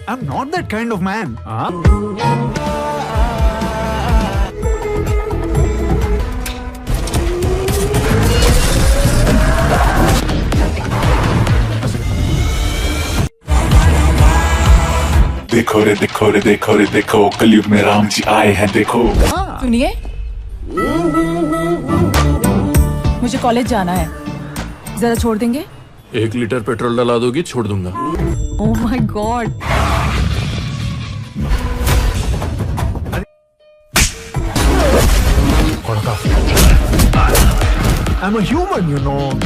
I'm not that kind of man. Huh? देखो रे देखो रे देखो रे देखो, कलयुग में राम जी आए हैं देखो। सुनिए, मुझे कॉलेज जाना है, जरा छोड़ देंगे? 1 लीटर पेट्रोल डला दोगी, छोड़ दूंगा। Oh my God. I'm a human, you know.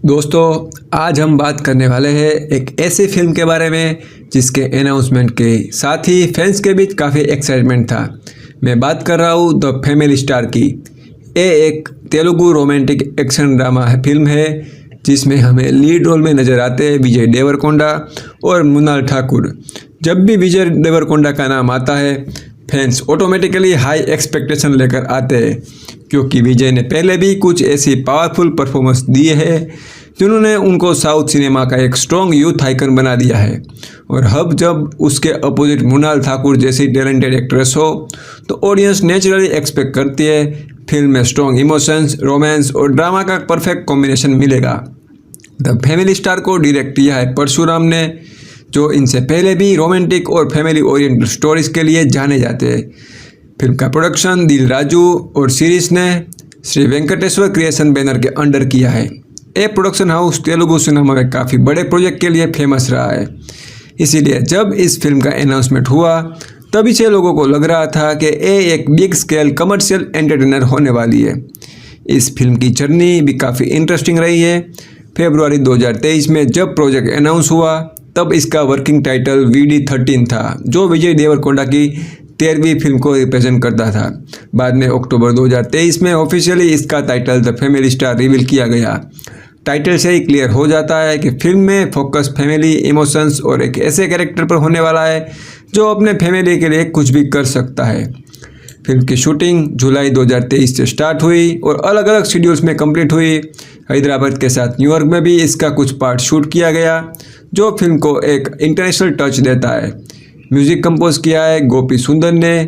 दोस्तों, आज हम बात करने वाले हैं एक ऐसी फिल्म के बारे में जिसके अनाउंसमेंट के साथ ही फैंस के बीच काफ़ी एक्साइटमेंट था। मैं बात कर रहा हूँ द फैमिली स्टार की। ये एक Telugu romantic action drama film है जिसमें हमें लीड रोल में नज़र आते हैं विजय देवरकोंडा और मृणाल ठाकुर। जब भी विजय देवरकोंडा का नाम आता है, फैंस ऑटोमेटिकली हाई एक्सपेक्टेशन लेकर आते हैं, क्योंकि विजय ने पहले भी कुछ ऐसी पावरफुल परफॉर्मेंस दिए हैं जिन्होंने उनको साउथ सिनेमा का एक स्ट्रॉन्ग यूथ आइकन बना दिया है। और अब जब उसके अपोजिट मृणाल ठाकुर जैसी टैलेंटेड एक्ट्रेस हो तो ऑडियंस नेचुरली एक्सपेक्ट करती है फिल्म में स्ट्रॉन्ग इमोशंस, रोमांस और ड्रामा का परफेक्ट कॉम्बिनेशन मिलेगा। द फैमिली स्टार को डायरेक्ट किया है परशुराम ने, जो इनसे पहले भी रोमांटिक और फैमिली ओरिएंटेड स्टोरीज के लिए जाने जाते हैं। फिल्म का प्रोडक्शन दिल राजू और सीरीज ने श्री वेंकटेश्वर क्रिएशन बैनर के अंडर किया है। ये प्रोडक्शन हाउस तेलुगु सिनेमा में काफ़ी बड़े प्रोजेक्ट के लिए फेमस रहा है, इसीलिए जब इस फिल्म का अनाउंसमेंट हुआ तभी से लोगों को लग रहा था कि ये एक बिग स्केल कमर्शियल एंटरटेनर होने वाली है। इस फिल्म की जर्नी भी काफ़ी इंटरेस्टिंग रही है। फरवरी 2023 में जब प्रोजेक्ट अनाउंस हुआ तब इसका वर्किंग टाइटल VD13 था, जो विजय देवरकोंडा की 13वीं फिल्म को रिप्रेजेंट करता था। बाद में अक्टूबर 2023 में ऑफिशियली इसका title the family star reveal किया गया। टाइटल से ही क्लियर हो जाता है कि फिल्म में फोकस फैमिली, इमोशंस और एक ऐसे कैरेक्टर पर होने वाला है जो अपने फैमिली के लिए कुछ भी कर सकता है। फिल्म की शूटिंग जुलाई 2023 से स्टार्ट हुई और अलग अलग शेड्यूल्स में कंप्लीट हुई। हैदराबाद के साथ न्यूयॉर्क में भी इसका कुछ पार्ट शूट किया गया, जो फिल्म को एक इंटरनेशनल टच देता है। म्यूज़िक कंपोज किया है गोपी सुंदर ने,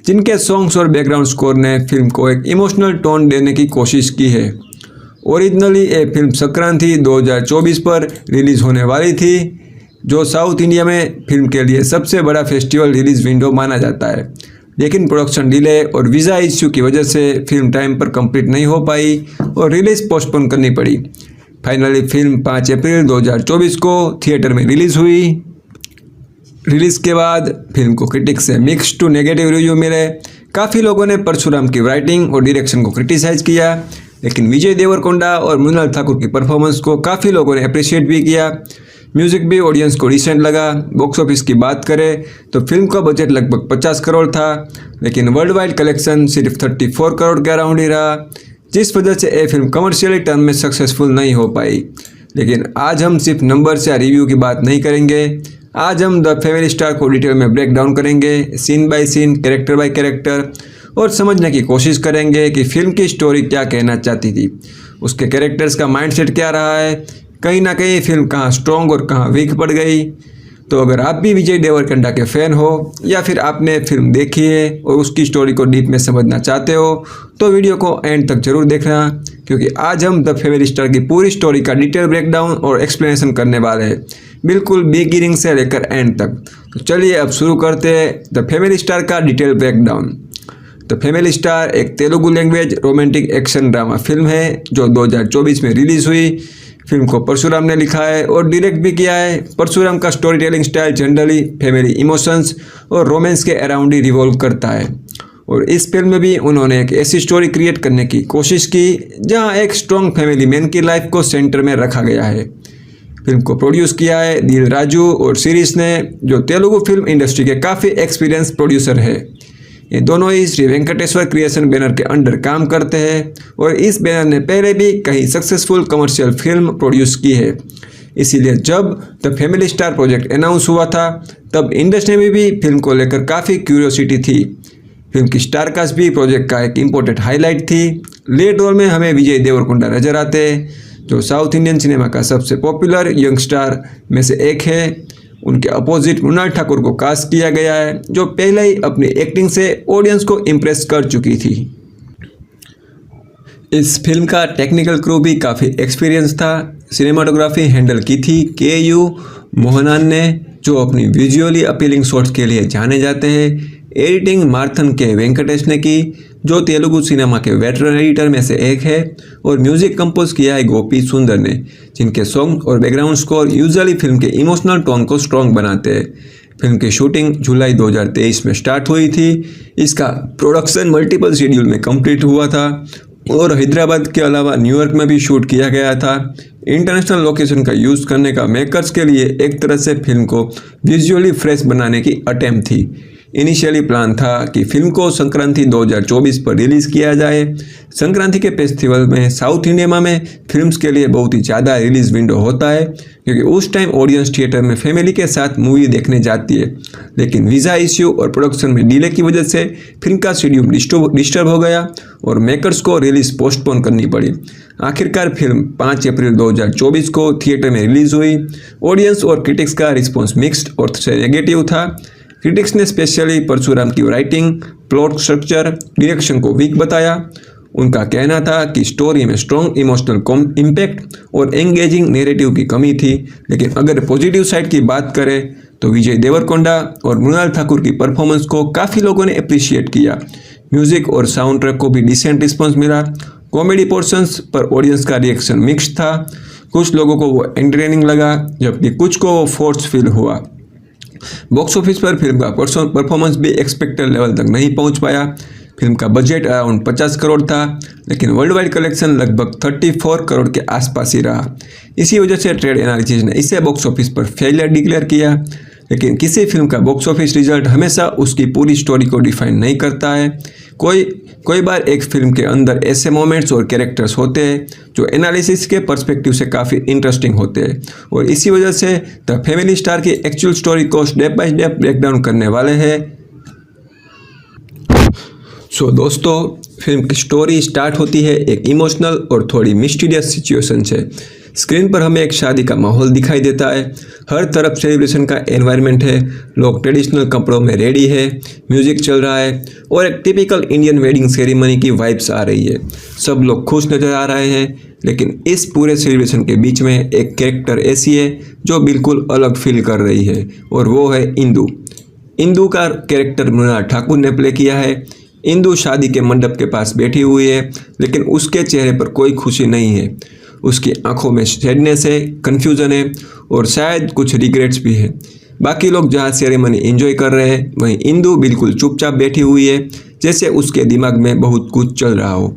जिनके सॉन्ग्स और बैकग्राउंड स्कोर ने फिल्म को एक इमोशनल टोन देने की कोशिश की है। ओरिजिनली ये फिल्म संक्रांति 2024 पर रिलीज़ होने वाली थी, जो साउथ इंडिया में फिल्म के लिए सबसे बड़ा फेस्टिवल रिलीज़ विंडो माना जाता है। लेकिन प्रोडक्शन डिले और वीज़ा इश्यू की वजह से फिल्म टाइम पर कंप्लीट नहीं हो पाई और रिलीज़ पोस्टपोन करनी पड़ी। फाइनली फिल्म 5 अप्रैल 2024 को थिएटर में रिलीज़ हुई। रिलीज़ के बाद फिल्म को क्रिटिक्स से मिक्स्ड टू नेगेटिव रिव्यू मिले। काफ़ी लोगों ने परशुराम की राइटिंग और डायरेक्शन को क्रिटिसाइज़ किया, लेकिन विजय देवरकोंडा और मृणाल ठाकुर की परफॉर्मेंस को काफ़ी लोगों ने अप्रिशिएट भी किया। म्यूज़िक भी ऑडियंस को डिसेंट लगा। बॉक्स ऑफिस की बात करें तो फिल्म का बजट लगभग 50 करोड़ था, लेकिन वर्ल्ड वाइड कलेक्शन सिर्फ 34 करोड़ के अराउंड ही रहा, जिस वजह से ये फिल्म कमर्शियली टर्म में सक्सेसफुल नहीं हो पाई। लेकिन आज हम सिर्फ नंबर्स या रिव्यू की बात नहीं करेंगे। आज हम द फैमिली स्टार को डिटेल में ब्रेक डाउन करेंगे, scene by scene, character by character, और समझने की कोशिश करेंगे कि फिल्म की स्टोरी क्या कहना चाहती थी, उसके कैरेक्टर्स का माइंडसेट क्या रहा है, कहीं ना कहीं फिल्म कहाँ स्ट्रॉन्ग और कहाँ वीक पड़ गई। तो अगर आप भी विजय देवरकोंडा के फ़ैन हो या फिर आपने फिल्म देखी है और उसकी स्टोरी को डीप में समझना चाहते हो तो वीडियो को एंड तक जरूर देखना, क्योंकि आज हम द फैमिली स्टार की पूरी स्टोरी का डिटेल ब्रेकडाउन और एक्सप्लेनेशन करने वाले हैं, बिल्कुल बिगिनिंग से लेकर एंड तक। तो चलिए अब शुरू करते हैं द फैमिली स्टार का detail breakdown. The family star एक Telugu language romantic action drama film है जो 2024 में रिलीज़ हुई। फिल्म को परशुराम ने लिखा है और डायरेक्ट भी किया है। परशुराम का story telling style generally family emotions और रोमांस के अराउंड ही रिवॉल्व करता है, और इस फिल्म में भी उन्होंने एक ऐसी स्टोरी क्रिएट करने की कोशिश की जहां एक स्ट्रॉन्ग फैमिली मैन की लाइफ को सेंटर में रखा गया है। फिल्म को प्रोड्यूस किया है दिल राजू और सीरीज ने, जो तेलुगु फिल्म इंडस्ट्री के काफ़ी एक्सपीरियंस प्रोड्यूसर है। ये दोनों ही श्री वेंकटेश्वर क्रिएशन बैनर के अंडर काम करते हैं और इस बैनर ने पहले भी कई सक्सेसफुल कमर्शियल फिल्म प्रोड्यूस की है। इसीलिए जब the family star project announce हुआ था तब इंडस्ट्री में भी फिल्म को लेकर काफ़ी क्यूरियोसिटी थी। फिल्म की स्टारकास्ट भी प्रोजेक्ट का एक इम्पोर्टेंट हाईलाइट थी। लीड रोल में हमें विजय देवरकोंडा नजर आते हैं, जो साउथ इंडियन सिनेमा का सबसे पॉपुलर यंग स्टार में से एक है। उनके अपोजिट मृणाल ठाकुर को कास्ट किया गया है, जो पहले ही अपनी एक्टिंग से ऑडियंस को इम्प्रेस कर चुकी थी। इस फिल्म का टेक्निकल क्रू भी काफ़ी एक्सपीरियंस था। सिनेमाटोग्राफी हैंडल की थी के.यू. मोहनान ने, जो अपनी विजुअली अपीलिंग शॉट्स के लिए जाने जाते हैं। एडिटिंग मार्थन के वेंकटेश ने की, जो तेलुगु सिनेमा के वेटरन एडिटर में से एक है, और म्यूज़िक कंपोज किया है गोपी सुंदर ने, जिनके सॉन्ग और बैकग्राउंड स्कोर यूजुअली फिल्म के इमोशनल टोन को स्ट्रॉन्ग बनाते हैं। फिल्म की शूटिंग जुलाई 2023 में स्टार्ट हुई थी। इसका प्रोडक्शन मल्टीपल शेड्यूल में कंप्लीट हुआ था और हैदराबाद के अलावा न्यूयॉर्क में भी शूट किया गया था। इंटरनेशनल लोकेशन का यूज़ करने का मेकर्स के लिए एक तरह से फिल्म को विजुअली फ्रेश बनाने की अटेम्प्ट थी। इनिशियली प्लान था कि फिल्म को संक्रांति 2024 पर रिलीज़ किया जाए। संक्रांति के फेस्टिवल में साउथ इंडिया में फिल्म्स के लिए बहुत ही ज़्यादा रिलीज़ विंडो होता है, क्योंकि उस टाइम ऑडियंस थिएटर में फैमिली के साथ मूवी देखने जाती है। लेकिन वीज़ा इश्यू और प्रोडक्शन में डिले की वजह से फिल्म का शेड्यूल डिस्टर्ब हो गया और मेकर्स को रिलीज़ पोस्टपोन करनी पड़ी। आखिरकार फिल्म 5 अप्रैल 2024 को थिएटर में रिलीज़ हुई। ऑडियंस और क्रिटिक्स का रिस्पॉन्स मिक्स्ड और नेगेटिव था। क्रिटिक्स ने स्पेशली परशुराम की राइटिंग, प्लॉट स्ट्रक्चर, डायरेक्शन को वीक बताया। उनका कहना था कि स्टोरी में स्ट्रॉन्ग इमोशनल इम्पैक्ट और एंगेजिंग नैरेटिव की कमी थी। लेकिन अगर पॉजिटिव साइड की बात करें तो विजय देवरकोंडा और मृणाल ठाकुर की परफॉर्मेंस को काफ़ी लोगों ने अप्रिशिएट किया। म्यूज़िक और साउंड ट्रैक को भी डिसेंट रिस्पॉन्स मिला। कॉमेडी पोर्शंस पर ऑडियंस का रिएक्शन मिक्स्ड था। कुछ लोगों को वो एंटरटेनिंग लगा, जबकि कुछ को वो फोर्स फील हुआ। बॉक्स ऑफिस पर फिल्म का परफॉर्मेंस भी एक्सपेक्टेड लेवल तक नहीं पहुंच पाया। फिल्म का बजट अराउंड 50 करोड़ था, लेकिन वर्ल्ड वाइड कलेक्शन लगभग 34 करोड़ के आसपास ही रहा। इसी वजह से ट्रेड एनालिसिस ने इसे बॉक्स ऑफिस पर फेलियर डिक्लेयर किया। लेकिन किसी फिल्म का बॉक्स ऑफिस रिजल्ट हमेशा उसकी पूरी स्टोरी को डिफाइन नहीं करता है। कोई बार एक फिल्म के अंदर ऐसे मोमेंट्स और कैरेक्टर्स होते हैं जो एनालिसिस के पर्सपेक्टिव से काफ़ी इंटरेस्टिंग होते हैं, और इसी वजह से द फैमिली स्टार की एक्चुअल स्टोरी को step by step break down करने वाले हैं। सो दोस्तों, फिल्म की स्टोरी स्टार्ट होती है एक इमोशनल और थोड़ी मिस्टीरियस सिचुएशन से। स्क्रीन पर हमें एक शादी का माहौल दिखाई देता है। हर तरफ सेलिब्रेशन का एनवायरनमेंट है, लोग ट्रेडिशनल कपड़ों में रेडी है, म्यूजिक चल रहा है और एक टिपिकल इंडियन वेडिंग सेरेमनी की वाइब्स आ रही है। सब लोग खुश नजर आ रहे हैं, लेकिन इस पूरे सेलिब्रेशन के बीच में एक कैरेक्टर ऐसी है जो बिल्कुल अलग फील कर रही है, और वो है इंदु। इंदु का कैरेक्टर मृणाल ठाकुर ने प्ले किया है। इंदु शादी के मंडप के पास बैठी हुई है, लेकिन उसके चेहरे पर कोई खुशी नहीं है। उसकी आंखों में सैडनेस है, कन्फ्यूजन है और शायद कुछ रिग्रेट्स भी है। बाकी लोग जहाँ सेरेमनी एंजॉय कर रहे हैं, वहीं इंदु बिल्कुल चुपचाप बैठी हुई है, जैसे उसके दिमाग में बहुत कुछ चल रहा हो।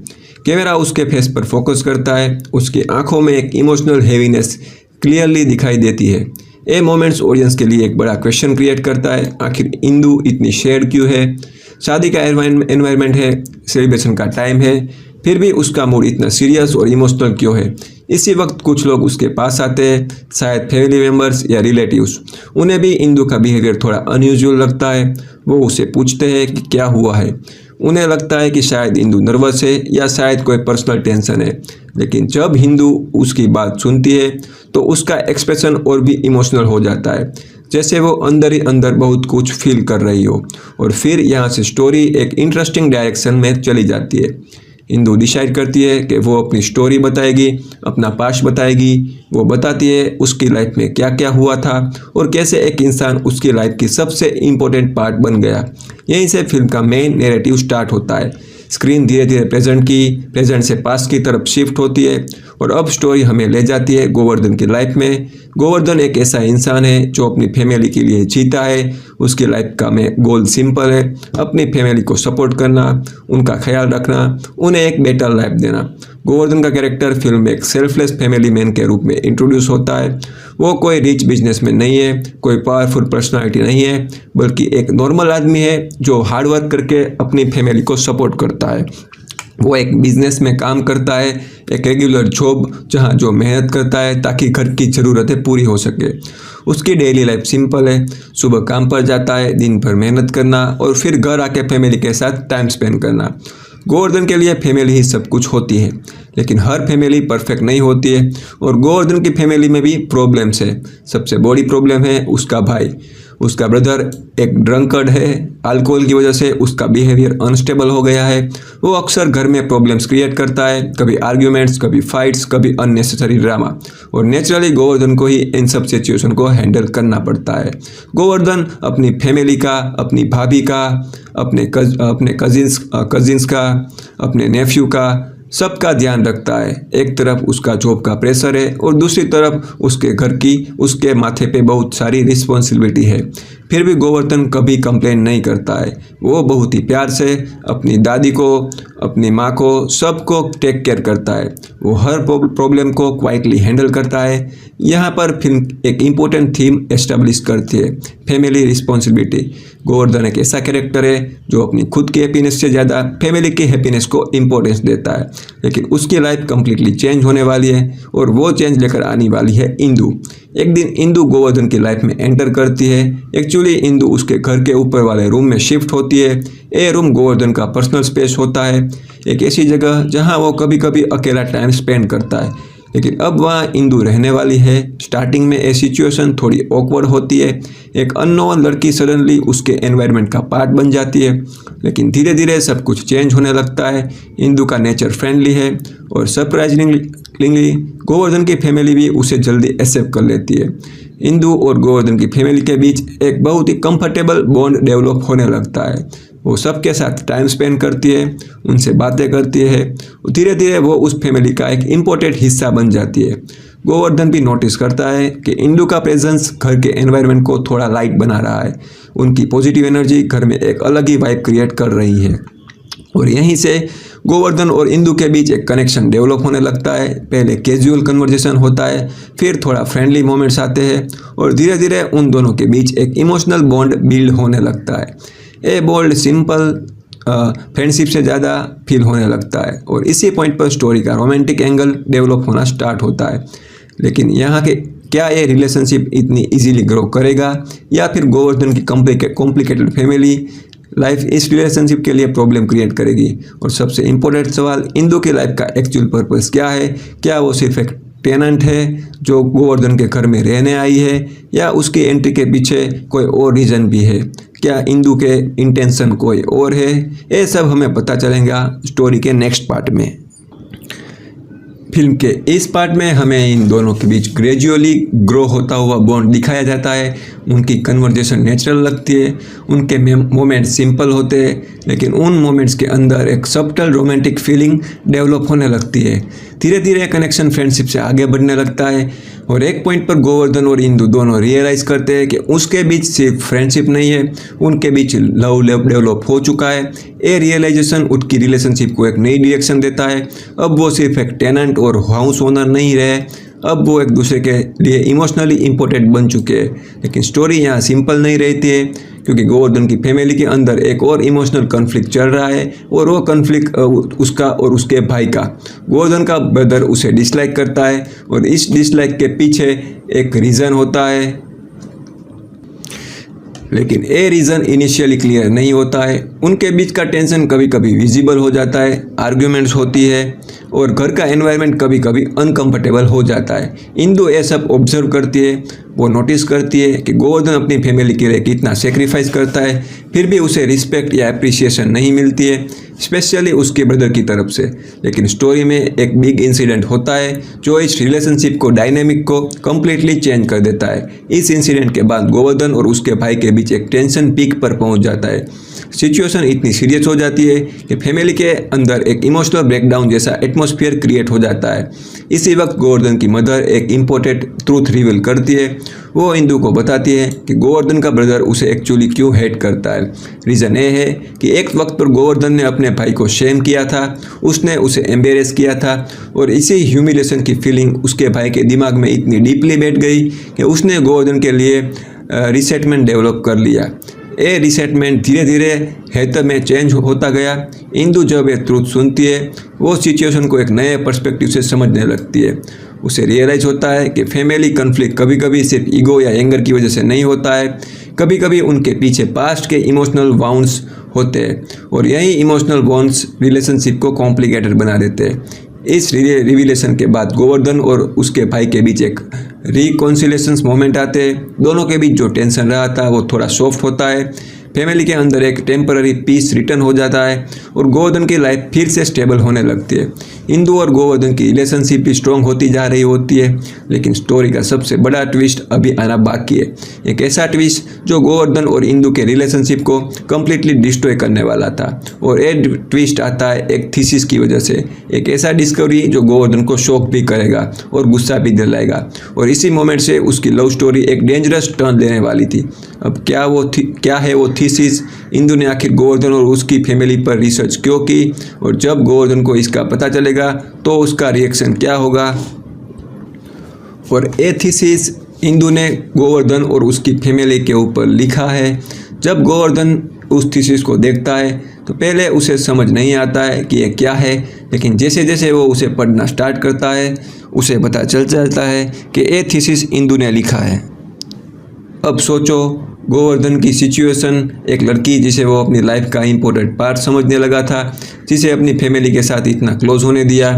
कैमरा उसके फेस पर फोकस करता है, उसकी आंखों में एक इमोशनल हेवीनेस क्लियरली दिखाई देती है। ये मोमेंट्स ऑडियंस के लिए एक बड़ा क्वेश्चन क्रिएट करता है, आखिर इंदु इतनी शेड क्यों है? शादी का एनवायरनमेंट है, सेलिब्रेशन का टाइम है, फिर भी उसका मूड इतना सीरियस और इमोशनल क्यों है? इसी वक्त कुछ लोग उसके पास आते हैं, शायद फैमिली मेम्बर्स या रिलेटिव्स। उन्हें भी इंदु का बिहेवियर थोड़ा अनयूजुअल लगता है। वो उसे पूछते हैं कि क्या हुआ है। उन्हें लगता है कि शायद इंदु नर्वस है या शायद कोई पर्सनल टेंशन है, लेकिन जब इंदु उसकी बात सुनती है तो उसका एक्सप्रेशन और भी इमोशनल हो जाता है, जैसे वो अंदर ही अंदर बहुत कुछ फील कर रही हो। और फिर यहाँ से स्टोरी एक इंटरेस्टिंग डायरेक्शन में चली जाती है। इंदु डिसाइड करती है कि वो अपनी स्टोरी बताएगी, अपना पास्ट बताएगी। वो बताती है उसकी लाइफ में क्या क्या हुआ था और कैसे एक इंसान उसकी लाइफ की सबसे इम्पोर्टेंट पार्ट बन गया। यहीं से फिल्म का मेन नैरेटिव स्टार्ट होता है। स्क्रीन धीरे धीरे प्रेजेंट से पास्ट की तरफ शिफ्ट होती है और अब स्टोरी हमें ले जाती है गोवर्धन की लाइफ में। गोवर्धन एक ऐसा इंसान है जो अपनी फैमिली के लिए जीता है। उसकी लाइफ का गोल सिंपल है, अपनी फैमिली को सपोर्ट करना, उनका ख्याल रखना, उन्हें एक बेटर लाइफ देना। गोवर्धन का कैरेक्टर फिल्म में एक सेल्फलेस फैमिली मैन के रूप में इंट्रोड्यूस होता है। वो कोई रिच बिजनेसमैन नहीं है, कोई पावरफुल पर्सनालिटी नहीं है, बल्कि एक नॉर्मल आदमी है जो हार्डवर्क करके अपनी फैमिली को सपोर्ट करता है। वो एक बिजनेस में काम करता है, एक रेगुलर जॉब जहाँ जो मेहनत करता है ताकि घर की ज़रूरतें पूरी हो सके। उसकी डेली लाइफ सिंपल है, सुबह काम पर जाता है, दिन भर मेहनत करना और फिर घर आके फैमिली के साथ टाइम स्पेंड करना। गोवर्धन के लिए फैमिली ही सब कुछ होती है, लेकिन हर फैमिली परफेक्ट नहीं होती है और गोवर्धन की फैमिली में भी प्रॉब्लम्स है। सबसे बड़ी प्रॉब्लम है उसका भाई। उसका ब्रदर एक ड्रंकर्ड है, अल्कोहल की वजह से उसका बिहेवियर अनस्टेबल हो गया है। वो अक्सर घर में प्रॉब्लम्स क्रिएट करता है, कभी आर्ग्यूमेंट्स, कभी फाइट्स, कभी अननेसेसरी ड्रामा, और नेचुरली गोवर्धन को ही इन सब सिचुएशन को हैंडल करना पड़ता है। गोवर्धन अपनी फैमिली का, अपनी भाभी का, अपने कजिन्स का, अपने नेफ्यू का, सबका ध्यान रखता है। एक तरफ उसका जॉब का प्रेशर है और दूसरी तरफ उसके घर की उसके माथे पे बहुत सारी रिस्पॉन्सिबिलिटी है। फिर भी गोवर्धन कभी कंप्लेन नहीं करता है। वो बहुत ही प्यार से अपनी दादी को, अपनी माँ को, सबको टेक केयर करता है। वो हर प्रॉब्लम को क्वाइटली हैंडल करता है। यहाँ पर फिल्म एक इम्पोर्टेंट थीम एस्टेब्लिश करती है, फैमिली रिस्पॉन्सिबिलिटी। गोवर्धन एक ऐसा कैरेक्टर है जो अपनी खुद की हैप्पीनेस से ज़्यादा फैमिली की हैप्पीनेस को इम्पोर्टेंस देता है, लेकिन उसकी लाइफ कम्प्लीटली चेंज होने वाली है और वो चेंज लेकर आने वाली है इंदु। एक दिन इंदु गोवर्धन की लाइफ में एंटर करती है। एक्चुअली इंदु उसके घर के ऊपर वाले रूम में शिफ्ट होती है। ये रूम गोवर्धन का पर्सनल स्पेस होता है, एक ऐसी जगह जहां वो कभी कभी अकेला टाइम स्पेंड करता है, लेकिन अब वहाँ इंदु रहने वाली है। स्टार्टिंग में ये सिचुएशन थोड़ी ऑकवर्ड होती है। एक अननोन लड़की सडनली उसके एनवायरनमेंट का पार्ट बन जाती है, लेकिन धीरे धीरे सब कुछ चेंज होने लगता है। इंदु का नेचर फ्रेंडली है और सरप्राइजिंगली गोवर्धन की फैमिली भी उसे जल्दी एक्सेप्ट कर लेती है। इंदु और गोवर्धन की फैमिली के बीच एक बहुत ही कंफर्टेबल बॉन्ड डेवलप होने लगता है। वो सबके साथ टाइम स्पेंड करती है, उनसे बातें करती है। धीरे धीरे वो उस फैमिली का एक इम्पोर्टेंट हिस्सा बन जाती है। गोवर्धन भी नोटिस करता है कि इंदु का प्रेजेंस घर के एनवायरनमेंट को थोड़ा लाइट बना रहा है। उनकी पॉजिटिव एनर्जी घर में एक अलग ही वाइब क्रिएट कर रही है और यहीं से गोवर्धन और इंदु के बीच एक कनेक्शन डेवलप होने लगता है। पहले कैजुअल कन्वर्जेशन होता है, फिर थोड़ा फ्रेंडली मोमेंट्स आते हैं और धीरे धीरे उन दोनों के बीच एक इमोशनल बॉन्ड बिल्ड होने लगता है। ये बॉन्ड सिंपल फ्रेंडशिप से ज़्यादा फील होने लगता है और इसी पॉइंट पर स्टोरी का रोमांटिक एंगल डेवलप होना स्टार्ट होता है। लेकिन यहाँ के क्या ये रिलेशनशिप इतनी इजीली ग्रो करेगा या फिर गोवर्धन की कॉम्प्लिकेटेड फैमिली लाइफ इस रिलेशनशिप के लिए प्रॉब्लम क्रिएट करेगी। और सबसे इम्पोर्टेंट सवाल, इंदु की लाइफ का एक्चुअल पर्पस क्या है? क्या वो सिर्फ एक टेनेंट है जो गोवर्धन के घर में रहने आई है या उसकी एंट्री के पीछे कोई और रीज़न भी है? क्या इंदु के इंटेंशन कोई और है? ये सब हमें पता चलेगा स्टोरी के नेक्स्ट पार्ट में। फिल्म के इस पार्ट में हमें इन दोनों के बीच ग्रेजुअली ग्रो होता हुआ बॉन्ड दिखाया जाता है। उनकी कन्वर्जेशन नेचुरल लगती है, उनके मोमेंट सिंपल होते हैं, लेकिन उन मोमेंट्स के अंदर एक सबटल रोमांटिक फीलिंग डेवलप होने लगती है। धीरे धीरे कनेक्शन फ्रेंडशिप से आगे बढ़ने लगता है और एक पॉइंट पर गोवर्धन और इंदु दोनों रियलाइज़ करते हैं कि उसके बीच सिर्फ फ्रेंडशिप नहीं है, उनके बीच लव डेवलप हो चुका है। ये रियलाइजेशन उनकी रिलेशनशिप को एक नई डायरेक्शन देता है। अब वो सिर्फ एक टेनेंट और हाउस ओनर नहीं रहे, अब वो एक दूसरे के लिए इमोशनली इम्पोर्टेंट बन चुके हैं। लेकिन स्टोरी यहाँ सिंपल नहीं रहती है क्योंकि गोवर्धन की फैमिली के अंदर एक और इमोशनल कन्फ्लिक्ट चल रहा है और वो कन्फ्लिक्ट उसका और उसके भाई का। गोवर्धन का ब्रदर उसे डिसलाइक करता है और इस डिसलाइक के पीछे एक रीज़न होता है, लेकिन ये रीज़न इनिशियली क्लियर नहीं होता है। उनके बीच का टेंशन कभी कभी विजिबल हो जाता है, आर्ग्यूमेंट्स होती है और घर का एनवायरनमेंट कभी कभी अनकंफर्टेबल हो जाता है। इंदु ये सब ऑब्जर्व करती है, वो नोटिस करती है कि गोवर्धन अपनी फैमिली के लिए कितना सेक्रीफाइस करता है, फिर भी उसे रिस्पेक्ट या अप्रिसिएशन नहीं मिलती है, स्पेशली उसके ब्रदर की तरफ से। लेकिन स्टोरी में एक बिग इंसिडेंट होता है जो इस रिलेशनशिप को डायनेमिक को कम्प्लीटली चेंज कर देता है। इस इंसिडेंट के बाद गोवर्धन और उसके भाई के बीच एक टेंशन पीक पर पहुंच जाता है। सिचुएशन इतनी सीरियस हो जाती है कि फैमिली के अंदर एक इमोशनल ब्रेकडाउन जैसा एटमॉस्फेयर क्रिएट हो जाता है। इसी वक्त गोवर्धन की मदर एक इम्पोर्टेंट ट्रूथ रिवील करती है। वो इंदु को बताती है कि गोवर्धन का ब्रदर उसे एक्चुअली क्यों हेट करता है। रीज़न ये है कि एक वक्त पर गोवर्धन ने अपने भाई को शेम किया था, उसने उसे एम्बेरेस किया था और इसी ह्यूमिलेशन की फीलिंग उसके भाई के दिमाग में इतनी डीपली बैठ गई कि उसने गोवर्धन के लिए रिसेंटमेंट डेवलप कर लिया। ये रिसेंटमेंट धीरे धीरे हेतर में चेंज होता गया। इंदु जब ये ट्रूथ सुनती है वो सिचुएशन को एक नए पर्सपेक्टिव से समझने लगती है। उसे रियलाइज़ होता है कि फैमिली कन्फ्लिक्ट कभी कभी सिर्फ ईगो या एंगर की वजह से नहीं होता है, कभी कभी उनके पीछे पास्ट के इमोशनल वाउंड्स होते हैं और यही इमोशनल वाउंड्स रिलेशनशिप को कॉम्प्लिकेटेड बना देते हैं। इस रिविलेशन के बाद गोवर्धन और उसके भाई के बीच एक रिकॉन्सिलेशंस मोमेंट आते हैं। दोनों के बीच जो टेंशन रहा था वो थोड़ा सॉफ्ट होता है, फैमिली के अंदर एक टेम्पररी पीस रिटर्न हो जाता है और गोवर्धन की लाइफ फिर से स्टेबल होने लगती है। इंदु और गोवर्धन की रिलेशनशिप भी स्ट्रॉन्ग होती जा रही होती है। लेकिन स्टोरी का सबसे बड़ा ट्विस्ट अभी आना बाकी है, एक ऐसा ट्विस्ट जो गोवर्धन और इंदु के रिलेशनशिप को कम्प्लीटली डिस्ट्रॉय करने वाला था। और ये ट्विस्ट आता है एक थीसिस की वजह से, एक ऐसा डिस्कवरी जो गोवर्धन को शॉक भी करेगा और गुस्सा भी दिलाएगा और इसी मोमेंट से उसकी लव स्टोरी एक डेंजरस टर्न लेने वाली थी। अब क्या है वो थीसिस? इंदु ने आखिर गोवर्धन और उसकी फैमिली पर रिसर्च क्यों की और जब गोवर्धन को इसका पता चलेगा तो उसका रिएक्शन क्या होगा? और ये थीसिस इंदु ने गोवर्धन और उसकी फैमिली के ऊपर लिखा है। जब गोवर्धन उस थीसिस को देखता है तो पहले उसे समझ नहीं आता है कि ये क्या है, लेकिन जैसे जैसे वो उसे पढ़ना स्टार्ट करता है उसे पता चल जाता है कि ये थीसिस इंदु ने लिखा है। अब सोचो, गोवर्धन की सिचुएशन, एक लड़की जिसे वो अपनी लाइफ का इम्पोर्टेंट पार्ट समझने लगा था, जिसे अपनी फैमिली के साथ इतना क्लोज होने दिया,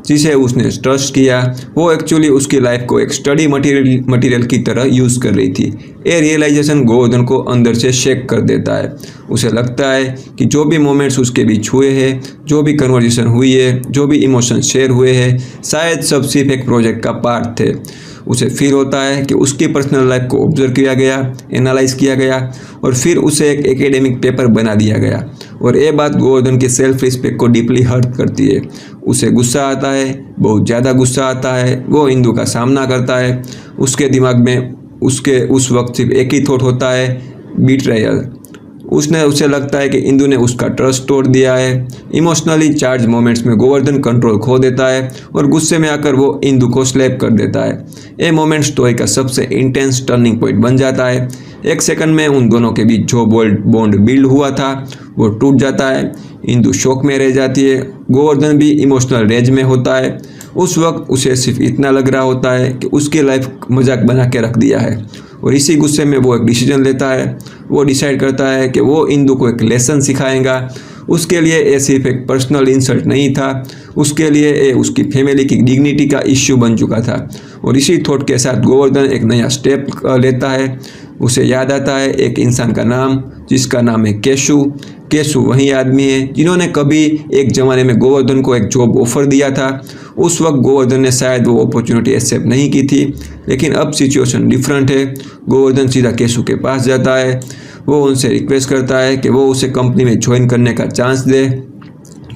जिसे उसने ट्रस्ट किया, वो एक्चुअली उसकी लाइफ को एक स्टडी मटेरियल की तरह यूज़ कर रही थी। ये रियलाइजेशन गोवर्धन को अंदर से शेक कर देता है। उसे लगता है कि जो भी मोमेंट्स उसके बीच हुए हैं, जो भी कन्वर्सेशन हुई है, जो भी इमोशन शेयर हुए हैं, शायद सब सिर्फ एक प्रोजेक्ट का पार्ट थे। उसे फील होता है कि उसकी पर्सनल लाइफ को ऑब्जर्व किया गया, एनालाइज किया गया और फिर उसे एक एकेडमिक पेपर बना दिया गया। और ये बात गोवर्धन के सेल्फ रिस्पेक्ट को डीपली हर्ट करती है। उसे गुस्सा आता है, बहुत ज़्यादा गुस्सा आता है। वो इंदु का सामना करता है। उसके दिमाग में उसके उस वक्त सिर्फ एक ही थॉट होता है, बिट्रेयल। उसने उसे लगता है कि इंदु ने उसका ट्रस्ट तोड़ दिया है। इमोशनली चार्ज मोमेंट्स में गोवर्धन कंट्रोल खो देता है और गुस्से में आकर वो इंदु को स्लैप कर देता है। ये मोमेंट स्टोरी का सबसे इंटेंस टर्निंग पॉइंट बन जाता है। एक सेकंड में उन दोनों के बीच जो बॉन्ड बिल्ड हुआ था वो टूट जाता है। इंदु शौक में रह जाती है, गोवर्धन भी इमोशनल रेज में होता है। उस वक्त उसे सिर्फ इतना लग रहा होता है कि उसकी लाइफ मजाक बना के रख दिया है और इसी गुस्से में वो एक डिसीजन लेता है। वो डिसाइड करता है कि वो इंदु को एक लेसन सिखाएगा। उसके लिए ये सिर्फ एक पर्सनल इंसल्ट नहीं था, उसके लिए ये उसकी फैमिली की डिग्निटी का इश्यू बन चुका था। और इसी थॉट के साथ गोवर्धन एक नया स्टेप लेता है। उसे याद आता है एक इंसान का नाम, जिसका नाम है केशु। केशु वही आदमी है जिन्होंने कभी एक ज़माने में गोवर्धन को एक जॉब ऑफर दिया था। उस वक्त गोवर्धन ने शायद वो अपॉर्चुनिटी एक्सेप्ट नहीं की थी, लेकिन अब सिचुएशन डिफरेंट है। गोवर्धन सीधा केशु के पास जाता है। वो उनसे रिक्वेस्ट करता है कि वो उसे कंपनी में ज्वाइन करने का चांस दे।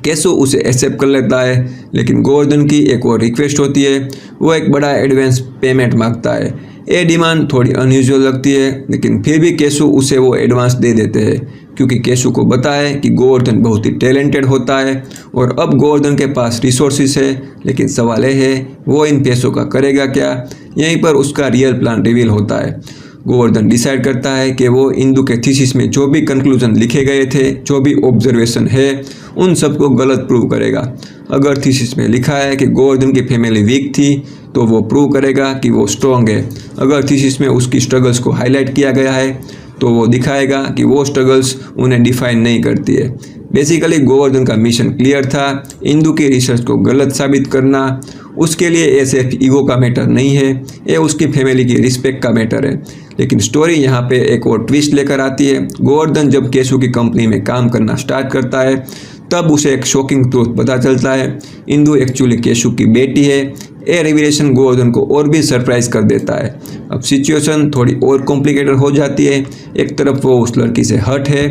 केशु उसे एक्सेप्ट कर लेता है, लेकिन गोवर्धन की एक और रिक्वेस्ट होती है। वो एक बड़ा एडवांस पेमेंट मांगता है। ये डिमांड थोड़ी अनयूजुअल लगती है, लेकिन फिर भी केशु उसे वो एडवांस दे देते हैं, क्योंकि केशु को पता है कि गोवर्धन बहुत ही टैलेंटेड होता है और अब गोवर्धन के पास रिसोर्सेज है। लेकिन सवाल ये है वो इन पैसों का करेगा क्या। यहीं पर उसका रियल प्लान रिवील होता है। गोवर्धन डिसाइड करता है कि वो इंदु के थीसिस में जो भी कंक्लूजन लिखे गए थे, जो भी ऑब्जर्वेशन है, उन सबको गलत प्रूव करेगा। अगर थीसिस में लिखा है कि गोवर्धन की फैमिली वीक थी, तो वो प्रूव करेगा कि वो स्ट्रॉन्ग है। अगर थीसिस में उसकी स्ट्रगल्स को हाईलाइट किया गया है, तो वो दिखाएगा कि वो स्ट्रगल्स उन्हें डिफाइन नहीं करती है। बेसिकली गोवर्धन का मिशन क्लियर था, इंदु की रिसर्च को गलत साबित करना। उसके लिए ये सिर्फ ईगो का मैटर नहीं है, ये उसकी फैमिली की रिस्पेक्ट का मैटर है। लेकिन स्टोरी यहाँ पे एक और ट्विस्ट लेकर आती है। गोवर्धन जब केशु की कंपनी में काम करना स्टार्ट करता है, तब उसे एक शॉकिंग ट्रूथ पता चलता है, इंदु एक्चुअली केशु की बेटी है। ये रिवीलेशन गोवर्धन को और भी सरप्राइज कर देता है। अब सिचुएशन थोड़ी और कॉम्प्लिकेटेड हो जाती है। एक तरफ वो उस लड़की से हर्ट है,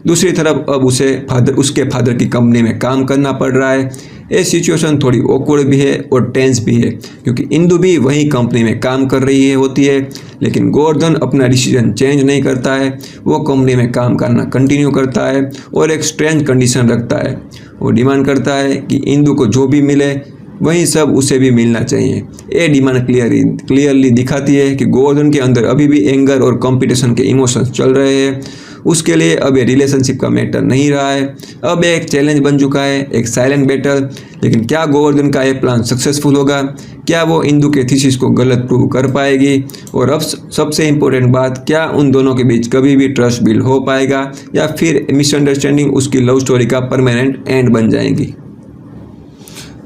दूसरी तरफ अब उसके फादर की कंपनी में काम करना पड़ रहा है। ये सिचुएशन थोड़ी ऑकवर्ड भी है और टेंस भी है, क्योंकि इंदु भी वही कंपनी में काम कर रही होती है, लेकिन गोवर्धन अपना डिसीजन चेंज नहीं करता है। वो कंपनी में काम करना कंटिन्यू करता है और एक स्ट्रेंज कंडीशन रखता है। वो डिमांड करता है कि इंदु को जो भी मिले वही सब उसे भी मिलना चाहिए। ये डिमांड क्लियरली दिखाती है कि गोवर्धन के अंदर अभी भी एंगर और कंपटीशन के इमोशंस चल रहे हैं। उसके लिए अब ये रिलेशनशिप का मैटर नहीं रहा है, अब एक चैलेंज बन चुका है, एक साइलेंट बैटल। लेकिन क्या गोवर्धन का ये प्लान सक्सेसफुल होगा? क्या वो इंदु के थीसिस को गलत प्रूव कर पाएगी? और अब सबसे इम्पोर्टेंट बात, क्या उन दोनों के बीच कभी भी ट्रस्ट बिल्ड हो पाएगा या फिर मिसअंडरस्टैंडिंग उसकी लव स्टोरी का परमानेंट एंड बन जाएंगी?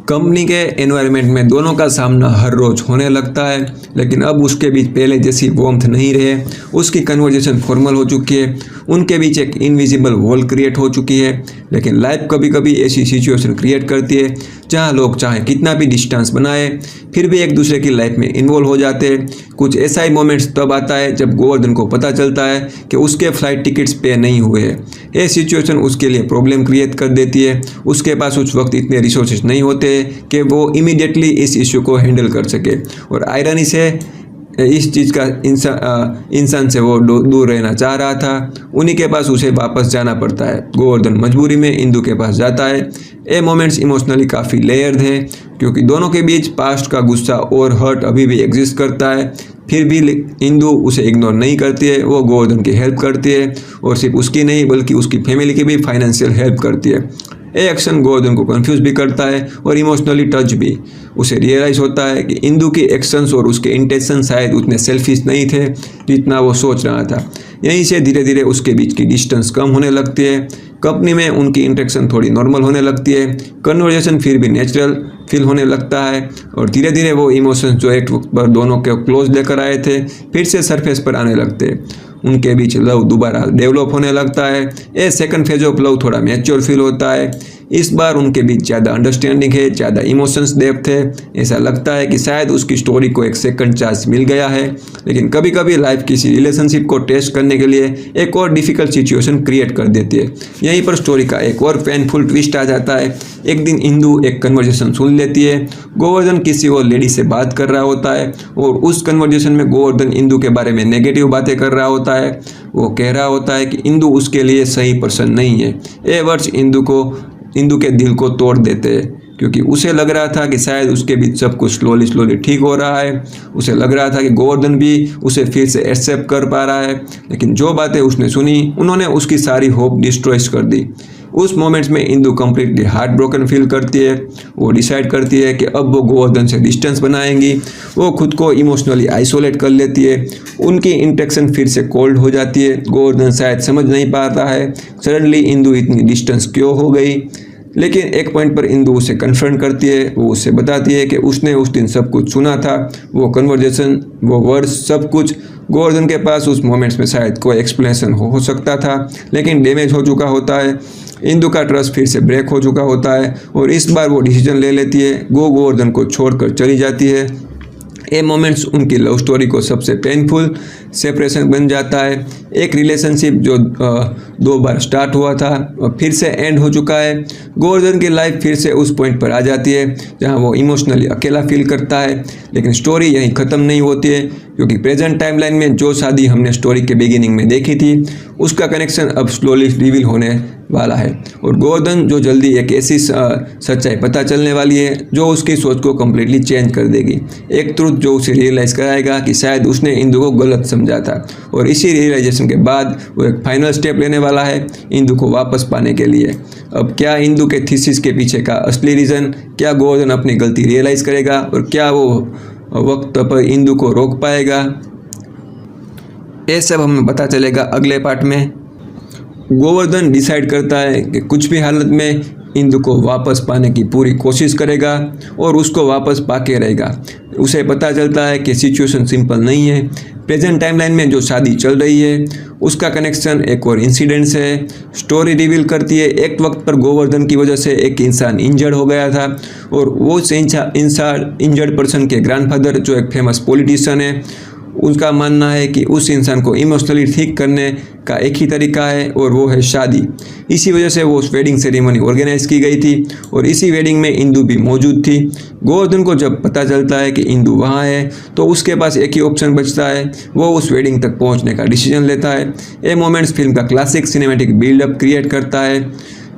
कंपनी के एनवायरनमेंट में दोनों का सामना हर रोज़ होने लगता है, लेकिन अब उसके बीच पहले जैसी वार्मथ नहीं रहे। उसकी कन्वर्जेशन फॉर्मल हो चुकी है, उनके बीच एक इनविजिबल वॉल क्रिएट हो चुकी है। लेकिन लाइफ कभी कभी ऐसी सिचुएशन क्रिएट करती है जहां लोग चाहे कितना भी डिस्टेंस बनाए, फिर भी एक दूसरे की लाइफ में इन्वॉल्व हो जाते हैं। कुछ ऐसा ही मोमेंट्स तब आता है जब गोवर्धन को पता चलता है कि उसके फ्लाइट टिकट्स पे नहीं हुए हैं। ये सिचुएशन उसके लिए प्रॉब्लम क्रिएट कर देती है। उसके पास उस वक्त इतने रिसोर्सेज नहीं होते कि वो इमीडिएटली इस इशू को हैंडल कर सके। और आयरनी से इस चीज़ का इंसान से वो दूर रहना चाह रहा था, उन्हीं के पास उसे वापस जाना पड़ता है। गोवर्धन मजबूरी में इंदु के पास जाता है। ये मोमेंट्स इमोशनली काफ़ी लेयर्ड है, क्योंकि दोनों के बीच पास्ट का गुस्सा और हर्ट अभी भी एग्जिस्ट करता है। फिर भी इंदु उसे इग्नोर नहीं करती है, वो गोवर्धन की हेल्प करती है, और सिर्फ उसकी नहीं बल्कि उसकी फैमिली की भी फाइनेंशियल हेल्प करती है। ये एक्शन गोवर्धन को कंफ्यूज भी करता है और इमोशनली टच भी। उसे रियलाइज़ होता है कि इंदु के एक्शंस और उसके इंटेंशन शायद उतने सेल्फिश नहीं थे जितना वो सोच रहा था। यहीं से धीरे धीरे उसके बीच की डिस्टेंस कम होने लगती है। कंपनी में उनकी इंटरेक्शन थोड़ी नॉर्मल होने लगती है, कन्वर्जेशन फिर भी नेचुरल फील होने लगता है, और धीरे धीरे वो इमोशंस जो एक वक्त पर दोनों के क्लोज लेकर आए थे फिर से सरफेस पर आने लगते हैं। उनके बीच लव दोबारा डेवलप होने लगता है। ये सेकंड फेज ऑफ लव थोड़ा मैच्योर फील होता है। इस बार उनके बीच ज़्यादा अंडरस्टैंडिंग है, ज़्यादा इमोशंस डेप्थ है। ऐसा लगता है कि शायद उसकी स्टोरी को एक सेकंड चांस मिल गया है, लेकिन कभी कभी लाइफ किसी रिलेशनशिप को टेस्ट करने के लिए एक और डिफ़िकल्ट सिचुएशन क्रिएट कर देती है। यहीं पर स्टोरी का एक और पेनफुल ट्विस्ट आ जाता है। एक दिन इंदु एक कन्वर्सेशन सुन लेती है। गोवर्धन किसी और लेडी से बात कर रहा होता है और उस कन्वर्सेशन में गोवर्धन इंदु के बारे में नेगेटिव बातें कर रहा होता है। वो कह रहा होता है कि इंदु उसके लिए सही पर्सन नहीं है। ये वर्ड्स इंदु के दिल को तोड़ देते हैं, क्योंकि उसे लग रहा था कि शायद उसके बीच सब कुछ स्लोली ठीक हो रहा है। उसे लग रहा था कि गोवर्धन भी उसे फिर से एक्सेप्ट कर पा रहा है, लेकिन जो बातें उसने सुनी उन्होंने उसकी सारी होप डिस्ट्रॉय कर दी। उस मोमेंट्स में Indu completely heart broken feel करती है। वो डिसाइड करती है कि अब वो गोवर्धन से डिस्टेंस बनाएंगी। वो खुद को इमोशनली आइसोलेट कर लेती है। उनकी इंटरेक्शन फिर से कोल्ड हो जाती है। गोवर्धन शायद समझ नहीं पाता है सडनली इंदु इतनी डिस्टेंस क्यों हो गई, लेकिन एक पॉइंट पर इंदु उसे कन्फ्रंट करती है। वो उससे बताती है कि उसने उस दिन सब कुछ सुना था, वो कन्वर्जेशन, वो वर्ड्स, सब कुछ। गोवर्धन के पास उस मोमेंट्स में शायद कोई एक्सप्लेनेशन हो सकता था, लेकिन डैमेज हो चुका होता है। इंदु का ट्रस्ट फिर से ब्रेक हो चुका होता है और इस बार वो डिसीजन ले लेती है। गोवर्धन को छोड़कर चली जाती है। ये मोमेंट्स उनकी लव स्टोरी को सबसे पेनफुल सेपरेशन बन जाता है। एक रिलेशनशिप जो 2 बार स्टार्ट हुआ था और फिर से एंड हो चुका है। गोवर्धन की लाइफ फिर से उस पॉइंट पर आ जाती है जहां वो इमोशनली अकेला फील करता है। लेकिन स्टोरी यहीं ख़त्म नहीं होती है, क्योंकि प्रेजेंट टाइमलाइन में जो शादी हमने स्टोरी के बिगिनिंग में देखी थी उसका कनेक्शन अब स्लोली रिवील होने वाला है। और गोवर्धन जो जल्दी एक ऐसी सच्चाई पता चलने वाली है जो उसकी सोच को कम्प्लीटली चेंज कर देगी। एक ट्रुथ जो उसे रियलाइज़ कराएगा कि शायद उसने इंदु को गलत समझा था, और इसी रियलाइजेशन के बाद वो एक फाइनल स्टेप लेने वाला है इंदु को वापस पाने के लिए। अब क्या इंदु के थीसिस के पीछे का असली रीज़न, क्या गोवर्धन अपनी गलती रियलाइज़ करेगा और क्या वो वक्त पर इंदु को रोक पाएगा, ये सब हमें पता चलेगा अगले पार्ट में। गोवर्धन डिसाइड करता है कि कुछ भी हालत में इंदु को वापस पाने की पूरी कोशिश करेगा और उसको वापस पाके रहेगा। उसे पता चलता है कि सिचुएशन सिंपल नहीं है। प्रेजेंट टाइमलाइन में जो शादी चल रही है उसका कनेक्शन एक और इंसिडेंट से। स्टोरी रिवील करती है एक वक्त पर गोवर्धन की वजह से एक इंसान इंजर्ड हो गया था, और वो इंसान इंजर्ड पर्सन के ग्रैंडफादर जो एक फेमस पॉलिटिशियन है, उसका मानना है कि उस इंसान को इमोशनली ठीक करने का एक ही तरीका है और वो है शादी। इसी वजह से वो उस वेडिंग सेरेमनी ऑर्गेनाइज की गई थी और इसी वेडिंग में इंदु भी मौजूद थी। गोवर्धन को जब पता चलता है कि इंदु वहाँ है तो उसके पास एक ही ऑप्शन बचता है, वो उस वेडिंग तक पहुँचने का डिसीजन लेता है। ये मोमेंट्स फिल्म का क्लासिक सिनेमैटिक बिल्डअप क्रिएट करता है।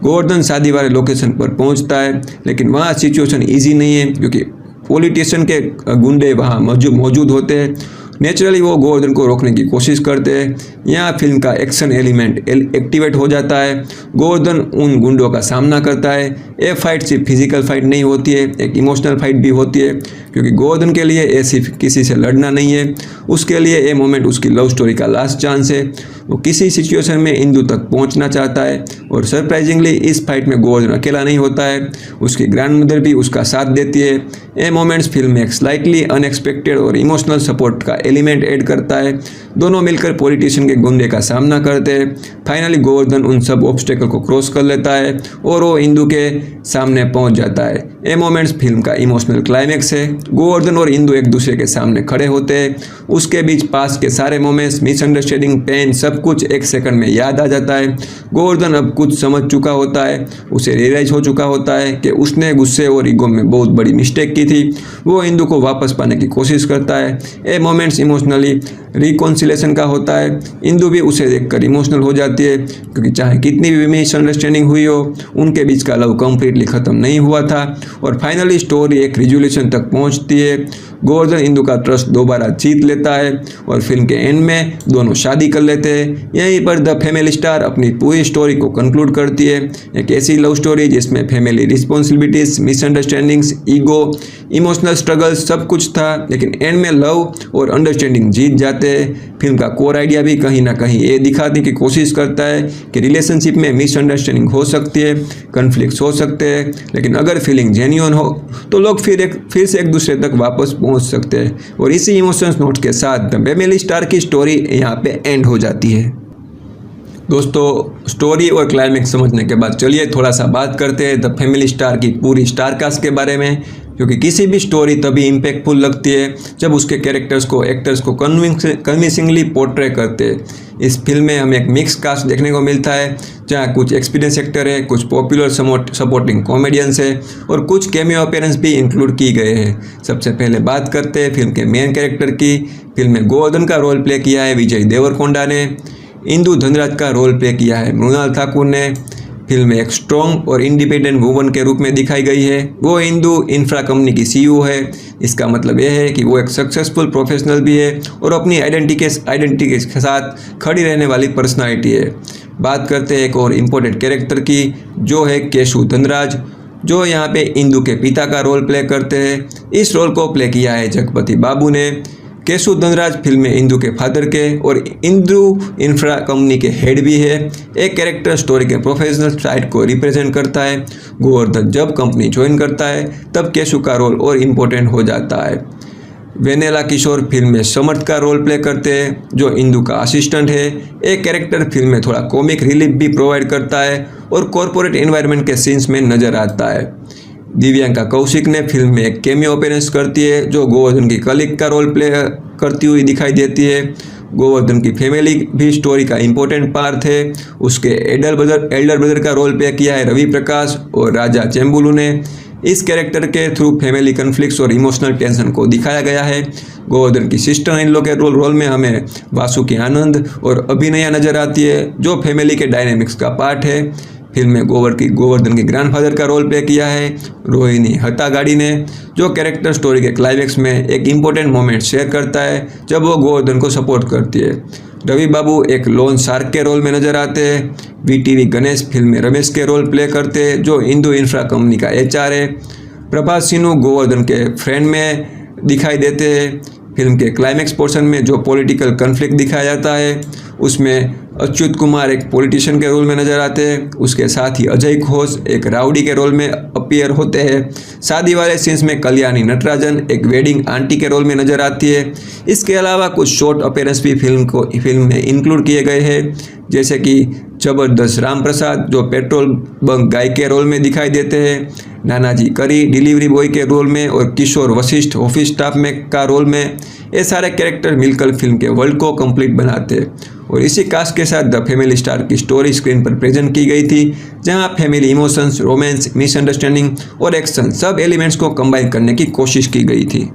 गोवर्धन शादी वाले लोकेशन पर पहुँचता है, लेकिन वहाँ सिचुएशन ईजी नहीं है क्योंकि पॉलिटिशियन के गुंडे वहाँ मौजूद होते हैं। नेचुरली वो गोवर्धन को रोकने की कोशिश करते हैं। यहाँ फिल्म का एक्शन एलिमेंट एक्टिवेट हो जाता है। गोवर्धन उन गुंडों का सामना करता है। ये फाइट सिर्फ फिजिकल फाइट नहीं होती है, एक इमोशनल फाइट भी होती है, क्योंकि गोवर्धन के लिए ये सिर्फ किसी से लड़ना नहीं है, उसके लिए ये मोमेंट उसकी लव स्टोरी का लास्ट चांस है। वो किसी सिचुएशन में इंदु तक पहुंचना चाहता है और सरप्राइजिंगली इस फाइट में गोवर्धन अकेला नहीं होता है, उसकी ग्रैंडमदर भी उसका साथ देती है। ये मोमेंट्स फिल्म में एक स्लाइटली अनएक्सपेक्टेड और इमोशनल सपोर्ट का एलिमेंट ऐड करता है। दोनों मिलकर पॉलिटिशियन के गुंडे का सामना करते हैं। फाइनली गोवर्धन उन सब ऑब्स्टेकल को क्रॉस कर लेता है और वो इंदु के सामने पहुंच जाता है। ये मोमेंट्स फिल्म का इमोशनल क्लाइमैक्स है। गोवर्धन और इंदु एक दूसरे के सामने खड़े होते हैं। उसके बीच पास के सारे मोमेंट्स, मिसअंडरस्टैंडिंग, पेन, सब कुछ एक सेकंड में याद आ जाता है। गोवर्धन अब कुछ समझ चुका होता है, उसे रियलाइज हो चुका होता है कि उसने गुस्से और ईगो में बहुत बड़ी मिस्टेक की थी। वो इंदु को वापस पाने की कोशिश करता है। ये मोमेंट्स इमोशनली रिकॉन्सिलेशन का होता है। इंदु भी उसे देखकर इमोशनल हो जाती है, क्योंकि चाहे कितनी भी मिसअंडरस्टैंडिंग हुई हो, उनके बीच का लव कंप्लीटली ख़त्म नहीं हुआ था। और फाइनली स्टोरी एक रिजोल्यूशन तक पहुंचती है। गोवर्धन इंदु का ट्रस्ट दोबारा जीत लेता है और फिल्म के एंड में दोनों शादी कर लेते हैं। यहीं पर द फैमिली स्टार अपनी पूरी स्टोरी को कंक्लूड करती है। एक ऐसी लव स्टोरी जिसमें family responsibilities, misunderstandings, ego, emotional struggles सब कुछ था, लेकिन एंड में लव और अंडरस्टैंडिंग जीत जाते हैं। फिल्म का कोर आइडिया भी कहीं ना कहीं ये दिखाने की कोशिश करता है कि रिलेशनशिप में मिसअंडरस्टैंडिंग हो सकती है, कन्फ्लिक्ट्स हो सकते हैं, लेकिन अगर फीलिंग जेन्युइन हो तो लोग फिर से एक दूसरे तक वापस पहुंच सकते हैं। और इसी इमोशंस नोट के साथ द फैमिली स्टार की स्टोरी यहाँ पे एंड हो जाती है। दोस्तों स्टोरी और क्लाइमेक्स समझने के बाद चलिए थोड़ा सा बात करते हैं द फैमिली स्टार की पूरी स्टार कास्ट के बारे में, क्योंकि किसी भी स्टोरी तभी इम्पैक्टफुल लगती है जब उसके कैरेक्टर्स को एक्टर्स को कन्विंसिंगली पोर्ट्रे करते हैं। इस फिल्म में हमें एक मिक्स कास्ट देखने को मिलता है, जहाँ कुछ एक्सपीरियंस एक्टर है, कुछ पॉपुलर सपोर्टिंग कॉमेडियंस है और कुछ कैमियो अपीयरेंस भी इंक्लूड की गए हैं। सबसे पहले बात करते हैं फिल्म के मेन कैरेक्टर की। फिल्म में गोवर्धन का रोल प्ले किया है विजय देवरकोंडा ने। इंदु धनराज का रोल प्ले किया है मृणाल ठाकुर ने। फिल्म में एक स्ट्रॉन्ग और इंडिपेंडेंट वुमन के रूप में दिखाई गई है। वो इंदु इंफ्रा कंपनी की सीईओ है। इसका मतलब यह है कि वो एक सक्सेसफुल प्रोफेशनल भी है और अपनी आइडेंटिटी के साथ खड़ी रहने वाली पर्सनालिटी है। बात करते हैं एक और इम्पोर्टेंट कैरेक्टर की, जो है केशु धनराज, जो यहाँ पे इंदु के पिता का रोल प्ले करते हैं। इस रोल को प्ले किया है जगपति बाबू ने। केशु धनराज फिल्म में इंदु के फादर के और इंदु इंफ्रा कंपनी के हेड भी है। एक कैरेक्टर स्टोरी के प्रोफेशनल साइड को रिप्रेजेंट करता है। गोवर्धन जब कंपनी ज्वाइन करता है तब केशु का रोल और इम्पोर्टेंट हो जाता है। वेनेला किशोर फिल्म में समर्थ का रोल प्ले करते हैं, जो इंदु का असिस्टेंट है। एक कैरेक्टर फिल्म में थोड़ा कॉमिक रिलीफ भी प्रोवाइड करता है और कॉर्पोरेट एनवायरनमेंट के सीन्स में नजर आता है। दिव्यांका कौशिक ने फिल्म में एक कैमियो अपीयरेंस करती है, जो गोवर्धन की कलीग का रोल प्ले करती हुई दिखाई देती है। गोवर्धन की फैमिली भी स्टोरी का इम्पोर्टेंट पार्ट है। उसके एल्डर ब्रदर का रोल प्ले किया है रवि प्रकाश और राजा चेम्बुलू ने। इस कैरेक्टर के थ्रू फैमिली कन्फ्लिक्ट्स और इमोशनल टेंशन को दिखाया गया है। गोवर्धन की सिस्टर इन लॉ के रोल में हमें वासुकी आनंद और अभिनया नजर आती है, जो फैमिली के डायनेमिक्स का पार्ट है। फिल्म में गोवर्धन के ग्रैंडफादर का रोल प्ले किया है रोहिणी हत्तागाड़ी ने, जो कैरेक्टर स्टोरी के क्लाइमेक्स में एक इम्पोर्टेंट मोमेंट शेयर करता है जब वो गोवर्धन को सपोर्ट करती है। रवि बाबू एक लोन शार्क के रोल में नजर आते हैं। वीटीवी गणेश फिल्म में रमेश के रोल प्ले करते हैं, जो इंदु इंफ्रा कंपनी का एचआर है। प्रभास सिन्हू गोवर्धन के फ्रेंड में दिखाई देते हैं। फिल्म के क्लाइमेक्स पोर्शन में जो पॉलिटिकल कन्फ्लिक्ट दिखाया जाता है, उसमें अच्युत कुमार एक पॉलिटिशियन के रोल में नजर आते हैं। उसके साथ ही अजय घोष एक राउडी के रोल में अपीयर होते हैं। शादी वाले सीन्स में कल्याणी नटराजन एक वेडिंग आंटी के रोल में नजर आती है। इसके अलावा कुछ शॉर्ट अपीयरेंस भी फिल्म में इंक्लूड किए गए हैं, जैसे कि जबरदस्त राम प्रसाद जो पेट्रोल बंक गाय के रोल में दिखाई देते हैं, नानाजी करी डिलीवरी बॉय के रोल में और किशोर वशिष्ठ ऑफिस स्टाफ में का रोल में। ये सारे कैरेक्टर मिलकर फिल्म के वर्ल्ड को कंप्लीट बनाते हैं और इसी कास्ट के साथ द फैमिली स्टार की स्टोरी स्क्रीन पर प्रेजेंट की गई थी, जहां फैमिली इमोशंस, रोमांस, मिसअंडरस्टैंडिंग और एक्शन सब एलिमेंट्स को कंबाइन करने की कोशिश की गई थी।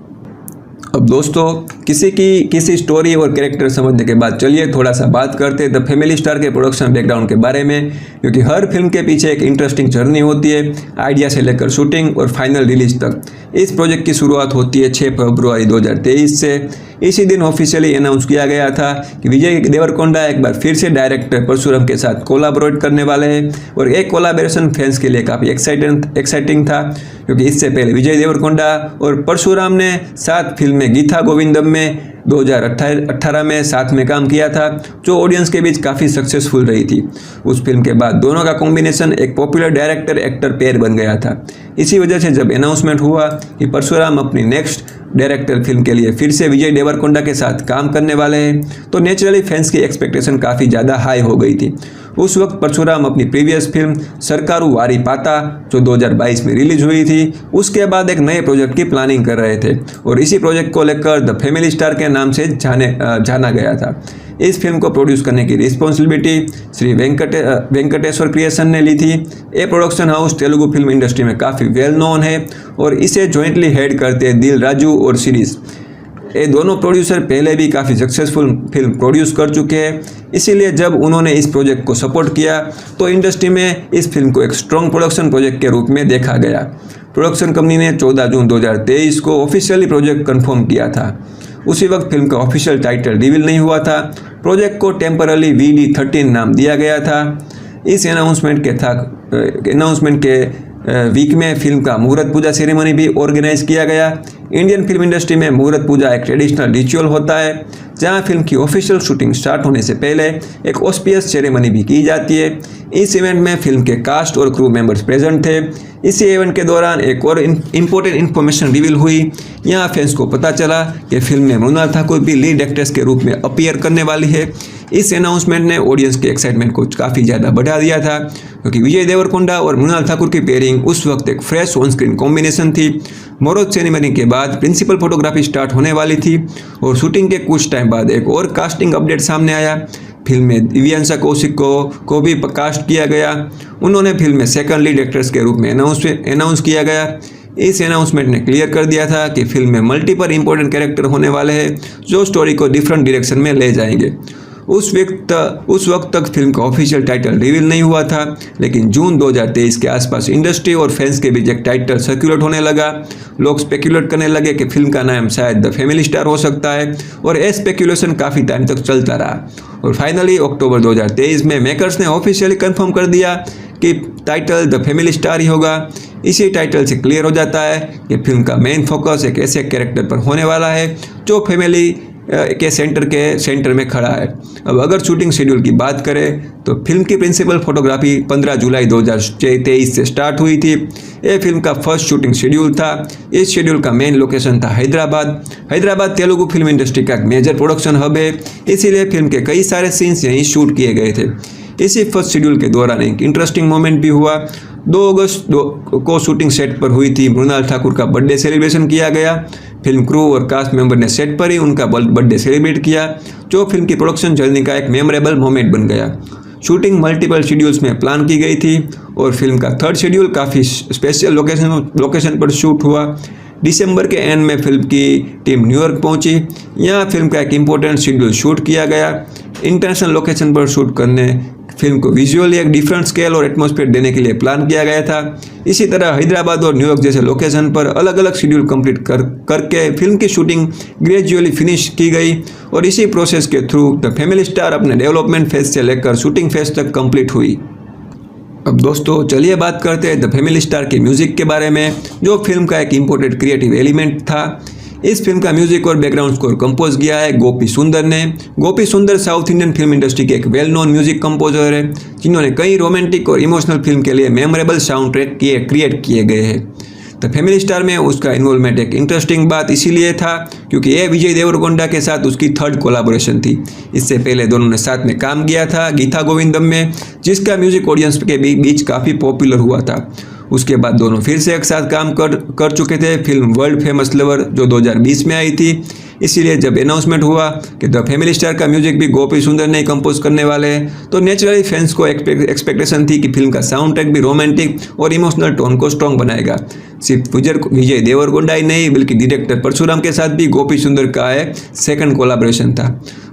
अब दोस्तों किसी स्टोरी और कैरेक्टर समझने के बाद चलिए थोड़ा सा बात करते हैं द फैमिली स्टार के प्रोडक्शन बैकग्राउंड के बारे में, क्योंकि हर फिल्म के पीछे एक इंटरेस्टिंग जर्नी होती है, आइडिया से लेकर शूटिंग और फाइनल रिलीज तक। इस प्रोजेक्ट की शुरुआत होती है 6 फरवरी 2023 से। इसी दिन ऑफिशियली अनाउंस किया गया था कि विजय देवरकोंडा एक बार फिर से डायरेक्टर परशुराम के साथ कोलैबोरेट करने वाले हैं और एक कोलैबोरेशन फैंस के लिए काफ़ी एक्साइटिंग था, क्योंकि इससे पहले विजय देवरकोंडा और परशुराम ने साथ फिल्म में गीता गोविंदम में 2018 में साथ में काम किया था, जो ऑडियंस के बीच काफ़ी सक्सेसफुल रही थी। उस फिल्म के बाद दोनों का कॉम्बिनेशन एक पॉपुलर डायरेक्टर एक्टर पेयर बन गया था। इसी वजह से जब अनाउंसमेंट हुआ कि परशुराम अपनी नेक्स्ट डायरेक्टर फिल्म के लिए फिर से विजय देवरकोंडा के साथ काम करने वाले हैं, तो नेचुरली फैंस की एक्सपेक्टेशन काफ़ी ज़्यादा हाई हो गई थी। उस वक्त परशुराम अपनी प्रीवियस फिल्म सरकारू वारी पाता जो 2022 में रिलीज हुई थी, उसके बाद एक नए प्रोजेक्ट की प्लानिंग कर रहे थे और इसी प्रोजेक्ट को लेकर द फैमिली स्टार के नाम से जाना गया था। इस फिल्म को प्रोड्यूस करने की रिस्पॉन्सिबिलिटी श्री वेंकटेश्वर क्रिएशन ने ली थी। ये production house Telugu film industry में काफ़ी वेल नोन है और इसे जॉइंटली हेड करते हैं दिल राजू और सीरीज। ये दोनों प्रोड्यूसर पहले भी काफ़ी सक्सेसफुल फिल्म प्रोड्यूस कर चुके हैं, इसीलिए जब उन्होंने इस प्रोजेक्ट को सपोर्ट किया तो इंडस्ट्री में इस फिल्म को एक स्ट्रॉन्ग प्रोडक्शन प्रोजेक्ट के रूप में देखा गया। प्रोडक्शन कंपनी ने 14 जून 2023 को ऑफिशियली प्रोजेक्ट कंफर्म किया था। उसी वक्त फिल्म का ऑफिशियल टाइटल रिवील नहीं हुआ था। प्रोजेक्ट को टेम्पररी VD13 नाम दिया गया था। इस अनाउंसमेंट के वीक में फिल्म का मुहूर्त पूजा सेरेमनी भी ऑर्गेनाइज किया गया। इंडियन फिल्म इंडस्ट्री में मुहूर्त पूजा एक ट्रेडिशनल रिचुअल होता है, जहां फिल्म की ऑफिशियल शूटिंग स्टार्ट होने से पहले एक ऑस्पियस सेरेमनी भी की जाती है। इस इवेंट में फिल्म के कास्ट और क्रू मेंबर्स प्रेजेंट थे। इसी इवेंट के दौरान एक और इम्पोर्टेंट इन्फॉर्मेशन रिवील हुई। यहाँ फैंस को पता चला कि फिल्म में मृणाल ठाकुर भी लीड एक्ट्रेस के रूप में अपीयर करने वाली है। इस अनाउंसमेंट ने ऑडियंस के एक्साइटमेंट को काफ़ी ज़्यादा बढ़ा दिया था, क्योंकि विजय देवरकोंडा और मृणाल ठाकुर की पेयरिंग उस वक्त एक फ्रेश ऑन स्क्रीन कॉम्बिनेशन थी। मोरोज सेरेमनी के बाद प्रिंसिपल फोटोग्राफी स्टार्ट होने वाली थी और शूटिंग के कुछ टाइम बाद एक और कास्टिंग अपडेट सामने आया। फिल्म में दिव्यांशा कौशिक को भी कास्ट किया गया। उन्होंने फिल्म में सेकंड लीड एक्ट्रेस के रूप में अनाउंस किया गया। इस अनाउंसमेंट ने क्लियर कर दिया था कि फिल्म में मल्टीपल इंपॉर्टेंट कैरेक्टर होने वाले हैं जो स्टोरी को डिफरेंट डायरेक्शन में ले जाएंगे। उस वक्त तक फिल्म का ऑफिशियल टाइटल रिवील नहीं हुआ था, लेकिन जून 2023 के आसपास इंडस्ट्री और फैंस के बीच एक टाइटल सर्कुलेट होने लगा। लोग स्पेकुलेट करने लगे कि फिल्म का नाम शायद द फैमिली स्टार हो सकता है, और ये स्पेकुलेशन काफ़ी टाइम तक चलता रहा। और फाइनली अक्टूबर 2023 में मेकर्स ने ऑफिशियली कंफर्म कर दिया कि टाइटल द फैमिली स्टार ही होगा। इसी टाइटल से क्लियर हो जाता है कि फिल्म का मेन फोकस एक ऐसे कैरेक्टर पर होने वाला है जो फैमिली के सेंटर में खड़ा है। अब अगर शूटिंग शेड्यूल की बात करें तो फिल्म की प्रिंसिपल फोटोग्राफी 15 जुलाई 2023 से स्टार्ट हुई थी। ये फिल्म का फर्स्ट शूटिंग शेड्यूल था। इस शेड्यूल का मेन लोकेशन था हैदराबाद तेलुगु फिल्म इंडस्ट्री का एक मेजर प्रोडक्शन हब है, इसीलिए फिल्म के कई सारे सीन्स यहीं शूट किए गए थे। इसी फर्स्ट शेड्यूल के दौरान एक इंटरेस्टिंग मोमेंट भी हुआ। 2 अगस्त को शूटिंग सेट पर हुई थी मृणाल ठाकुर का बर्थडे सेलिब्रेशन किया गया। फिल्म क्रू और कास्ट मेंबर ने सेट पर ही उनका बर्थडे सेलिब्रेट किया, जो फिल्म की प्रोडक्शन जर्नी का एक मेमोरेबल मोमेंट बन गया। शूटिंग मल्टीपल शेड्यूल्स में प्लान की गई थी और फिल्म का थर्ड शेड्यूल काफ़ी स्पेशल लोकेशन पर शूट हुआ। दिसंबर के एंड में फिल्म की टीम न्यूयॉर्क पहुंची। यहाँ फिल्म का एक इम्पोर्टेंट शेड्यूल शूट किया गया। इंटरनेशनल लोकेशन पर शूट करने फिल्म को विजुअली एक डिफरेंट स्केल और एटमॉस्फेयर देने के लिए प्लान किया गया था। इसी तरह हैदराबाद और न्यूयॉर्क जैसे लोकेशन पर अलग अलग शेड्यूल कंप्लीट करके फिल्म की शूटिंग ग्रेजुअली फिनिश की गई, और इसी प्रोसेस के थ्रू द फैमिली स्टार अपने डेवलपमेंट फेज से लेकर शूटिंग फेज तक कंप्लीट हुई। अब दोस्तों चलिए बात करते हैं द फैमिली स्टार के म्यूजिक के बारे में, जो फिल्म का एक इम्पोर्टेंट क्रिएटिव एलिमेंट था। इस फिल्म का म्यूजिक और बैकग्राउंड स्कोर कंपोज किया है गोपी सुंदर ने। गोपी सुंदर साउथ इंडियन फिल्म इंडस्ट्री के एक वेल नोन म्यूजिक कंपोजर है, जिन्होंने कई रोमांटिक और इमोशनल फिल्म के लिए मेमोरेबल साउंड ट्रैक क्रिएट किए गए हैं। द फैमिली स्टार में उसका इन्वॉल्वमेंट एक इंटरेस्टिंग बात इसीलिए था क्योंकि यह विजय देवरकोंडा के साथ उसकी थर्ड कोलैबोरेशन थी। इससे पहले दोनों ने साथ में काम किया था गीता गोविंदम में, जिसका म्यूजिक ऑडियंस के बीच काफ़ी पॉपुलर हुआ था। उसके बाद दोनों फिर से एक साथ काम कर चुके थे फिल्म वर्ल्ड फेमस लवर, जो 2020 में आई थी। इसीलिए जब अनाउंसमेंट हुआ कि द फैमिली स्टार का म्यूजिक भी गोपी सुंदर ने कंपोज करने वाले हैं, तो नेचुरली फैंस को एक्सपेक्टेशन थी कि फिल्म का साउंड ट्रैक भी रोमांटिक और इमोशनल टोन को स्ट्रॉन्ग बनाएगा। सिर्फ विजय देवरकोंडा ही नहीं, बल्कि डायरेक्टर परशुराम के साथ भी गोपी सुंदर का एक सेकंड कोलैबोरेशन था।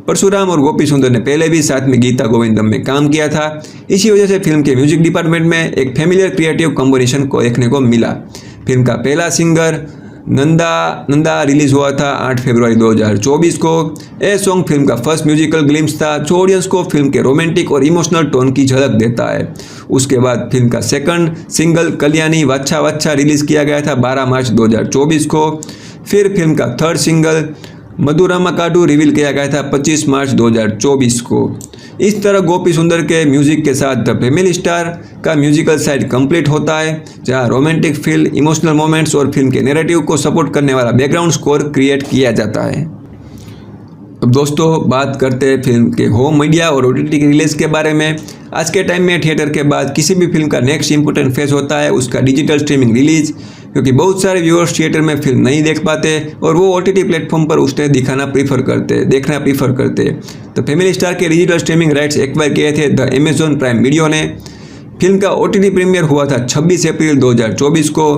परशुराम और गोपी सुंदर ने पहले भी साथ में गीता गोविंदम में काम किया था। इसी वजह से फिल्म के म्यूजिक डिपार्टमेंट में एक फेमिलियर क्रिएटिव कॉम्बिनेशन को देखने को मिला। फिल्म का पहला सिंगर नंदा रिलीज हुआ था 8 फरवरी 2024 को। यह सॉन्ग फिल्म का फर्स्ट म्यूजिकल ग्लिम्स था, जो ऑडियंस को फिल्म के रोमांटिक और इमोशनल टोन की झलक देता है। उसके बाद फिल्म का सेकंड सिंगल कल्याणी वाच्छा वाच्छा रिलीज किया गया था 12 मार्च 2024 को। फिर फिल्म का थर्ड सिंगल मधुरामा काडू रिवील किया गया था 25 मार्च 2024 को। इस तरह गोपी सुंदर के म्यूजिक के साथ द फैमिली स्टार का म्यूजिकल साइड कंप्लीट होता है, जहां रोमांटिक फील, इमोशनल मोमेंट्स और फिल्म के नैरेटिव को सपोर्ट करने वाला बैकग्राउंड स्कोर क्रिएट किया जाता है। अब दोस्तों बात करते हैं फिल्म के होम मीडिया और OTT की रिलीज के बारे में। आज के टाइम में थिएटर के बाद किसी भी फिल्म का नेक्स्ट इंपॉर्टेंट फेज होता है उसका डिजिटल स्ट्रीमिंग रिलीज, क्योंकि बहुत सारे व्यूअर्स थिएटर में फिल्म नहीं देख पाते और वो OTT प्लेटफॉर्म पर उसे देखना प्रीफर करते। तो फैमिली स्टार के डिजिटल स्ट्रीमिंग राइट्स एक्वायर किए थे द अमेजॉन प्राइम वीडियो ने। फिल्म का OTT प्रीमियर हुआ था 26 अप्रैल 2024 को।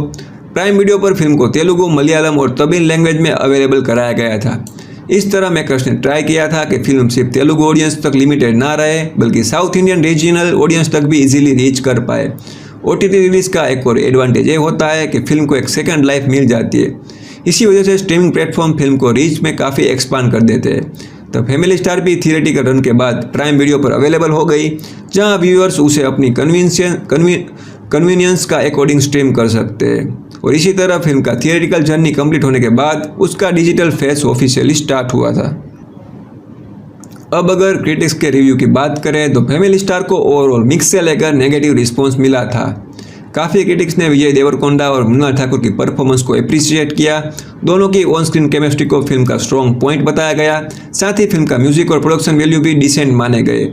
प्राइम वीडियो पर फिल्म को तेलुगु, मलयालम और तमिल लैंग्वेज में अवेलेबल कराया गया था। इस तरह मेकर्स ने ट्राई किया था कि फिल्म सिर्फ तेलुगु ऑडियंस तक लिमिटेड ना रहे, बल्कि साउथ इंडियन रीजनल ऑडियंस तक भी इजीली रीच कर पाए। OTT रिलीज का एक और एडवांटेज ये होता है कि फिल्म को एक सेकंड लाइफ मिल जाती है। इसी वजह से स्ट्रीमिंग प्लेटफॉर्म फिल्म को रीच में काफ़ी एक्सपांड कर देते हैं। तो फैमिली स्टार भी थिएरेटिकल रन के बाद प्राइम वीडियो पर अवेलेबल हो गई, जहां व्यूअर्स उसे अपनी कन्वीनियंस का अकॉर्डिंग स्ट्रीम कर सकते हैं। और इसी तरह फिल्म का थिएरेटिकल जर्नी कंप्लीट होने के बाद उसका डिजिटल फेस ऑफिशियली स्टार्ट हुआ था। अब अगर क्रिटिक्स के रिव्यू की बात करें तो फैमिली स्टार को ओवरऑल मिक्स से लेकर नेगेटिव रिस्पॉन्स मिला था। काफ़ी क्रिटिक्स ने विजय देवरकोंडा और मृणाल ठाकुर की परफॉर्मेंस को अप्रिशिएट किया। दोनों की ऑन स्क्रीन केमिस्ट्री को फिल्म का स्ट्रॉन्ग पॉइंट बताया गया। साथ ही फिल्म का म्यूजिक और प्रोडक्शन वैल्यू भी डिसेंट माने गए।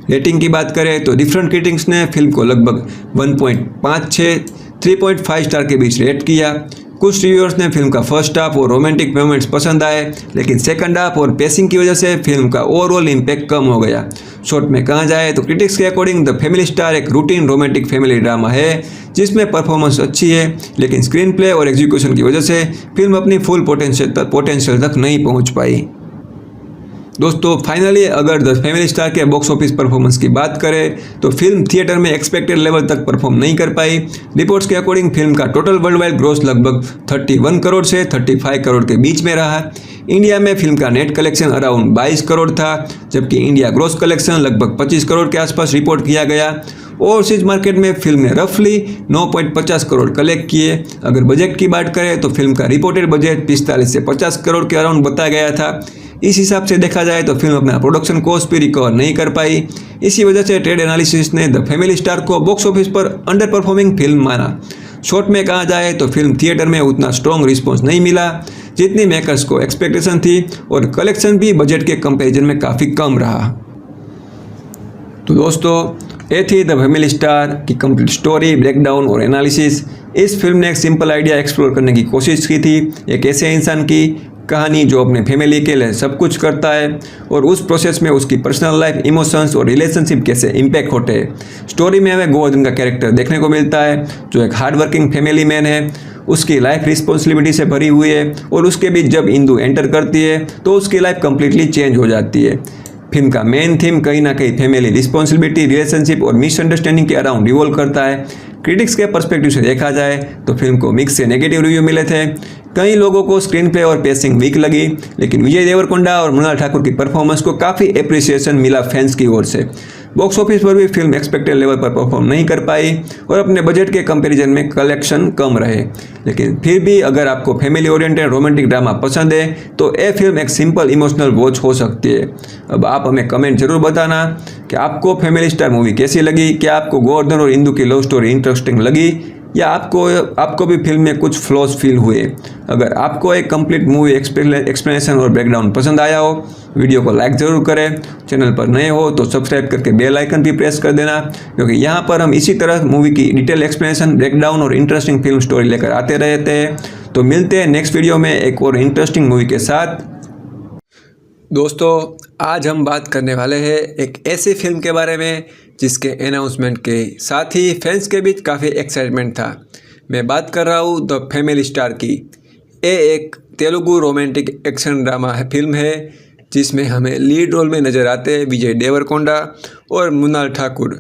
रेटिंग की बात करें तो डिफरेंट क्रिटिक्स ने फिल्म को लगभग 1.56 3.5 स्टार के बीच रेट किया। कुछ रिव्यूअर्स ने फिल्म का फर्स्ट हाफ और रोमांटिक मोमेंट्स पसंद आए, लेकिन सेकंड हाफ और पेसिंग की वजह से फिल्म का ओवरऑल इम्पैक्ट कम हो गया। शॉर्ट में कहा जाए तो क्रिटिक्स के अकॉर्डिंग द फैमिली स्टार एक रूटीन रोमांटिक फैमिली ड्रामा है जिसमें परफॉर्मेंस अच्छी है, लेकिन स्क्रीन प्ले और एग्जीक्यूशन की वजह से फिल्म अपनी फुल पोटेंशियल तक नहीं पहुंच पाई। दोस्तों फाइनली अगर द फैमिली स्टार के बॉक्स ऑफिस परफॉर्मेंस की बात करें तो फिल्म थिएटर में एक्सपेक्टेड लेवल तक परफॉर्म नहीं कर पाई। रिपोर्ट्स के अकॉर्डिंग फिल्म का टोटल वर्ल्ड वाइड ग्रॉस लगभग 31 करोड़ से 35 करोड़ के बीच में रहा। इंडिया में फिल्म का नेट कलेक्शन अराउंड 22 करोड़ था, जबकि इंडिया ग्रॉस कलेक्शन लगभग 25 करोड़ के आसपास रिपोर्ट किया गया। ओवरसीज मार्केट में फिल्म ने रफली 9.50 करोड़ कलेक्ट किए। अगर बजट की बात करें तो फिल्म का रिपोर्टेड बजट 45 से 50 करोड़ के अराउंड बताया गया था। इस हिसाब से देखा जाए तो फिल्म अपना प्रोडक्शन कॉस्ट भी रिकवर नहीं कर पाई। इसी वजह से ट्रेड एनालिसिस ने द फैमिली स्टार को बॉक्स ऑफिस पर अंडर परफॉर्मिंग फिल्म माना। शॉर्ट में कहा जाए तो फिल्म थिएटर में उतना स्ट्रॉन्ग रिस्पॉन्स नहीं मिला जितनी मेकर्स को एक्सपेक्टेशन थी, और कलेक्शन भी बजट के कंपैरिजन में काफ़ी कम रहा। तो दोस्तों ये थी द फैमिली स्टार की कंप्लीट स्टोरी, ब्रेकडाउन और एनालिसिस। इस फिल्म ने एक सिंपल आइडिया एक्सप्लोर करने की कोशिश की थी, एक ऐसे इंसान की कहानी जो अपने फैमिली के लिए सब कुछ करता है और उस प्रोसेस में उसकी पर्सनल लाइफ, इमोशंस और रिलेशनशिप कैसे इम्पैक्ट होते हैं। स्टोरी में हमें गोवर्धन का कैरेक्टर देखने को मिलता है जो एक हार्ड वर्किंग फैमिली मैन है। उसकी लाइफ रिस्पॉन्सिबिलिटी से भरी हुई है और उसके बीच जब इंदु एंटर करती है तो उसकी लाइफ कंप्लीटली चेंज हो जाती है। फिल्म का मेन थीम कहीं ना कहीं फैमिली रिस्पॉन्सिबिलिटी, रिलेशनशिप और मिसअंडरस्टैंडिंग के अराउंड रिवॉल्व करता है। क्रिटिक्स के पर्सपेक्टिव से देखा जाए तो फिल्म को मिक्स से नेगेटिव रिव्यू मिले थे। कई लोगों को स्क्रीन प्ले और पेसिंग वीक लगी, लेकिन विजय देवरकोंडा और मृणाल ठाकुर की परफॉर्मेंस को काफ़ी एप्रिसिएशन मिला फैंस की ओर से। बॉक्स ऑफिस पर भी फिल्म एक्सपेक्टेड लेवल पर परफॉर्म नहीं कर पाई और अपने बजट के कंपैरिजन में कलेक्शन कम रहे। लेकिन फिर भी अगर आपको फैमिली ओरिएंटेड रोमांटिक ड्रामा पसंद है तो ये फिल्म एक सिंपल इमोशनल वॉच हो सकती है। अब आप हमें कमेंट जरूर बताना कि आपको फैमिली स्टार मूवी कैसी लगी। क्या आपको गोवर्धन और इंदु की लव स्टोरी इंटरेस्टिंग लगी या आपको भी फिल्म में कुछ फ्लॉज फील हुए। अगर आपको एक कंप्लीट मूवी एक्सप्लेनेशन और ब्रेकडाउन पसंद आया हो, वीडियो को लाइक ज़रूर करें। चैनल पर नए हो तो सब्सक्राइब करके बेल आइकन भी प्रेस कर देना, क्योंकि यहाँ पर हम इसी तरह मूवी की डिटेल एक्सप्लेनेशन, ब्रेकडाउन और इंटरेस्टिंग फिल्म स्टोरी लेकर आते रहते हैं। तो मिलते हैं नेक्स्ट वीडियो में एक और इंटरेस्टिंग मूवी के साथ। दोस्तों आज हम बात करने वाले हैं एक ऐसी फिल्म के बारे में जिसके अनाउंसमेंट के साथ ही फैंस के बीच काफ़ी एक्साइटमेंट था। मैं बात कर रहा हूँ द फैमिली स्टार की। ये एक Telugu romantic action drama film है जिसमें हमें लीड रोल में नज़र आते हैं विजय देवरकोंडा और मृणाल ठाकुर।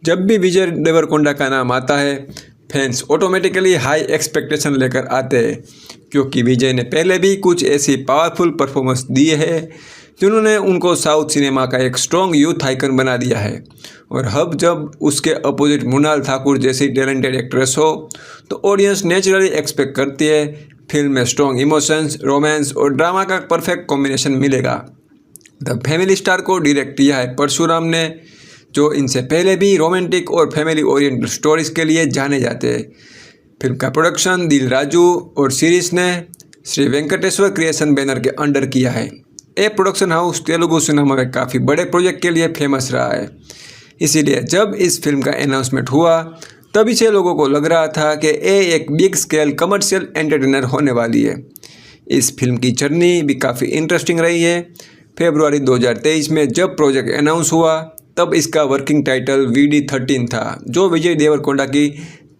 जब भी विजय देवरकोंडा का नाम आता है फैंस ऑटोमेटिकली हाई एक्सपेक्टेशन लेकर आते हैं, क्योंकि विजय ने पहले भी कुछ ऐसी पावरफुल परफॉर्मेंस दी है जिन्होंने उनको साउथ सिनेमा का एक स्ट्रॉन्ग यूथ आइकन बना दिया है। और अब जब उसके अपोजिट मृणाल ठाकुर जैसी टैलेंटेड एक्ट्रेस हो तो ऑडियंस नेचुरली एक्सपेक्ट करती है फिल्म में स्ट्रॉन्ग इमोशंस, रोमांस और ड्रामा का परफेक्ट कॉम्बिनेशन मिलेगा। द फैमिली स्टार को डायरेक्ट किया है परशुराम ने, जो इनसे पहले भी रोमांटिक और फैमिली ओरिएंटेड स्टोरीज के लिए जाने जाते हैं। फिल्म का प्रोडक्शन दिल राजू और सीरीज ने श्री वेंकटेश्वर क्रिएशन बैनर के अंडर किया है। ये प्रोडक्शन हाउस तेलुगु सिनेमा में काफ़ी बड़े प्रोजेक्ट के लिए फेमस रहा है। इसीलिए जब इस फिल्म का अनाउंसमेंट हुआ तभी से लोगों को लग रहा था कि ये एक बिग स्केल कमर्शियल एंटरटेनर होने वाली है। इस फिल्म की जर्नी भी काफ़ी इंटरेस्टिंग रही है। फरवरी 2023 में जब प्रोजेक्ट अनाउंस हुआ तब इसका वर्किंग टाइटल VD13 था, जो विजय देवरकोंडा की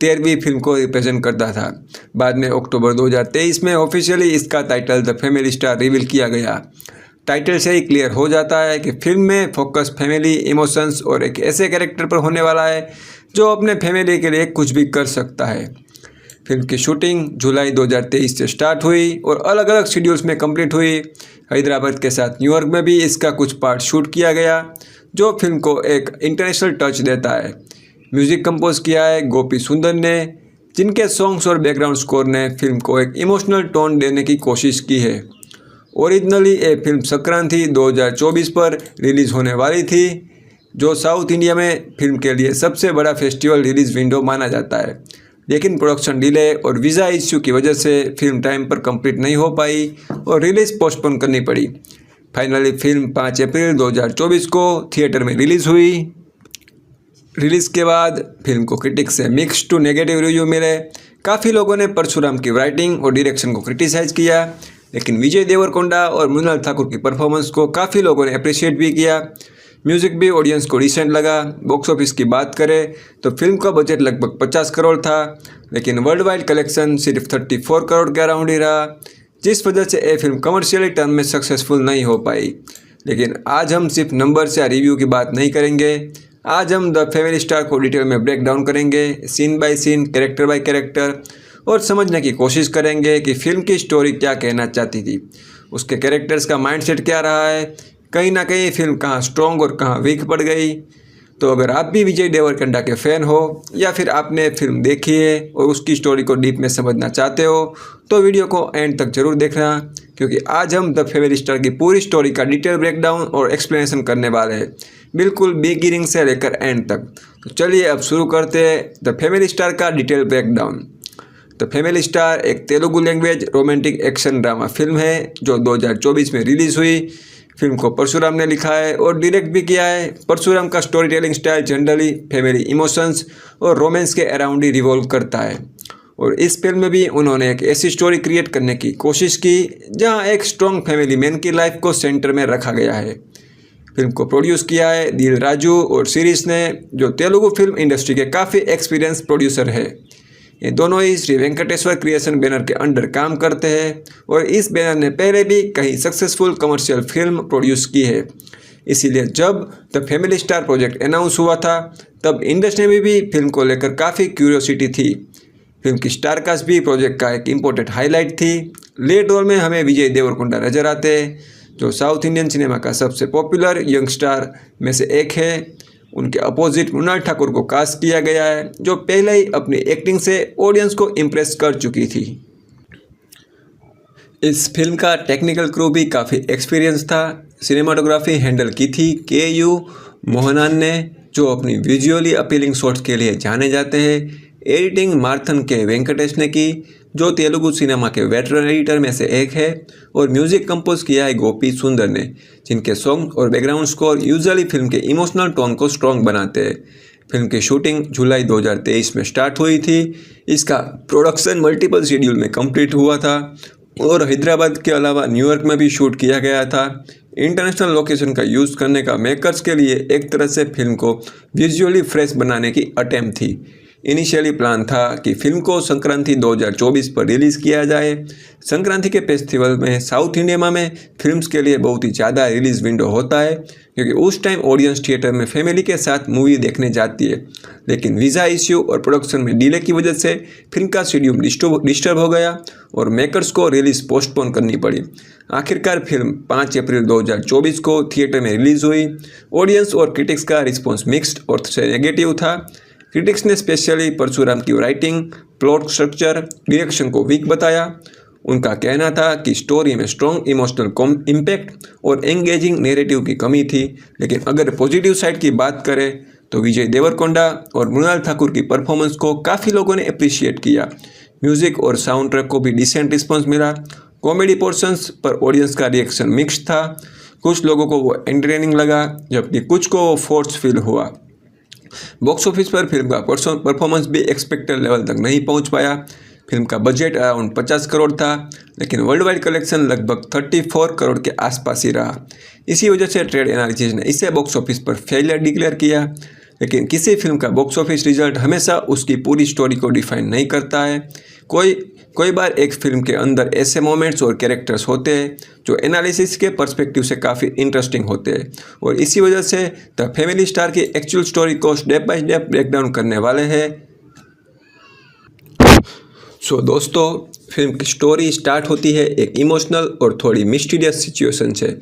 13वीं फिल्म को रिप्रेजेंट करता था। बाद में अक्टूबर 2023 में ऑफिशियली इसका title the family star reveal किया गया। टाइटल से ही क्लियर हो जाता है कि फिल्म में फोकस फैमिली, इमोशंस और एक ऐसे कैरेक्टर पर होने वाला है जो अपने फैमिली के लिए कुछ भी कर सकता है। फिल्म की शूटिंग जुलाई 2023 से स्टार्ट हुई और अलग अलग शेड्यूल्स में कंप्लीट हुई। हैदराबाद के साथ न्यूयॉर्क में भी इसका कुछ पार्ट शूट किया गया, जो फिल्म को एक इंटरनेशनल टच देता है। म्यूज़िक कंपोज किया है गोपी सुंदर ने, जिनके सॉन्ग्स और बैकग्राउंड स्कोर ने फिल्म को एक इमोशनल टोन देने की कोशिश की है। ओरिजिनली ये फिल्म संक्रांति 2024 पर रिलीज़ होने वाली थी, जो साउथ इंडिया में फिल्म के लिए सबसे बड़ा फेस्टिवल रिलीज़ विंडो माना जाता है। लेकिन प्रोडक्शन डिले और वीज़ा इश्यू की वजह से फिल्म टाइम पर कंप्लीट नहीं हो पाई और रिलीज़ पोस्टपोन करनी पड़ी। फाइनली फिल्म 5 अप्रैल 2024 को थिएटर में रिलीज़ हुई। रिलीज़ के बाद फिल्म को क्रिटिक्स से मिक्स टू नेगेटिव रिव्यू मिले। काफ़ी लोगों ने परशुराम की राइटिंग और डायरेक्शन को क्रिटिसाइज़ किया, लेकिन विजय देवरकोंडा और मृणाल ठाकुर की परफॉर्मेंस को काफ़ी लोगों ने अप्रिशिएट भी किया। म्यूज़िक भी ऑडियंस को डिसेंट लगा। बॉक्स ऑफिस की बात करें तो फिल्म का बजट लगभग 50 करोड़ था, लेकिन वर्ल्ड वाइड कलेक्शन सिर्फ 34 करोड़ के अराउंड ही रहा, जिस वजह से ये फिल्म कमर्शियली टर्म में सक्सेसफुल नहीं हो पाई। लेकिन आज हम सिर्फ नंबर्स या रिव्यू की बात नहीं करेंगे। आज हम द फैमिली स्टार को डिटेल में ब्रेक डाउन करेंगे, scene by scene, character by character, और समझने की कोशिश करेंगे कि फिल्म की स्टोरी क्या कहना चाहती थी, उसके कैरेक्टर्स का माइंडसेट क्या रहा है, कहीं ना कहीं फिल्म कहाँ स्ट्रॉन्ग और कहाँ वीक पड़ गई। तो अगर आप भी विजय देवरकोंडा के फ़ैन हो या फिर आपने फिल्म देखी है और उसकी स्टोरी को डीप में समझना चाहते हो तो वीडियो को एंड तक ज़रूर देखना, क्योंकि आज हम द फैमिली स्टार की पूरी स्टोरी का डिटेल ब्रेकडाउन और एक्सप्लेनेशन करने वाले हैं, बिल्कुल बिगिनिंग से लेकर एंड तक। तो चलिए अब शुरू करते हैं द फैमिली स्टार का detail breakdown. The family star एक Telugu language romantic action drama film है जो 2024 में रिलीज़ हुई। फिल्म को परशुराम ने लिखा है और डायरेक्ट भी किया है। परशुराम का story telling style generally family emotions और रोमांस के अराउंड ही रिवॉल्व करता है, और इस फिल्म में भी उन्होंने एक ऐसी स्टोरी क्रिएट करने की कोशिश की जहां एक स्ट्रॉन्ग फैमिली मैन की लाइफ को सेंटर में रखा गया है। फिल्म को प्रोड्यूस किया है दिल राजू और सीरीज ने, जो तेलुगु फिल्म इंडस्ट्री के काफ़ी एक्सपीरियंस प्रोड्यूसर है। ये दोनों ही श्री वेंकटेश्वर क्रिएशन बैनर के अंडर काम करते हैं और इस बैनर ने पहले भी कई सक्सेसफुल कमर्शियल फिल्म प्रोड्यूस की है। इसीलिए जब the family star project announce हुआ था तब इंडस्ट्री में भी फिल्म को लेकर काफ़ी क्यूरियोसिटी थी। फिल्म की स्टारकास्ट भी प्रोजेक्ट का एक इम्पोर्टेंट हाईलाइट थी। लीड रोल में हमें विजय देवरकोंडा नजर आते हैं, जो साउथ इंडियन सिनेमा का सबसे पॉपुलर यंग स्टार में से एक है। उनके अपोजिट मृणाल ठाकुर को कास्ट किया गया है, जो पहले ही अपनी एक्टिंग से ऑडियंस को इम्प्रेस कर चुकी थी। इस फिल्म का टेक्निकल क्रू भी काफ़ी एक्सपीरियंस था। सिनेमाटोग्राफी हैंडल की थी के.यू. मोहनान ने, जो अपनी विजुअली अपीलिंग शॉट्स के लिए जाने जाते हैं। एडिटिंग मार्थन के वेंकटेश ने की, जो तेलुगु सिनेमा के वेटरन एडिटर में से एक है, और म्यूज़िक कंपोज किया है गोपी सुंदर ने, जिनके सॉन्ग और बैकग्राउंड स्कोर यूजुअली फिल्म के इमोशनल टोन को स्ट्रॉन्ग बनाते हैं। फिल्म की शूटिंग जुलाई 2023 में स्टार्ट हुई थी। इसका प्रोडक्शन मल्टीपल शेड्यूल में कंप्लीट हुआ था और हैदराबाद के अलावा न्यूयॉर्क में भी शूट किया गया था। इंटरनेशनल लोकेशन का यूज़ करने का मेकर्स के लिए एक तरह से फिल्म को विजुअली फ्रेश बनाने की अटेम्प्ट थी। इनिशियली प्लान था कि फिल्म को संक्रांति 2024 पर रिलीज़ किया जाए। संक्रांति के फेस्टिवल में साउथ इंडिया में फिल्म्स के लिए बहुत ही ज़्यादा रिलीज़ विंडो होता है, क्योंकि उस टाइम ऑडियंस थिएटर में फैमिली के साथ मूवी देखने जाती है। लेकिन वीज़ा इश्यू और प्रोडक्शन में डिले की वजह से फिल्म का शेड्यूल डिस्टर्ब हो गया और मेकर्स को रिलीज़ पोस्टपोन करनी पड़ी। आखिरकार फिल्म 5 अप्रैल 2024 को थिएटर में रिलीज़ हुई। ऑडियंस और क्रिटिक्स का रिस्पॉन्स मिक्स्ड और नेगेटिव था। क्रिटिक्स ने स्पेशली परशुराम की राइटिंग, प्लॉट स्ट्रक्चर, डायरेक्शन को वीक बताया। उनका कहना था कि स्टोरी में स्ट्रॉन्ग इमोशनल इम्पैक्ट और एंगेजिंग नैरेटिव की कमी थी। लेकिन अगर पॉजिटिव साइड की बात करें तो विजय देवरकोंडा और मृणाल ठाकुर की परफॉर्मेंस को काफ़ी लोगों ने अप्रिशिएट किया। म्यूज़िक और साउंड ट्रैक को भी डिसेंट रिस्पॉन्स मिला। कॉमेडी पोर्शंस पर ऑडियंस का रिएक्शन मिक्स्ड था। कुछ लोगों को वो एंटरटेनिंग लगा, जबकि कुछ को वो फोर्स फील हुआ। बॉक्स ऑफिस पर फिल्म का परफॉर्मेंस भी एक्सपेक्टेड लेवल तक नहीं पहुंच पाया। फिल्म का बजट अराउंड 50 करोड़ था, लेकिन वर्ल्ड वाइड कलेक्शन लगभग 34 करोड़ के आसपास ही रहा। इसी वजह से ट्रेड एनालिसिस ने इसे बॉक्स ऑफिस पर फेलियर डिक्लेयर किया। लेकिन किसी फिल्म का बॉक्स ऑफिस रिजल्ट हमेशा उसकी पूरी स्टोरी को डिफाइन नहीं करता है। कोई बार एक फिल्म के अंदर ऐसे मोमेंट्स और कैरेक्टर्स होते हैं जो एनालिसिस के पर्सपेक्टिव से काफ़ी इंटरेस्टिंग होते हैं, और इसी वजह से द फैमिली स्टार की एक्चुअल स्टोरी को स्टेप बाय स्टेप ब्रेकडाउन करने वाले हैं। सो दोस्तों, फिल्म की स्टोरी स्टार्ट होती है एक इमोशनल और थोड़ी मिस्टीरियस सिचुएशन से।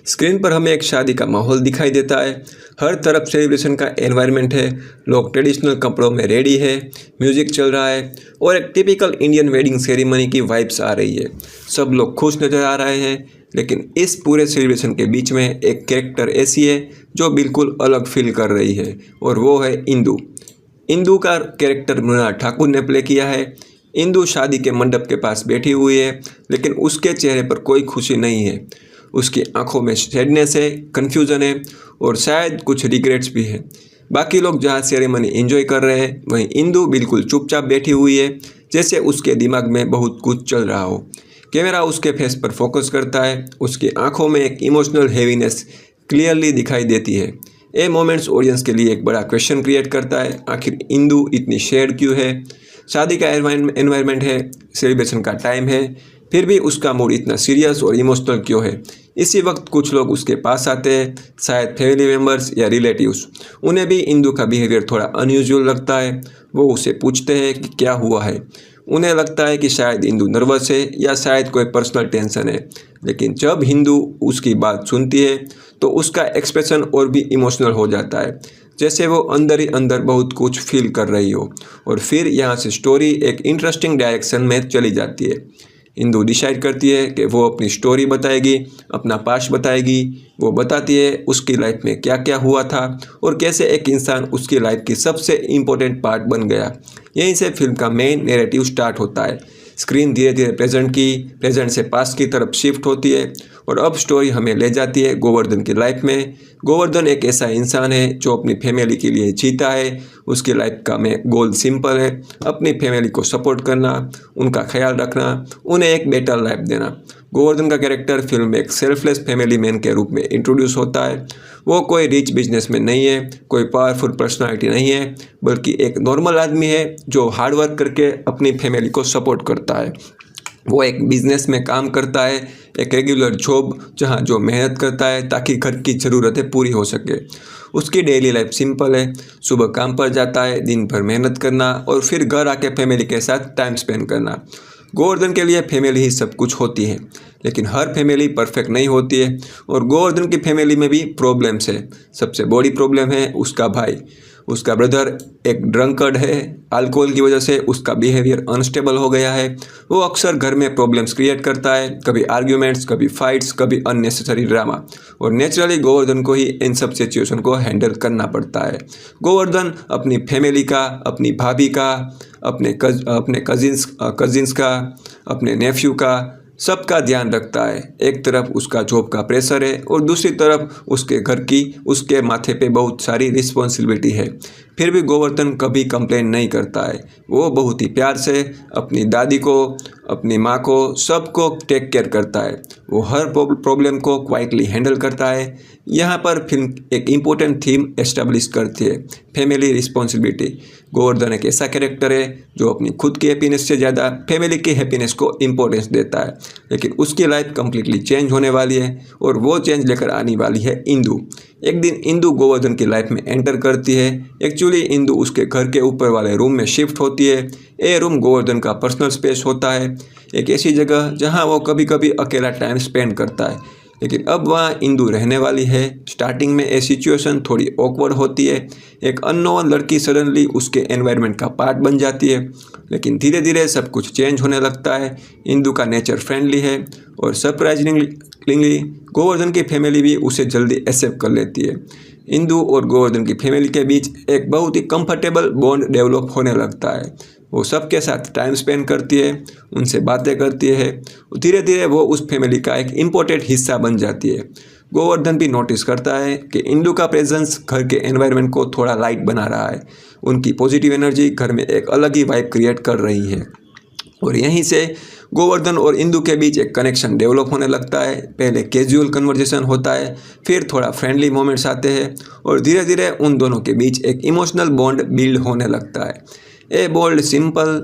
स्क्रीन पर हमें एक शादी का माहौल दिखाई देता है। हर तरफ सेलिब्रेशन का एनवायरनमेंट है। लोग ट्रेडिशनल कपड़ों में रेडी है, म्यूजिक चल रहा है और एक टिपिकल इंडियन वेडिंग सेरेमनी की वाइब्स आ रही है। सब लोग खुश नज़र आ रहे हैं, लेकिन इस पूरे सेलिब्रेशन के बीच में एक कैरेक्टर ऐसी है जो बिल्कुल अलग फील कर रही है, और वो है इंदु। इंदु का कैरेक्टर मृणाल ठाकुर ने प्ले किया है। इंदु शादी के मंडप के पास बैठी हुई है, लेकिन उसके चेहरे पर कोई खुशी नहीं है। उसकी आंखों में सैडनेस है, कन्फ्यूज़न है और शायद कुछ रिग्रेट्स भी है। बाकी लोग जहाँ सेरेमनी एंजॉय कर रहे हैं, वहीं इंदु बिल्कुल चुपचाप बैठी हुई है, जैसे उसके दिमाग में बहुत कुछ चल रहा हो। कैमरा उसके फेस पर फोकस करता है, उसकी आंखों में एक इमोशनल हैवीनेस क्लियरली दिखाई देती है। ये मोमेंट्स ऑडियंस के लिए एक बड़ा क्वेश्चन क्रिएट करता है, आखिर इंदु इतनी शेड क्यों है? शादी का एनवायरनमेंट है, सेलिब्रेशन का टाइम है, फिर भी उसका मूड इतना सीरियस और इमोशनल क्यों है? इसी वक्त कुछ लोग उसके पास आते हैं, शायद फैमिली मेम्बर्स या रिलेटिव्स। उन्हें भी इंदु का बिहेवियर थोड़ा अनयूजुअल लगता है। वो उसे पूछते हैं कि क्या हुआ है। उन्हें लगता है कि शायद इंदु नर्वस है या शायद कोई पर्सनल टेंशन है। लेकिन जब इंदु उसकी बात सुनती है तो उसका एक्सप्रेशन और भी इमोशनल हो जाता है, जैसे वो अंदर ही अंदर बहुत कुछ फील कर रही हो। और फिर यहाँ से स्टोरी एक इंटरेस्टिंग डायरेक्शन में चली जाती है। इंदु डिसाइड करती है कि वो अपनी स्टोरी बताएगी, अपना पास्ट बताएगी। वो बताती है उसकी लाइफ में क्या क्या हुआ था और कैसे एक इंसान उसकी लाइफ की सबसे इम्पोर्टेंट पार्ट बन गया। यहीं से फिल्म का मेन नैरेटिव स्टार्ट होता है। स्क्रीन धीरे धीरे प्रेजेंट से पास्ट की तरफ शिफ्ट होती है और अब स्टोरी हमें ले जाती है गोवर्धन की लाइफ में। गोवर्धन एक ऐसा इंसान है जो अपनी फैमिली के लिए जीता है। उसकी लाइफ का गोल सिंपल है, अपनी फैमिली को सपोर्ट करना, उनका ख्याल रखना, उन्हें एक बेटर लाइफ देना। गोवर्धन का कैरेक्टर फिल्म में एक सेल्फलेस फैमिली मैन के रूप में इंट्रोड्यूस होता है। वो कोई रिच बिजनेसमैन नहीं है, कोई पावरफुल पर्सनालिटी नहीं है, बल्कि एक नॉर्मल आदमी है जो हार्डवर्क करके अपनी फैमिली को सपोर्ट करता है। वो एक बिजनेस में काम करता है, एक रेगुलर जॉब जहाँ जो मेहनत करता है ताकि घर की ज़रूरतें पूरी हो सके। उसकी डेली लाइफ सिंपल है, सुबह काम पर जाता है, दिन भर मेहनत करना और फिर घर आके फैमिली के साथ टाइम स्पेंड करना। गोवर्धन के लिए फैमिली ही सब कुछ होती है, लेकिन हर फैमिली परफेक्ट नहीं होती है और गोवर्धन की फैमिली में भी प्रॉब्लम्स है। सबसे बड़ी प्रॉब्लम है उसका भाई। उसका ब्रदर एक ड्रंकर्ड है, अल्कोहल की वजह से उसका बिहेवियर अनस्टेबल हो गया है। वो अक्सर घर में प्रॉब्लम्स क्रिएट करता है, कभी आर्ग्यूमेंट्स, कभी फाइट्स, कभी अननेसेसरी ड्रामा। और नेचुरली गोवर्धन को ही इन सब सिचुएशन को हैंडल करना पड़ता है। गोवर्धन अपनी फैमिली का, अपनी भाभी का, अपने कजिन्स का, अपने नेफ्यू का, सबका ध्यान रखता है। एक तरफ उसका जॉब का प्रेशर है और दूसरी तरफ उसके घर की उसके माथे पे बहुत सारी रिस्पॉन्सिबिलिटी है। फिर भी गोवर्धन कभी कंप्लेन नहीं करता है। वो बहुत ही प्यार से अपनी दादी को, अपनी माँ को, सबको टेक केयर करता है। वो हर प्रॉब्लम को क्वाइटली हैंडल करता है। यहाँ पर फिल्म एक इम्पोर्टेंट थीम एस्टेब्लिश करती है, फैमिली रिस्पॉन्सिबिलिटी। गोवर्धन एक ऐसा कैरेक्टर है जो अपनी खुद की हैप्पीनेस से ज़्यादा फैमिली की हैप्पीनेस को इम्पोर्टेंस देता है। लेकिन उसकी लाइफ कम्प्लीटली चेंज होने वाली है और वो चेंज लेकर आने वाली है इंदु। एक दिन इंदु गोवर्धन की लाइफ में एंटर करती है। एक्चुअली इंदु उसके घर के ऊपर वाले रूम में शिफ्ट होती है। ये रूम गोवर्धन का पर्सनल स्पेस होता है, एक ऐसी जगह जहाँ वो कभी कभी अकेला टाइम स्पेंड करता है। लेकिन अब वहाँ इंदु रहने वाली है। स्टार्टिंग में ये सिचुएशन थोड़ी ऑकवर्ड होती है। एक अननोन लड़की सडनली उसके एनवायरनमेंट का पार्ट बन जाती है, लेकिन धीरे धीरे सब कुछ चेंज होने लगता है। इंदु का नेचर फ्रेंडली है और सरप्राइजिंगली गोवर्धन की फैमिली भी उसे जल्दी एक्सेप्ट कर लेती है। इंदु और गोवर्धन की फैमिली के बीच एक बहुत ही कंफर्टेबल बॉन्ड डेवलप होने लगता है। वो सबके साथ टाइम स्पेंड करती है, उनसे बातें करती है। धीरे धीरे वो उस फैमिली का एक इम्पोर्टेंट हिस्सा बन जाती है। गोवर्धन भी नोटिस करता है कि इंदु का प्रेजेंस घर के एनवायरनमेंट को थोड़ा लाइट बना रहा है। उनकी पॉजिटिव एनर्जी घर में एक अलग ही वाइब क्रिएट कर रही है और यहीं से गोवर्धन और इंदु के बीच एक कनेक्शन डेवलप होने लगता है। पहले कैजुअल कन्वर्जेशन होता है, फिर थोड़ा फ्रेंडली मोमेंट्स आते हैं और धीरे धीरे उन दोनों के बीच एक इमोशनल बॉन्ड बिल्ड होने लगता है। ये बॉन्ड सिंपल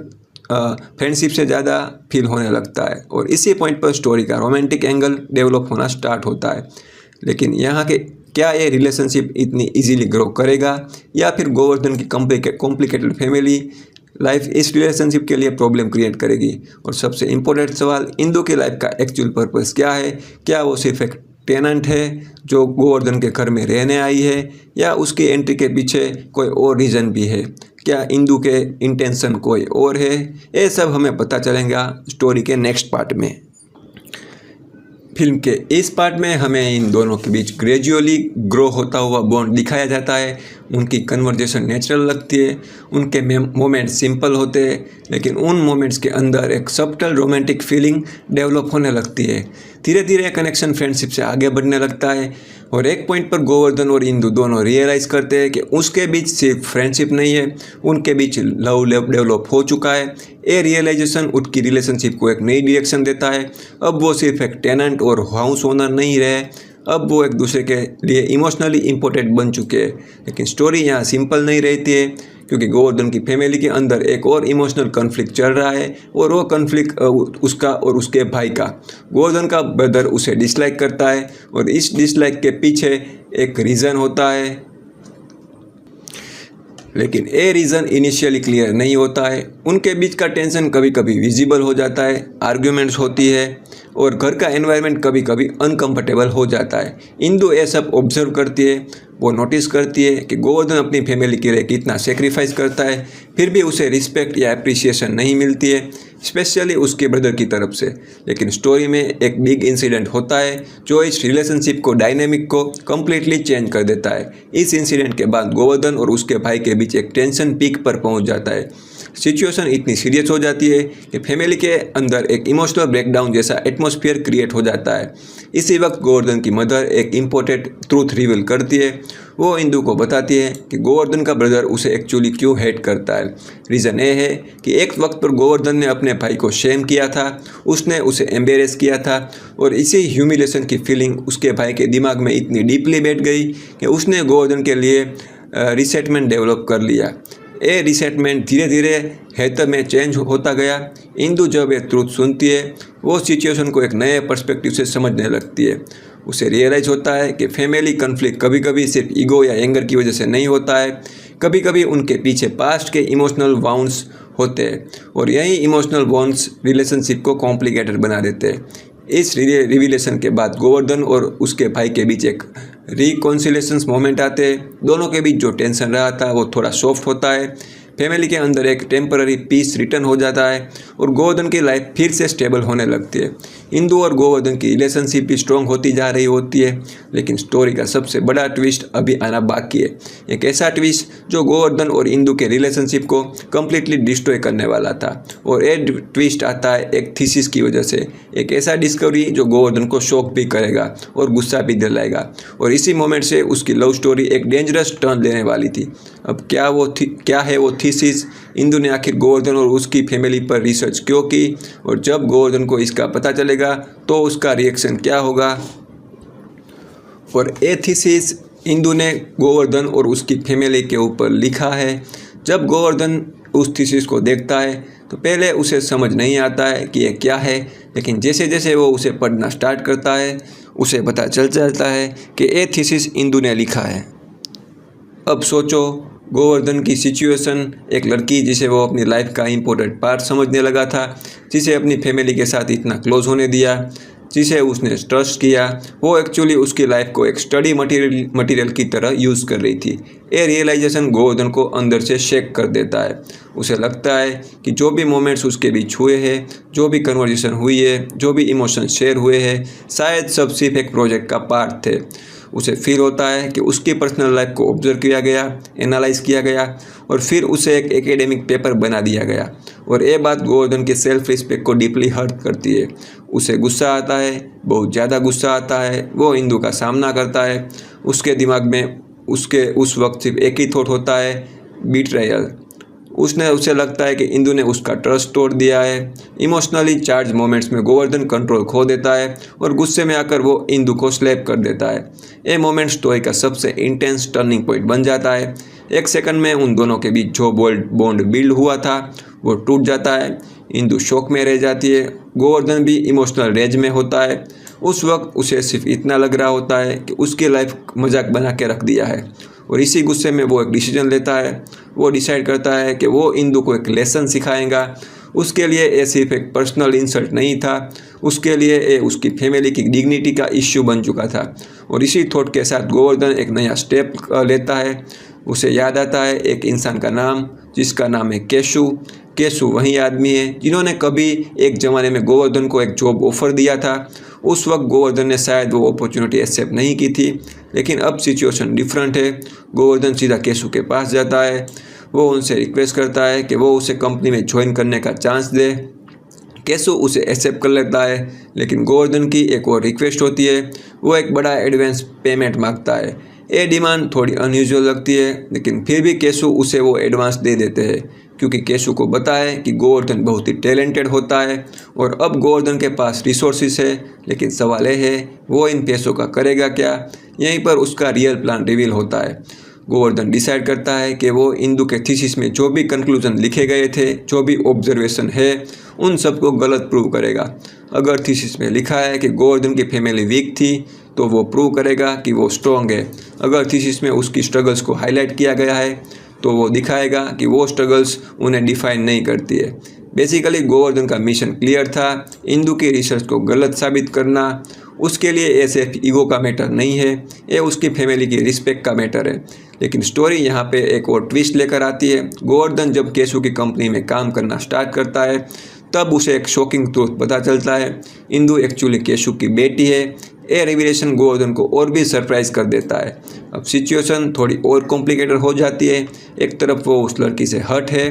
फ्रेंडशिप से ज़्यादा फील होने लगता है और इसी पॉइंट पर स्टोरी का रोमांटिक एंगल डेवलप होना स्टार्ट होता है। लेकिन यहाँ के क्या ये रिलेशनशिप इतनी इजीली ग्रो करेगा या फिर गोवर्धन की कॉम्प्लिकेटेड फैमिली लाइफ इस रिलेशनशिप के लिए प्रॉब्लम क्रिएट करेगी? और सबसे इम्पोर्टेंट सवाल, इंदु की लाइफ का एक्चुअल पर्पस क्या है? क्या वो सिर्फ एक टेनेंट है जो गोवर्धन के घर में रहने आई है या उसकी एंट्री के पीछे कोई और रीज़न भी है? क्या इंदु के इंटेंशन कोई और है? ये सब हमें पता चलेगा स्टोरी के नेक्स्ट पार्ट में। फिल्म के इस पार्ट में हमें इन दोनों के बीच ग्रेजुअली ग्रो होता हुआ बॉन्ड दिखाया जाता है। उनकी कन्वर्जेशन नेचुरल लगती है, उनके मोमेंट सिंपल होते हैं, लेकिन उन मोमेंट्स के अंदर एक सब्टल रोमांटिक फीलिंग डेवलप होने लगती है। धीरे धीरे कनेक्शन फ्रेंडशिप से आगे बढ़ने लगता है और एक पॉइंट पर गोवर्धन और इंदु दोनों रियलाइज़ करते हैं कि उसके बीच सिर्फ फ्रेंडशिप नहीं है, उनके बीच लव डेवलप हो चुका है। ये रियलाइजेशन उनकी रिलेशनशिप को एक नई डायरेक्शन देता है। अब वो सिर्फ एक टेनेंट और हाउस ओनर नहीं रहे, अब वो एक दूसरे के लिए इमोशनली इम्पोर्टेंट बन चुके हैं। लेकिन स्टोरी यहाँ सिंपल नहीं रहती है, क्योंकि गोवर्धन की फैमिली के अंदर एक और इमोशनल कन्फ्लिक्ट चल रहा है और वो कन्फ्लिक्ट उसका और उसके भाई का। गोवर्धन का ब्रदर उसे डिसलाइक करता है और इस डिसलाइक के पीछे एक रीज़न होता है, लेकिन ये रीज़न इनिशियली क्लियर नहीं होता है। उनके बीच का टेंशन कभी कभी विजिबल हो जाता है, आर्ग्यूमेंट्स होती है और घर का एनवायरनमेंट कभी कभी अनकंफर्टेबल हो जाता है। इंदु ये सब ऑब्जर्व करती है, वो नोटिस करती है कि गोवर्धन अपनी फैमिली के लिए कितना सेक्रीफाइस करता है, फिर भी उसे रिस्पेक्ट या अप्रिसिएशन नहीं मिलती है, स्पेशली उसके ब्रदर की तरफ से। लेकिन स्टोरी में एक बिग इंसिडेंट होता है जो इस रिलेशनशिप को डायनेमिक को कम्प्लीटली चेंज कर देता है। इस इंसिडेंट के बाद गोवर्धन और उसके भाई के बीच एक टेंशन पीक पर पहुंच जाता है। सिचुएशन इतनी सीरियस हो जाती है कि फैमिली के अंदर एक इमोशनल ब्रेकडाउन जैसा एटमॉस्फेयर क्रिएट हो जाता है। इसी वक्त गोवर्धन की मदर एक इम्पोर्टेंट ट्रूथ रिवील करती है। वो इंदु को बताती है कि गोवर्धन का ब्रदर उसे एक्चुअली क्यों हेट करता है। रीज़न ये है कि एक वक्त पर गोवर्धन ने अपने भाई को शेम किया था, उसने उसे एम्बेरेस किया था और इसी ह्यूमिलेशन की फीलिंग उसके भाई के दिमाग में इतनी डीपली बैठ गई कि उसने गोवर्धन के लिए रिसेंटमेंट डेवलप कर लिया। ये रिसेंटमेंट धीरे धीरे हेतर में चेंज होता गया। इंदु जब ये ट्रूथ सुनती है, वो सिचुएशन को एक नए पर्सपेक्टिव से समझने लगती है। उसे रियलाइज़ होता है कि फैमिली कन्फ्लिक्ट कभी कभी सिर्फ ईगो या एंगर की वजह से नहीं होता है, कभी कभी उनके पीछे पास्ट के इमोशनल वाउंड्स होते हैं और यही इमोशनल वाउंड्स रिलेशनशिप को कॉम्प्लिकेटेड बना देते हैं। इस रिविलेशन के बाद गोवर्धन और उसके भाई के बीच एक रिकॉन्सिलेशंस मोमेंट आते हैं। दोनों के बीच जो टेंशन रहा था वो थोड़ा सॉफ्ट होता है। फैमिली के अंदर एक टेम्पररी पीस रिटर्न हो जाता है और गोवर्धन की लाइफ फिर से स्टेबल होने लगती है। इंदु और गोवर्धन की रिलेशनशिप भी स्ट्रॉन्ग होती जा रही होती है, लेकिन स्टोरी का सबसे बड़ा ट्विस्ट अभी आना बाकी है। एक ऐसा ट्विस्ट जो गोवर्धन और इंदु के रिलेशनशिप को कम्प्लीटली डिस्ट्रॉय करने वाला था। और ये ट्विस्ट आता है एक थीसिस की वजह से, एक ऐसा डिस्कवरी जो गोवर्धन को शॉक भी करेगा और गुस्सा भी दिलाएगा। और इसी मोमेंट से उसकी लव स्टोरी एक डेंजरस टर्न लेने वाली थी। अब क्या है वो थीसिस? इंदु ने आखिर गोवर्धन और उसकी फैमिली पर रिसर्च क्यों की, और जब गोवर्धन को इसका पता चलेगा तो उसका रिएक्शन क्या होगा? और ये थीसिस इंदु ने गोवर्धन और उसकी फैमिली के ऊपर लिखा है। जब गोवर्धन उस थीसिस को देखता है तो पहले उसे समझ नहीं आता है कि ये क्या है, लेकिन जैसे जैसे वो उसे पढ़ना स्टार्ट करता है उसे पता चल जाता है कि ये थीसिस इंदु ने लिखा है। अब सोचो, गोवर्धन की सिचुएशन, एक लड़की जिसे वो अपनी लाइफ का इम्पोर्टेंट पार्ट समझने लगा था, जिसे अपनी फैमिली के साथ इतना क्लोज होने दिया, जिसे उसने ट्रस्ट किया, वो एक्चुअली उसकी लाइफ को एक स्टडी मटेरियल की तरह यूज़ कर रही थी। ये रियलाइजेशन गोवर्धन को अंदर से शेक कर देता है। उसे लगता है कि जो भी मोमेंट्स उसके बीच हुए हैं, जो भी कन्वर्सेशन हुई है, जो भी इमोशन शेयर हुए हैं, शायद सब सिर्फ एक प्रोजेक्ट का पार्ट थे। उसे फील होता है कि उसकी पर्सनल लाइफ को ऑब्जर्व किया गया, एनालाइज किया गया और फिर उसे एक एकेडमिक पेपर बना दिया गया। और ये बात गोवर्धन के सेल्फ रिस्पेक्ट को डीपली हर्ट करती है। उसे गुस्सा आता है, बहुत ज़्यादा गुस्सा आता है। वो इंदु का सामना करता है। उसके दिमाग में उस वक्त सिर्फ एक ही थॉट होता है, बीट्रेयल। उसे लगता है कि इंदु ने उसका ट्रस्ट तोड़ दिया है। इमोशनली चार्ज मोमेंट्स में गोवर्धन कंट्रोल खो देता है और गुस्से में आकर वो इंदु को स्लैप कर देता है। ये मोमेंट स्टोरी का सबसे इंटेंस टर्निंग पॉइंट बन जाता है। एक सेकंड में उन दोनों के बीच जो बॉन्ड बिल्ड हुआ था वो टूट जाता है। इंदु शॉक में रह जाती है, गोवर्धन भी इमोशनल रेज में होता है। उस वक्त उसे सिर्फ इतना लग रहा होता है कि उसकी लाइफ मजाक बना के रख दिया है। और इसी गुस्से में वो एक डिसीजन लेता है। वो डिसाइड करता है कि वो इंदु को एक लेसन सिखाएगा। उसके लिए ये सिर्फ एक पर्सनल इंसल्ट नहीं था, उसके लिए ये उसकी फैमिली की डिग्निटी का इश्यू बन चुका था। और इसी थॉट के साथ गोवर्धन एक नया स्टेप लेता है। उसे याद आता है एक इंसान का नाम, जिसका नाम है केशु। केशु वही आदमी है जिन्होंने कभी एक ज़माने में गोवर्धन को एक जॉब ऑफर दिया था उस वक्त गोवर्धन ने शायद वो अपॉर्चुनिटी एक्सेप्ट नहीं की थी, लेकिन अब सिचुएशन डिफरेंट है। गोवर्धन सीधा केशु के पास जाता है, वो उनसे रिक्वेस्ट करता है कि वो उसे कंपनी में ज्वाइन करने का चांस दे। केशु उसे एक्सेप्ट कर लेता है, लेकिन गोवर्धन की एक और रिक्वेस्ट होती है, वो एक बड़ा एडवांस पेमेंट मांगता है। ये डिमांड थोड़ी अनयूजुअल लगती है, लेकिन फिर भी केशु उसे वो एडवांस दे देते हैं, क्योंकि केशु को पता है कि गोवर्धन बहुत ही टैलेंटेड होता है और अब गोवर्धन के पास रिसोर्सेज है। लेकिन सवाल यह है वो इन पैसों का करेगा क्या। यहीं पर उसका रियल प्लान रिवील होता है। गोवर्धन डिसाइड करता है कि वो इंदु के थीसिस में जो भी कंक्लूजन लिखे गए थे, जो भी ऑब्जर्वेशन है, उन सबको गलत प्रूव करेगा। अगर थीसिस में लिखा है कि गोवर्धन की फैमिली वीक थी, तो वो प्रूव करेगा कि वो स्ट्रॉन्ग है। अगर थीसिस में उसकी स्ट्रगल्स को हाईलाइट किया गया है, तो वो दिखाएगा कि वो स्ट्रगल्स उन्हें डिफाइन नहीं करती है। बेसिकली गोवर्धन का मिशन क्लियर था, इंदु की रिसर्च को गलत साबित करना। उसके लिए ये सिर्फ ईगो का मैटर नहीं है, ये उसकी फैमिली की रिस्पेक्ट का मैटर है। लेकिन स्टोरी यहाँ पे एक और ट्विस्ट लेकर आती है। गोवर्धन जब केशु की कंपनी में काम करना स्टार्ट करता है, तब उसे एक शॉकिंग ट्रूथ पता चलता है, इंदु एक्चुअली केशु की बेटी है। ये रिवीलेशन गोवर्धन को और भी सरप्राइज कर देता है। अब सिचुएशन थोड़ी और कॉम्प्लिकेटेड हो जाती है। एक तरफ वो उस लड़की से हर्ट है,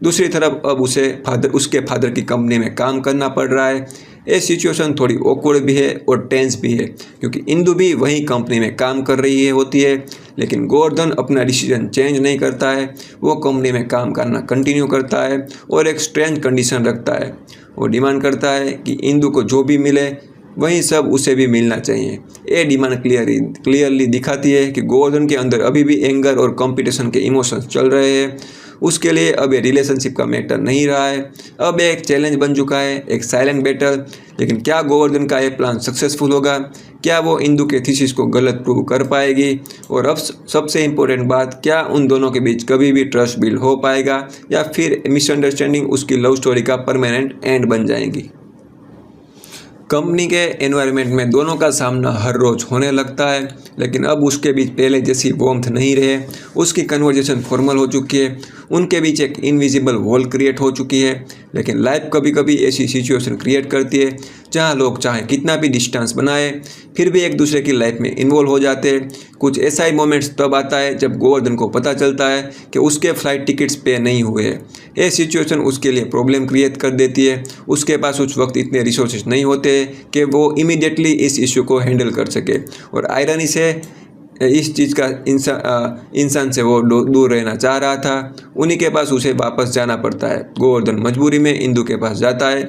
दूसरी तरफ अब उसके फादर की कंपनी में काम करना पड़ रहा है। ये सिचुएशन थोड़ी ऑकवर्ड भी है और टेंस भी है, क्योंकि इंदु भी वही कंपनी में काम कर रही होती है, लेकिन गोवर्धन अपना डिसीजन चेंज नहीं करता है। वो कंपनी में काम करना कंटिन्यू करता है और एक स्ट्रेंज कंडीशन रखता है। वो डिमांड करता है कि इंदु को जो भी मिले वही सब उसे भी मिलना चाहिए। ये डिमांड क्लियरली दिखाती है कि गोवर्धन के अंदर अभी भी एंगर और कंपटीशन के इमोशंस चल रहे हैं। उसके लिए अब ये रिलेशनशिप का मैटर नहीं रहा है, अब एक चैलेंज बन चुका है, एक साइलेंट बैटल। लेकिन क्या गोवर्धन का ये प्लान सक्सेसफुल होगा? क्या वो इंदु के थीसिस को गलत प्रूव कर पाएगी? और अब सबसे इम्पोर्टेंट बात, क्या उन दोनों के बीच कभी भी ट्रस्ट बिल्ड हो पाएगा, या फिर मिसअंडरस्टैंडिंग उसकी लव स्टोरी का परमानेंट एंड बन जाएगी? कंपनी के एनवायरनमेंट में दोनों का सामना हर रोज़ होने लगता है, लेकिन अब उसके बीच पहले जैसी वार्मथ नहीं रहे। उसकी कन्वर्जेशन फॉर्मल हो चुकी है, उनके बीच एक इनविजिबल वॉल क्रिएट हो चुकी है। लेकिन लाइफ कभी कभी ऐसी सिचुएशन क्रिएट करती है जहां लोग चाहे कितना भी डिस्टेंस बनाए, फिर भी एक दूसरे की लाइफ में इन्वॉल्व हो जाते हैं। कुछ ऐसा ही मोमेंट्स तब आता है जब गोवर्धन को पता चलता है कि उसके फ्लाइट टिकट्स पे नहीं हुए। ये सिचुएशन उसके लिए प्रॉब्लम क्रिएट कर देती है। उसके पास उस वक्त इतने रिसोर्सेज नहीं होते कि वो इमीडिएटली इस इशू को हैंडल कर सके, और आयरनी से इस चीज़ का इंसान से वो दूर रहना चाह रहा था। उन्हीं के पास उसे वापस जाना पड़ता है। गोवर्धन मजबूरी में इंदु के पास जाता है।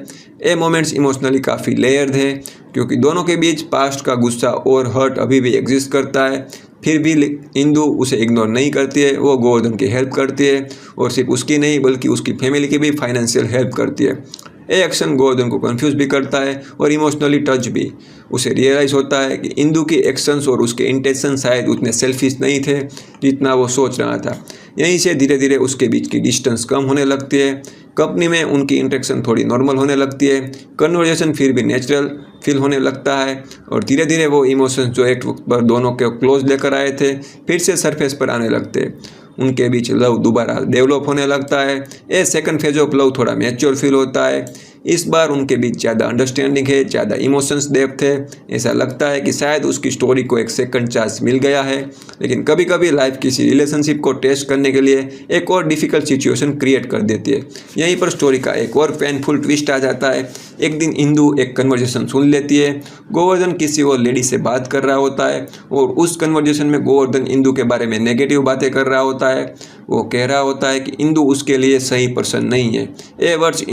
ये मोमेंट्स इमोशनली काफ़ी लेयर्ड है, क्योंकि दोनों के बीच पास्ट का गुस्सा और हर्ट अभी भी एग्जिस्ट करता है। फिर भी इंदु उसे इग्नोर नहीं करती है, वो गोवर्धन की हेल्प करती है, और सिर्फ उसकी नहीं बल्कि उसकी फैमिली की भी फाइनेंशियल हेल्प करती है। ये एक्शन गोवर्धन को कंफ्यूज भी करता है और इमोशनली टच भी। उसे रियलाइज़ होता है कि इंदु के एक्शंस और उसके इंटेंशन शायद उतने सेल्फिश नहीं थे जितना वो सोच रहा था। यहीं से धीरे धीरे उसके बीच की डिस्टेंस कम होने लगती है। कंपनी में उनकी इंटरेक्शन थोड़ी नॉर्मल होने लगती है, कन्वर्जेशन फिर भी नेचुरल फील होने लगता है, और धीरे धीरे वो इमोशंस जो एक वक्त पर दोनों के क्लोज लेकर आए थे फिर से सरफेस पर आने लगते हैं। उनके बीच लव दोबारा डेवलप होने लगता है। ये सेकंड फेज ऑफ लव थोड़ा मैच्योर फील होता है। इस बार उनके बीच ज़्यादा अंडरस्टैंडिंग है, ज़्यादा इमोशंस डेप्थ है। ऐसा लगता है कि शायद उसकी स्टोरी को एक सेकंड चांस मिल गया है। लेकिन कभी कभी लाइफ किसी रिलेशनशिप को टेस्ट करने के लिए एक और डिफ़िकल्ट सिचुएशन क्रिएट कर देती है। यहीं पर स्टोरी का एक और पेनफुल ट्विस्ट आ जाता है। एक दिन इंदु एक कन्वर्जेशन सुन लेती है। गोवर्धन किसी और लेडी से बात कर रहा होता है, और उस कन्वर्जेशन में गोवर्धन इंदु के बारे में नेगेटिव बातें कर रहा होता है। वो कह रहा होता है कि इंदु उसके लिए सही पर्सन नहीं है। ये वर्ड्स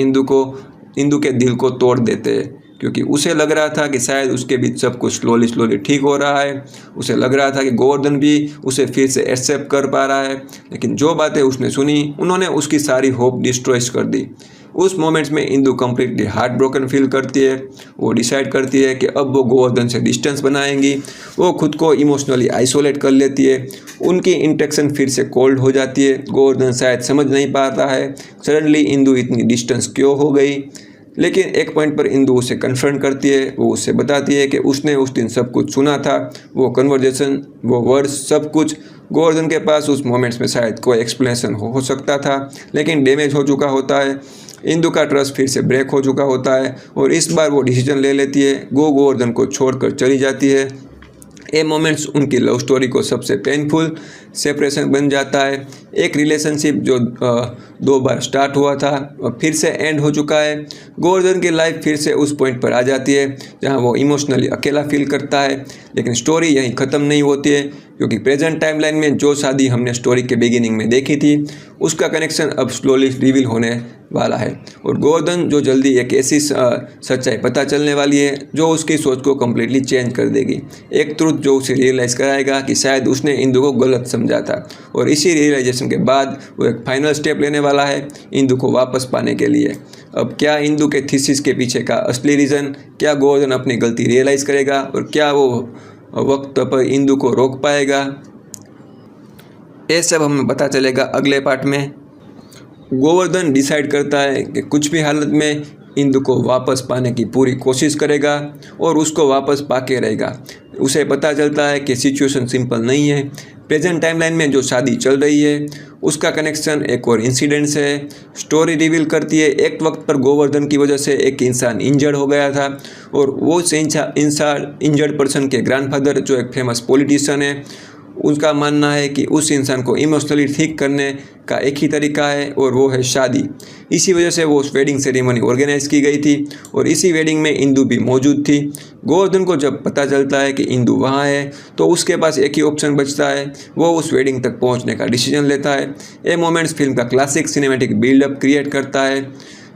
इंदु के दिल को तोड़ देते हैं, क्योंकि उसे लग रहा था कि शायद उसके बीच सब कुछ स्लोली ठीक हो रहा है। उसे लग रहा था कि गोवर्धन भी उसे फिर से एक्सेप्ट कर पा रहा है, लेकिन जो बातें उसने सुनी उन्होंने उसकी सारी होप डिस्ट्रॉय कर दी। उस मोमेंट्स में Indu completely heart broken feel करती है। वो डिसाइड करती है कि अब वो गोवर्धन से डिस्टेंस बनाएंगी। वो खुद को इमोशनली आइसोलेट कर लेती है। उनकी इंटरेक्शन फिर से कोल्ड हो जाती है। गोवर्धन शायद समझ नहीं पाता है सडनली इंदु इतनी डिस्टेंस क्यों हो गई। लेकिन एक पॉइंट पर इंदु उसे कन्फ्रंट करती है। वो उससे बताती है कि उसने उस दिन सब कुछ सुना था, वो कन्वर्जेशन, वो वर्ड्स, सब कुछ। गोवर्धन के पास उस मोमेंट्स में शायद कोई एक्सप्लेनेशन हो सकता था, लेकिन डैमेज हो चुका होता है। इंदु का ट्रस्ट फिर से ब्रेक हो चुका होता है और इस बार वो डिसीजन ले लेती है, गोवर्धन को छोड़कर चली जाती है। ये मोमेंट्स उनकी लव स्टोरी को सबसे पेनफुल सेपरेशन बन जाता है। एक रिलेशनशिप जो 2 बार स्टार्ट हुआ था और फिर से एंड हो चुका है। गोवर्धन की लाइफ फिर से उस पॉइंट पर आ जाती है जहां वो इमोशनली अकेला फील करता है। लेकिन स्टोरी यहीं ख़त्म नहीं होती है, क्योंकि प्रेजेंट टाइमलाइन में जो शादी हमने स्टोरी के बिगिनिंग में देखी थी उसका कनेक्शन अब स्लोली रिवील होने वाला है। और गोवर्धन जो जल्दी एक ऐसी सच्चाई पता चलने वाली है जो उसकी सोच को कम्प्लीटली चेंज कर देगी। एक ट्रुथ जो उसे रियलाइज़ कराएगा कि शायद उसने इंदु को गलत समझा था, और इसी रियलाइजेशन के बाद वो एक फाइनल स्टेप लेने वाला है इंदु को वापस पाने के लिए। अब क्या इंदु के थीसिस के पीछे का असली रीज़न, क्या गोवर्धन अपनी गलती रियलाइज़ करेगा और क्या वो वक्त पर इंदु को रोक पाएगा, ये सब हमें पता चलेगा अगले पार्ट में। गोवर्धन डिसाइड करता है कि कुछ भी हालत में इंदु को वापस पाने की पूरी कोशिश करेगा और उसको वापस पाके रहेगा। उसे पता चलता है कि सिचुएशन सिंपल नहीं है। प्रेजेंट टाइमलाइन में जो शादी चल रही है उसका कनेक्शन एक और इंसिडेंट से है। स्टोरी रिवील करती है एक वक्त पर गोवर्धन की वजह से एक इंसान इंजर्ड हो गया था, और वो इंसान इंजर्ड पर्सन के ग्रैंडफादर जो एक फेमस पॉलिटिशियन है, उसका मानना है कि उस इंसान को इमोशनली ठीक करने का एक ही तरीका है और वो है शादी। इसी वजह से वो उस वेडिंग सेरेमनी ऑर्गेनाइज की गई थी और इसी वेडिंग में इंदु भी मौजूद थी। गोवर्धन को जब पता चलता है कि इंदु वहाँ है तो उसके पास एक ही ऑप्शन बचता है, वो उस वेडिंग तक पहुँचने का डिसीजन लेता है। ये मोमेंट्स फिल्म का क्लासिक सिनेमैटिक बिल्डअप क्रिएट करता है।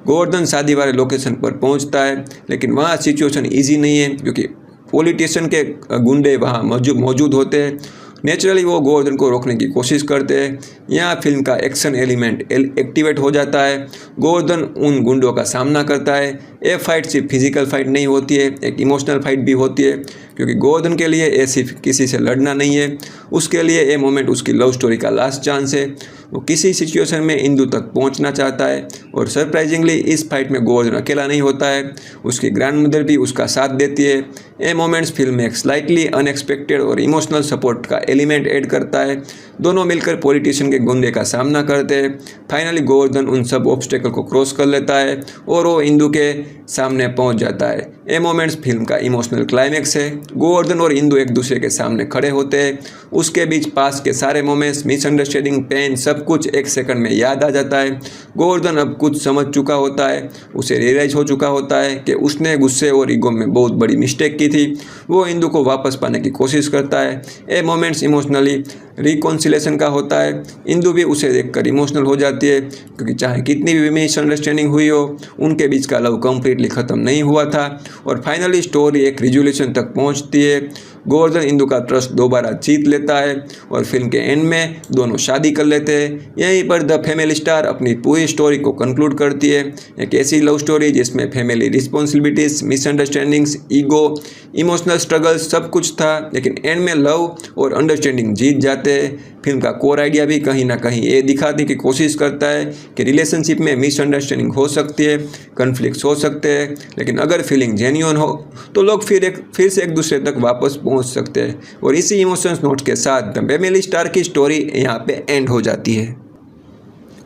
गोवर्धन शादी वाले लोकेशन पर पहुँचता है, लेकिन वहाँ सिचुएशन ईजी नहीं है क्योंकि पॉलिटिशियन के गुंडे वहाँ मौजूद होते हैं। नेचुरली वो गोवर्धन को रोकने की कोशिश करते हैं। यहाँ फिल्म का एक्शन एलिमेंट एक्टिवेट हो जाता है। गोवर्धन उन गुंडों का सामना करता है। ये फाइट सिर्फ फिजिकल फाइट नहीं होती है, एक इमोशनल फाइट भी होती है, क्योंकि गोवर्धन के लिए ये सिर्फ किसी से लड़ना नहीं है, उसके लिए ये मोमेंट उसकी लव स्टोरी का लास्ट चांस है। वो किसी सिचुएशन में इंदु तक पहुंचना चाहता है और सरप्राइजिंगली इस फाइट में गोवर्धन अकेला नहीं होता है, उसकी ग्रैंडमदर भी उसका साथ देती है। ये मोमेंट्स फिल्म में एक स्लाइटली अनएक्सपेक्टेड और इमोशनल सपोर्ट का एलिमेंट ऐड करता है। दोनों मिलकर पॉलिटिशियन के गुंडे का सामना करते हैं। फाइनली गोवर्धन उन सब ऑब्स्टेकल को क्रॉस कर लेता है और वो इंदु के सामने पहुंच जाता है। ये मोमेंट्स फिल्म का इमोशनल क्लाइमैक्स है। गोवर्धन और इंदु एक दूसरे के सामने खड़े होते हैं, उसके बीच पास के सारे मोमेंट्स, मिसअंडरस्टैंडिंग, पेन, सब कुछ एक सेकंड में याद आ जाता है। गोवर्धन अब कुछ समझ चुका होता है, उसे रियलाइज हो चुका होता है कि उसने गुस्से और ईगो में बहुत बड़ी मिस्टेक की थी। वो इंदु को वापस पाने की कोशिश करता है। ये मोमेंट्स इमोशनली रिकॉन्सिलेशन का होता है। इंदु भी उसे देखकर इमोशनल हो जाती है, क्योंकि चाहे कितनी भी मिसअंडरस्टैंडिंग हुई हो, उनके बीच का लव कंप्लीटली ख़त्म नहीं हुआ था। और फाइनली स्टोरी एक रिजोल्यूशन तक पहुंचती है। गोवर्धन इंदु का ट्रस्ट दोबारा जीत लेता है और फिल्म के एंड में दोनों शादी कर लेते हैं। यहीं पर द फैमिली स्टार अपनी पूरी स्टोरी को कंक्लूड करती है। एक ऐसी लव स्टोरी जिसमें family responsibilities, misunderstandings, ego, emotional struggles सब कुछ था, लेकिन एंड में लव और अंडरस्टैंडिंग जीत जाते हैं। फिल्म का कोर आइडिया भी कहीं ना कहीं ये दिखाने की कोशिश करता है कि रिलेशनशिप में मिसअंडरस्टैंडिंग हो सकती है, कन्फ्लिक्ट्स हो सकते हैं, लेकिन अगर फीलिंग जेन्युइन हो तो लोग फिर से एक दूसरे तक वापस पहुंच सकते हैं। और इसी इमोशंस नोट के साथ द फैमिली स्टार की स्टोरी यहाँ पे एंड हो जाती है।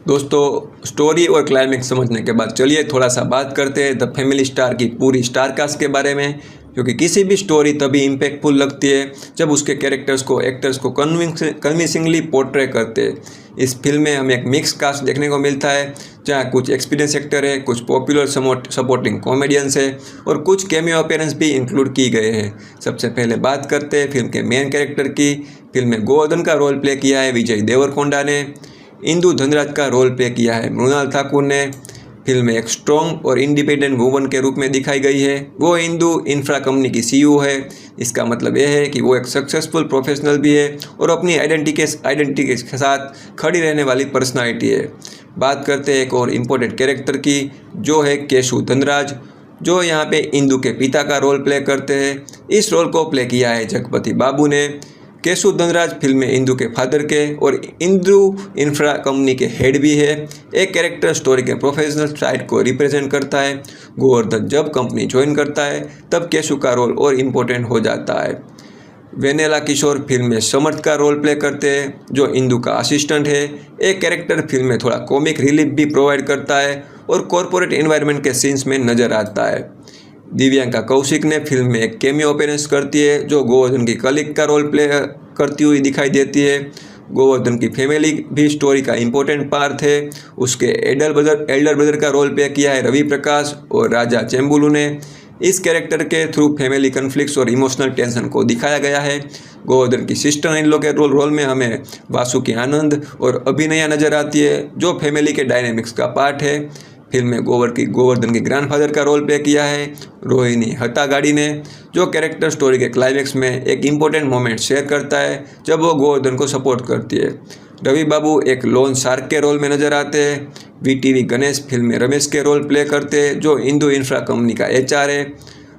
दोस्तों, स्टोरी और क्लाइमैक्स समझने के बाद चलिए थोड़ा सा बात करते हैं द फैमिली स्टार की पूरी स्टार कास्ट के बारे में, क्योंकि किसी भी स्टोरी तभी इम्पैक्टफुल लगती है जब उसके कैरेक्टर्स को, एक्टर्स को कन्विंसिंगली पोर्ट्रे करते हैं। इस फिल्म में हमें एक मिक्स कास्ट देखने को मिलता है, जहाँ कुछ एक्सपीरियंस एक्टर है, कुछ पॉपुलर सपोर्टिंग कॉमेडियंस है और कुछ कैमियो अपीयरेंस भी इंक्लूड की गए हैं। सबसे पहले बात करते हैं फिल्म के मेन कैरेक्टर की। फिल्म में गोवर्धन का रोल प्ले किया है विजय देवरकोंडा ने। इंदु धनराज का रोल प्ले किया है मृणाल ठाकुर ने। फिल्म में एक स्ट्रॉन्ग और इंडिपेंडेंट वुमन के रूप में दिखाई गई है। वो इंदु इंफ्रा कंपनी की सीईओ है। इसका मतलब यह है कि वो एक सक्सेसफुल प्रोफेशनल भी है और अपनी आइडेंटिटी के साथ खड़ी रहने वाली पर्सनालिटी है। बात करते हैं एक और इम्पोर्टेंट कैरेक्टर की, जो है केशु धनराज, जो यहाँ पे इंदु के पिता का रोल प्ले करते हैं। इस रोल को प्ले किया है जगपति बाबू ने। केशु धनराज फिल्म में इंदु के फादर के और इंदु इंफ्रा कंपनी के हेड भी है। एक कैरेक्टर स्टोरी के प्रोफेशनल साइड को रिप्रेजेंट करता है। गोवर्धन जब कंपनी ज्वाइन करता है तब केशु का रोल और इम्पोर्टेंट हो जाता है। वेनेला किशोर फिल्म में समर्थ का रोल प्ले करते हैं, जो इंदु का असिस्टेंट है। एक कैरेक्टर फिल्म में थोड़ा कॉमिक रिलीफ भी प्रोवाइड करता है और कॉरपोरेट एनवायरनमेंट के सीन्स में नज़र आता है। दिव्यांका कौशिक ने फिल्म में एक कैमियो अपीयरेंस करती है, जो गोवर्धन की कलीग का रोल प्ले करती हुई दिखाई देती है। गोवर्धन की फैमिली भी स्टोरी का इम्पोर्टेंट पार्ट है। उसके एल्डर ब्रदर का रोल प्ले किया है रवि प्रकाश और राजा चेम्बुलू ने। इस कैरेक्टर के थ्रू फैमिली कन्फ्लिक्ट्स और इमोशनल टेंशन को दिखाया गया है। गोवर्धन की सिस्टर इन लॉ के रोल में हमें वासुकी आनंद और अभिनया नजर आती है, जो फैमिली के डायनेमिक्स का पार्ट है। फिल्म में गोवर्धन के ग्रैंडफादर का रोल प्ले किया है रोहिणी हत्तागाड़ी ने, जो कैरेक्टर स्टोरी के क्लाइमैक्स में एक इम्पोर्टेंट मोमेंट शेयर करता है जब वो गोवर्धन को सपोर्ट करती है। रवि बाबू एक लोन शार्क के रोल में नजर आते हैं। वीटीवी गणेश फिल्म में रमेश के रोल प्ले करते हैं, जो इंदु इंफ्रा कंपनी का एचआर है।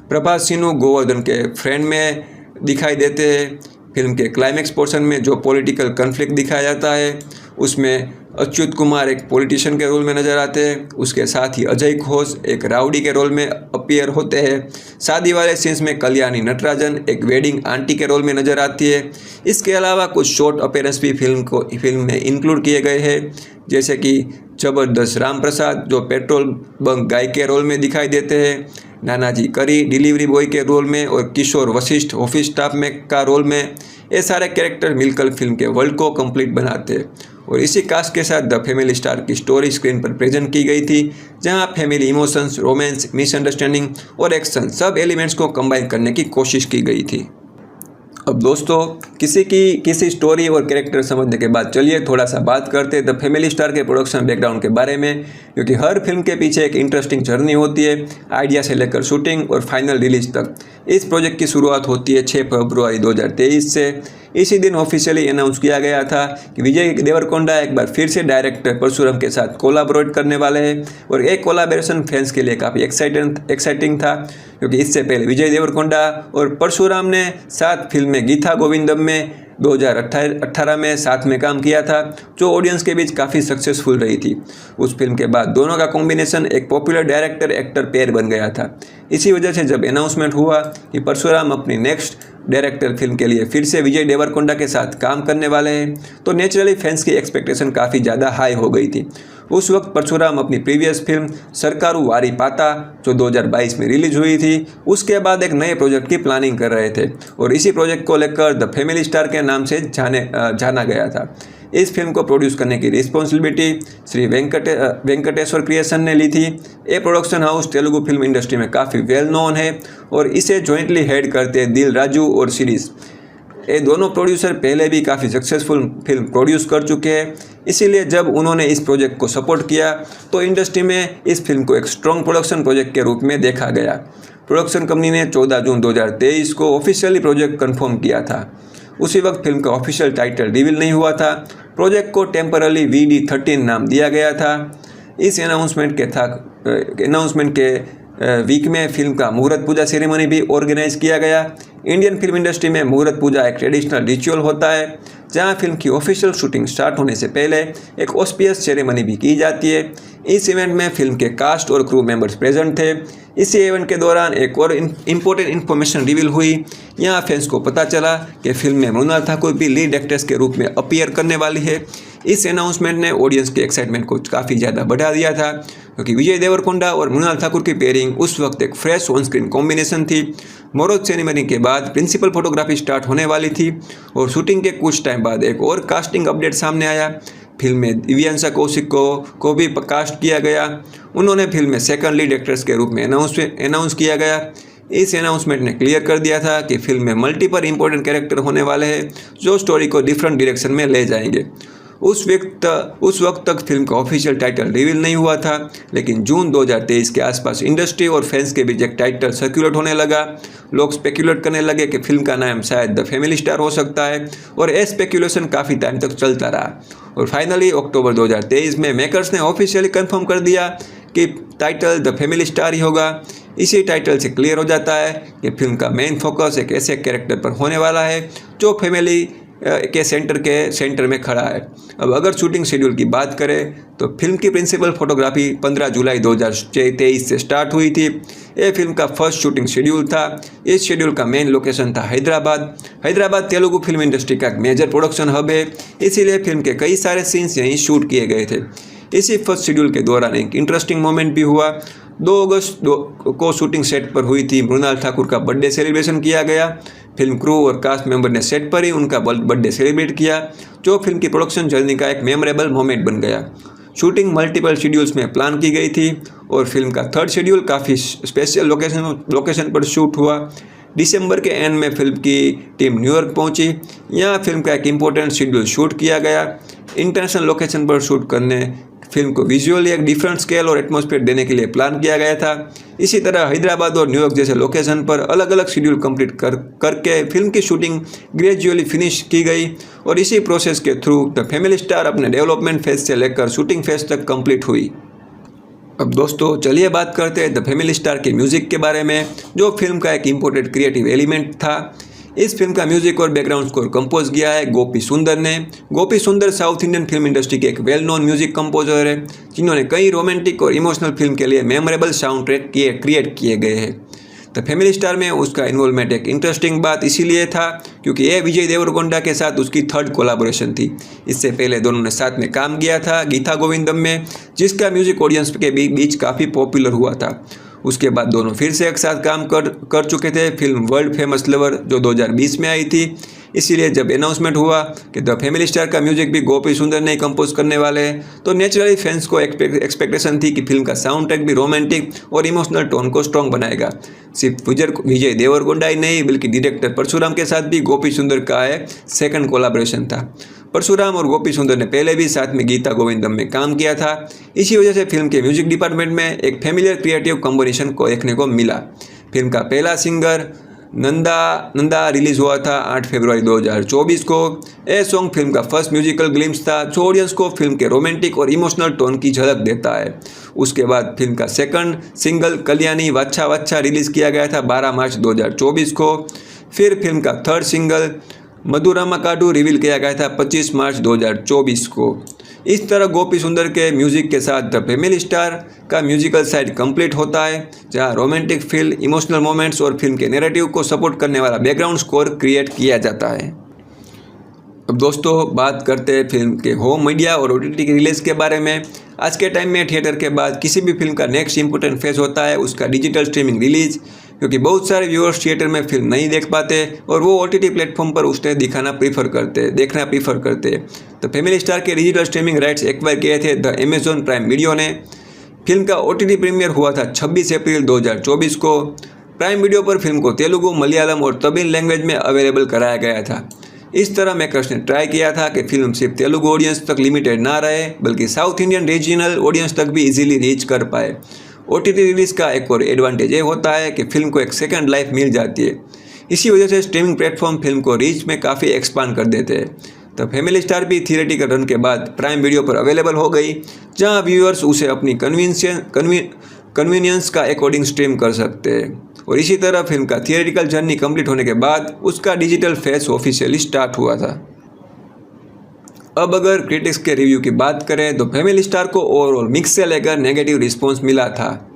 प्रभास सिन्हू गोवर्धन के फ्रेंड में दिखाई देते हैं। फिल्म के क्लाइमैक्स पोर्शन में जो पॉलिटिकल कन्फ्लिक्ट दिखाया जाता है, उसमें अच्युत कुमार एक पॉलिटिशियन के रोल में नजर आते हैं। उसके साथ ही अजय घोष एक राउडी के रोल में अपीयर होते हैं। शादी वाले सीन्स में कल्याणी नटराजन एक वेडिंग आंटी के रोल में नजर आती है। इसके अलावा कुछ शॉर्ट अपीयरेंस भी फिल्म में इंक्लूड किए गए हैं, जैसे कि जबरदस्त राम प्रसाद जो पेट्रोल बंक गाय के रोल में दिखाई देते हैं, नानाजी करी डिलीवरी बॉय के रोल में और किशोर वशिष्ठ ऑफिस स्टाफ में का रोल में। ये सारे कैरेक्टर मिलकर फिल्म के वर्ल्ड को कंप्लीट बनाते हैं और इसी कास्ट के साथ द फैमिली स्टार की स्टोरी स्क्रीन पर प्रेजेंट की गई थी, जहां फैमिली इमोशंस, रोमांस, मिसअंडरस्टैंडिंग और एक्शन सब एलिमेंट्स को कंबाइन करने की कोशिश की गई थी। अब दोस्तों, किसी स्टोरी और कैरेक्टर समझने के बाद चलिए थोड़ा सा बात करते हैं द फैमिली स्टार के प्रोडक्शन बैकग्राउंड के बारे में, क्योंकि हर फिल्म के पीछे एक इंटरेस्टिंग जर्नी होती है, आइडिया से लेकर शूटिंग और फाइनल रिलीज तक। इस प्रोजेक्ट की शुरुआत होती है 6 फरवरी 2023 से। इसी दिन ऑफिशियली अनाउंस किया गया था कि विजय देवरकोंडा एक बार फिर से डायरेक्टर परशुराम के साथ कोलैबोरेट करने वाले हैं और एक कोलैबोरेशन फैंस के लिए काफ़ी एक्साइटिंग था, क्योंकि इससे पहले विजय देवरकोंडा और परशुराम ने साथ फिल्म में गीता गोविंदम में 2018 में साथ में काम किया था, जो ऑडियंस के बीच काफ़ी सक्सेसफुल रही थी। उस फिल्म के बाद दोनों का कॉम्बिनेशन एक पॉपुलर डायरेक्टर एक्टर पेयर बन गया था। इसी वजह से जब अनाउंसमेंट हुआ कि परशुराम अपनी नेक्स्ट डायरेक्टर फिल्म के लिए फिर से विजय देवरकोंडा के साथ काम करने वाले हैं, तो नेचुरली फैंस की एक्सपेक्टेशन काफ़ी ज़्यादा हाई हो गई थी। उस वक्त परशुराम अपनी प्रीवियस फिल्म सरकारू वारी पाता जो 2022 में रिलीज हुई थी, उसके बाद एक नए प्रोजेक्ट की प्लानिंग कर रहे थे और इसी प्रोजेक्ट को लेकर द फैमिली स्टार के नाम से जाना गया था। इस फिल्म को प्रोड्यूस करने की रिस्पॉन्सिबिलिटी श्री वेंकटेश्वर क्रिएशन ने ली थी। ये production house Telugu film industry में काफ़ी वेल नोन है और इसे जॉइंटली हेड करते हैं दिल राजू और सीरीज। ये दोनों प्रोड्यूसर पहले भी काफ़ी सक्सेसफुल फिल्म प्रोड्यूस कर चुके हैं, इसीलिए जब उन्होंने इस प्रोजेक्ट को सपोर्ट किया तो इंडस्ट्री में इस फिल्म को एक स्ट्रॉन्ग प्रोडक्शन प्रोजेक्ट के रूप में देखा गया। प्रोडक्शन कंपनी ने 14 जून 2023 को ऑफिशियली प्रोजेक्ट कंफर्म किया था। उसी वक्त फिल्म का ऑफिशियल टाइटल रिवील नहीं हुआ था। प्रोजेक्ट को टेम्पररी VD13 नाम दिया गया था। इस अनाउंसमेंट के वीक में फिल्म का मुहूर्त पूजा सेरेमनी भी ऑर्गेनाइज किया गया। इंडियन फिल्म इंडस्ट्री में मुहूर्त पूजा एक ट्रेडिशनल रिचुअल होता है, जहां फिल्म की ऑफिशियल शूटिंग स्टार्ट होने से पहले एक ऑस्पियस सेरेमनी भी की जाती है। इस इवेंट में फिल्म के कास्ट और क्रू मेंबर्स प्रेजेंट थे। इसी इवेंट के दौरान एक और इम्पोर्टेंट इन्फॉर्मेशन रिवील हुई। यहाँ फैंस को पता चला कि फिल्म में मृणाल ठाकुर भी लीड एक्ट्रेस के रूप में अपीयर करने वाली है। इस अनाउंसमेंट ने ऑडियंस के एक्साइटमेंट को काफ़ी ज़्यादा बढ़ा दिया था, क्योंकि विजय देवरकोंडा और मृणाल ठाकुर की पेयरिंग उस वक्त एक फ्रेश ऑन स्क्रीन कॉम्बिनेशन थी। मुहूर्त सेरेमनी के बाद प्रिंसिपल फोटोग्राफी स्टार्ट होने वाली थी और शूटिंग के कुछ टाइम बाद एक और कास्टिंग अपडेट सामने आया। फिल्म में दिव्यांशा कौशिक को भी कास्ट किया गया। उन्होंने फिल्म में सेकंड लीड एक्ट्रेस के रूप में अनाउंस किया गया। इस अनाउंसमेंट ने क्लियर कर दिया था कि फिल्म में मल्टीपल इंपॉर्टेंट कैरेक्टर होने वाले हैं जो स्टोरी को डिफरेंट डायरेक्शन में ले जाएंगे। उस वक्त तक फिल्म का ऑफिशियल टाइटल रिवील नहीं हुआ था, लेकिन जून 2023 के आसपास इंडस्ट्री और फैंस के बीच एक टाइटल सर्कुलेट होने लगा। लोग स्पेकुलेट करने लगे कि फिल्म का नाम शायद द फैमिली स्टार हो सकता है और ये स्पेकुलेशन काफ़ी टाइम तक चलता रहा और फाइनली अक्टूबर 2023 में मेकर्स ने ऑफिशियली कंफर्म कर दिया कि टाइटल द फैमिली स्टार ही होगा। इसी टाइटल से क्लियर हो जाता है कि फिल्म का मेन फोकस एक ऐसे कैरेक्टर पर होने वाला है जो फैमिली के सेंटर में खड़ा है। अब अगर शूटिंग शेड्यूल की बात करें तो फिल्म की प्रिंसिपल फोटोग्राफी 15 जुलाई 2023 से स्टार्ट हुई थी। ये फिल्म का फर्स्ट शूटिंग शेड्यूल था। इस शेड्यूल का मेन लोकेशन था हैदराबाद तेलुगु फिल्म इंडस्ट्री का एक मेजर प्रोडक्शन हब है, इसीलिए फिल्म के कई सारे सीन्स यहीं शूट किए गए थे। इसी फर्स्ट शेड्यूल के दौरान एक इंटरेस्टिंग मोमेंट भी हुआ। 2 अगस्त को शूटिंग सेट पर हुई थी मृणाल ठाकुर का बर्थडे सेलिब्रेशन किया गया। फिल्म क्रू और कास्ट मेंबर ने सेट पर ही उनका बर्थडे सेलिब्रेट किया, जो फिल्म की प्रोडक्शन जर्नी का एक मेमोरेबल मोमेंट बन गया। शूटिंग मल्टीपल शेड्यूल्स में प्लान की गई थी और फिल्म का थर्ड शेड्यूल काफ़ी स्पेशल लोकेशन पर शूट हुआ। दिसंबर के एंड में फिल्म की टीम न्यूयॉर्क पहुंची। यहाँ फिल्म का एक इम्पोर्टेंट शेड्यूल शूट किया गया। इंटरनेशनल लोकेशन पर शूट करने फिल्म को विजुअली एक डिफरेंट स्केल और एटमॉस्फेयर देने के लिए प्लान किया गया था। इसी तरह हैदराबाद और न्यूयॉर्क जैसे लोकेशन पर अलग अलग शेड्यूल कंप्लीट करके फिल्म की शूटिंग ग्रेजुअली फिनिश की गई और इसी प्रोसेस के थ्रू द फैमिली स्टार अपने डेवलपमेंट फेज से लेकर शूटिंग फेज तक कंप्लीट हुई। अब दोस्तों चलिए बात करते हैं द फैमिली स्टार के म्यूज़िक के बारे में, जो फिल्म का एक इम्पोर्टेंट क्रिएटिव एलिमेंट था। इस फिल्म का म्यूजिक और बैकग्राउंड स्कोर कंपोज किया है गोपी सुंदर ने। गोपी सुंदर साउथ इंडियन फिल्म इंडस्ट्री के एक वेल नोन म्यूजिक कंपोजर है, जिन्होंने कई रोमांटिक और इमोशनल फिल्म के लिए मेमोरेबल साउंड ट्रैक क्रिएट किए गए हैं। द फैमिली स्टार में उसका इन्वॉल्वमेंट एक इंटरेस्टिंग बात इसीलिए था क्योंकि ये विजय देवरकोंडा के साथ उसकी थर्ड कोलैबोरेशन थी। इससे पहले दोनों ने साथ में काम किया था गीता गोविंदम में, जिसका म्यूजिक ऑडियंस के बीच काफ़ी पॉपुलर हुआ था। उसके बाद दोनों फिर से एक साथ काम कर चुके थे फिल्म वर्ल्ड फेमस लवर, जो 2020 में आई थी। इसीलिए जब अनाउंसमेंट हुआ कि द फैमिली स्टार का म्यूजिक भी गोपी सुंदर ने कंपोज करने वाले हैं, तो नेचुरली फैंस को एक्सपेक्टेशन थी कि फिल्म का साउंड ट्रैक भी रोमांटिक और इमोशनल टोन को स्ट्रॉन्ग बनाएगा। सिर्फ विजय देवरकोंडा ही नहीं बल्कि डायरेक्टर परशुराम के साथ भी गोपी सुंदर का सेकंड कोलैबोरेशन था। परशुराम और गोपी सुंदर ने पहले भी साथ में गीता गोविंदम में काम किया था। इसी वजह से फिल्म के म्यूजिक डिपार्टमेंट में एक फेमिलियर क्रिएटिव कॉम्बिनेशन को देखने को मिला। फिल्म का पहला सिंगर नंदा रिलीज हुआ था 8 फरवरी 2024 को। यह सॉन्ग फिल्म का फर्स्ट म्यूजिकल ग्लिम्स था, जो ऑडियंस को फिल्म के रोमांटिक और इमोशनल टोन की झलक देता है। उसके बाद फिल्म का सेकंड सिंगल कल्याणी वाच्छा वाच्छा रिलीज़ किया गया था 12 मार्च 2024 को। फिर फिल्म का थर्ड सिंगल मधुरामा काडू रिवील किया गया था 25 मार्च 2024 को। इस तरह गोपी सुंदर के म्यूजिक के साथ द फैमिली स्टार का म्यूजिकल साइड कंप्लीट होता है, जहां रोमांटिक फील, इमोशनल मोमेंट्स और फिल्म के नैरेटिव को सपोर्ट करने वाला बैकग्राउंड स्कोर क्रिएट किया जाता है। अब दोस्तों बात करते हैं फिल्म के होम मीडिया और OTT की रिलीज़ के बारे में। आज के टाइम में थिएटर के बाद किसी भी फिल्म का नेक्स्ट इंपॉर्टेंट फेज होता है उसका डिजिटल स्ट्रीमिंग रिलीज, क्योंकि बहुत सारे व्यूअर्स थिएटर में फिल्म नहीं देख पाते और वो OTT प्लेटफॉर्म पर उसे देखना प्रीफर करते। तो फैमिली स्टार के डिजिटल स्ट्रीमिंग राइट्स एक्वायर किए थे द अमेजॉन प्राइम वीडियो ने। फिल्म का OTT प्रीमियर हुआ था 26 अप्रैल 2024 को। प्राइम वीडियो पर फिल्म को तेलुगु, मलयालम और तमिल लैंग्वेज में अवेलेबल कराया गया था। इस तरह मेकर्स ने ट्राई किया था कि फिल्म सिर्फ तेलुगु ऑडियंस तक लिमिटेड ना रहे, बल्कि साउथ इंडियन रीजनल ऑडियंस तक भी इजीली रीच कर पाए। OTT रिलीज़ का एक और एडवांटेज ये होता है कि फिल्म को एक सेकंड लाइफ मिल जाती है। इसी वजह से स्ट्रीमिंग प्लेटफॉर्म फिल्म को रीच में काफ़ी एक्सपांड कर देते हैं। तो फैमिली स्टार भी थिएरेटिकल रन के बाद प्राइम वीडियो पर अवेलेबल हो गई, जहां व्यूअर्स उसे अपनी कन्वीनियंस का अकॉर्डिंग स्ट्रीम कर सकते हैं। और इसी तरह फिल्म का थिएरेटिकल जर्नी कंप्लीट होने के बाद उसका डिजिटल फेज ऑफिशियली स्टार्ट हुआ था। अब अगर क्रिटिक्स के रिव्यू की बात करें तो फैमिली स्टार को ओवरऑल मिक्स से लेकर नेगेटिव रिस्पॉन्स मिला था।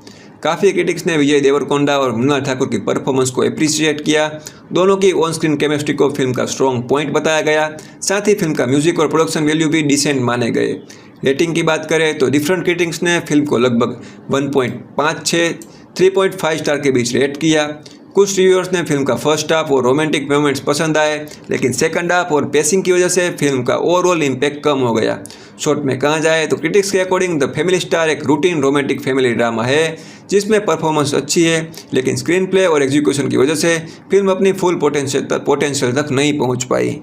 काफ़ी क्रिटिक्स ने विजय देवरकोंडा और मृणाल ठाकुर की परफॉर्मेंस को अप्रिशिएट किया। दोनों की ऑन स्क्रीन केमिस्ट्री को फिल्म का स्ट्रॉन्ग पॉइंट बताया गया। साथ ही फिल्म का म्यूजिक और प्रोडक्शन वैल्यू भी डिसेंट माने गए। रेटिंग की बात करें तो डिफरेंट क्रिटिक्स ने फिल्म को लगभग 1.56-3.5 स्टार के बीच रेट किया। कुछ रिव्यूअर्स ने फिल्म का फर्स्ट हाफ और रोमांटिक मोमेंट्स पसंद आए, लेकिन सेकंड हाफ और पेसिंग की वजह से फिल्म का ओवरऑल इम्पैक्ट कम हो गया। शॉर्ट में कहा जाए तो क्रिटिक्स के अकॉर्डिंग द फैमिली स्टार एक रूटीन रोमांटिक फैमिली ड्रामा है, जिसमें परफॉर्मेंस अच्छी है, लेकिन स्क्रीन प्ले और एग्जीक्यूशन की वजह से फिल्म अपनी फुल पोटेंशियल तक नहीं पहुँच पाई।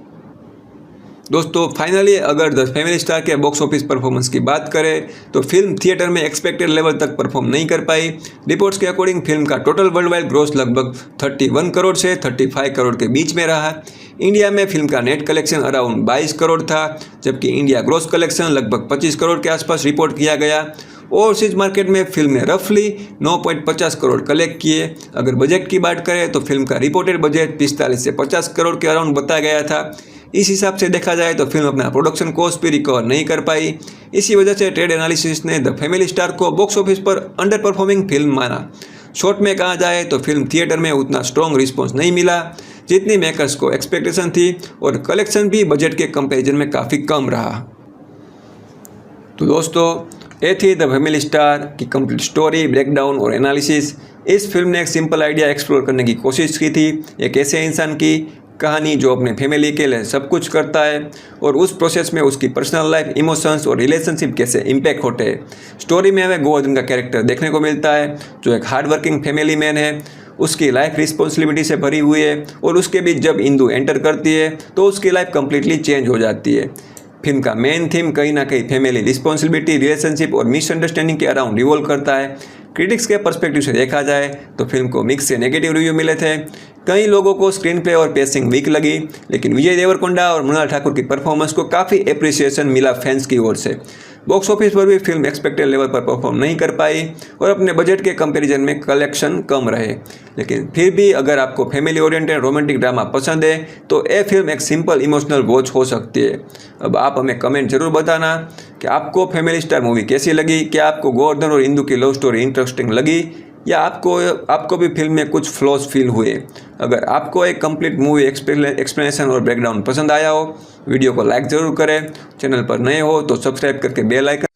दोस्तों फाइनली अगर द फैमिली स्टार के बॉक्स ऑफिस परफॉर्मेंस की बात करें तो फिल्म थिएटर में एक्सपेक्टेड लेवल तक परफॉर्म नहीं कर पाई। रिपोर्ट्स के अकॉर्डिंग फिल्म का टोटल वर्ल्ड वाइड ग्रॉस लगभग 31 करोड़ से 35 करोड़ के बीच में रहा। इंडिया में फिल्म का नेट कलेक्शन अराउंड 22 करोड़ था, जबकि इंडिया ग्रॉस कलेक्शन लगभग 25 करोड़ के आसपास रिपोर्ट किया गया। ओवरसीज मार्केट में फिल्म ने रफली 9.50 करोड़ कलेक्ट किए। अगर बजट की बात करें तो फिल्म का रिपोर्टेड बजट 45 से 50 करोड़ के अराउंड बताया गया था। इस हिसाब से देखा जाए तो फिल्म अपना प्रोडक्शन कॉस्ट भी रिकवर नहीं कर पाई। इसी वजह से ट्रेड एनालिसिस ने द फैमिली स्टार को बॉक्स ऑफिस पर अंडर परफॉर्मिंग फिल्म माना। शॉर्ट में कहा जाए तो फिल्म थिएटर में उतना स्ट्रॉन्ग रिस्पॉन्स नहीं मिला जितनी मेकर्स को एक्सपेक्टेशन थी, और कलेक्शन भी बजट के कंपैरिजन में काफ़ी कम रहा। तो दोस्तों, ये थी द फैमिली स्टार की कंप्लीट स्टोरी, ब्रेकडाउन और एनालिसिस। इस फिल्म ने एक सिंपल आइडिया एक्सप्लोर करने की कोशिश की थी, एक ऐसे इंसान की कहानी जो अपने फैमिली के लिए सब कुछ करता है और उस प्रोसेस में उसकी पर्सनल लाइफ, इमोशंस और रिलेशनशिप कैसे इम्पैक्ट होते हैं। स्टोरी में हमें गोवर्धन का कैरेक्टर देखने को मिलता है जो एक हार्ड वर्किंग फैमिली मैन है। उसकी लाइफ रिस्पॉन्सिबिलिटी से भरी हुई है और उसके बीच जब इंदु एंटर करती है तो उसकी लाइफ कंप्लीटली चेंज हो जाती है। फिल्म का मेन थीम कहीं ना कहीं फैमिली रिस्पॉन्सिबिलिटी, रिलेशनशिप और मिसअंडरस्टैंडिंग के अराउंड रिवॉल्व करता है। क्रिटिक्स के पर्सपेक्टिव से देखा जाए तो फिल्म को मिक्स से नेगेटिव रिव्यू मिले थे। कई लोगों को स्क्रीन प्ले और पेसिंग वीक लगी, लेकिन विजय देवरकोंडा और मृणाल ठाकुर की परफॉर्मेंस को काफ़ी एप्रिसिएशन मिला फैंस की ओर से। बॉक्स ऑफिस पर भी फिल्म एक्सपेक्टेड लेवल पर परफॉर्म नहीं कर पाई और अपने बजट के कंपैरिजन में कलेक्शन कम रहे। लेकिन फिर भी अगर आपको फैमिली ओरिएंटेड रोमांटिक ड्रामा पसंद है तो ये फिल्म एक सिंपल इमोशनल वॉच हो सकती है। अब आप हमें कमेंट जरूर बताना कि आपको फैमिली स्टार मूवी कैसी लगी। क्या आपको गोवर्धन और इंदु की लव स्टोरी इंटरेस्टिंग लगी या आपको भी फिल्म में कुछ फ्लॉज फील हुए। अगर आपको एक कंप्लीट मूवी एक्सप्लेनेशन और ब्रेकडाउन पसंद आया हो, वीडियो को लाइक ज़रूर करें। चैनल पर नए हो तो सब्सक्राइब करके बेल आइकन।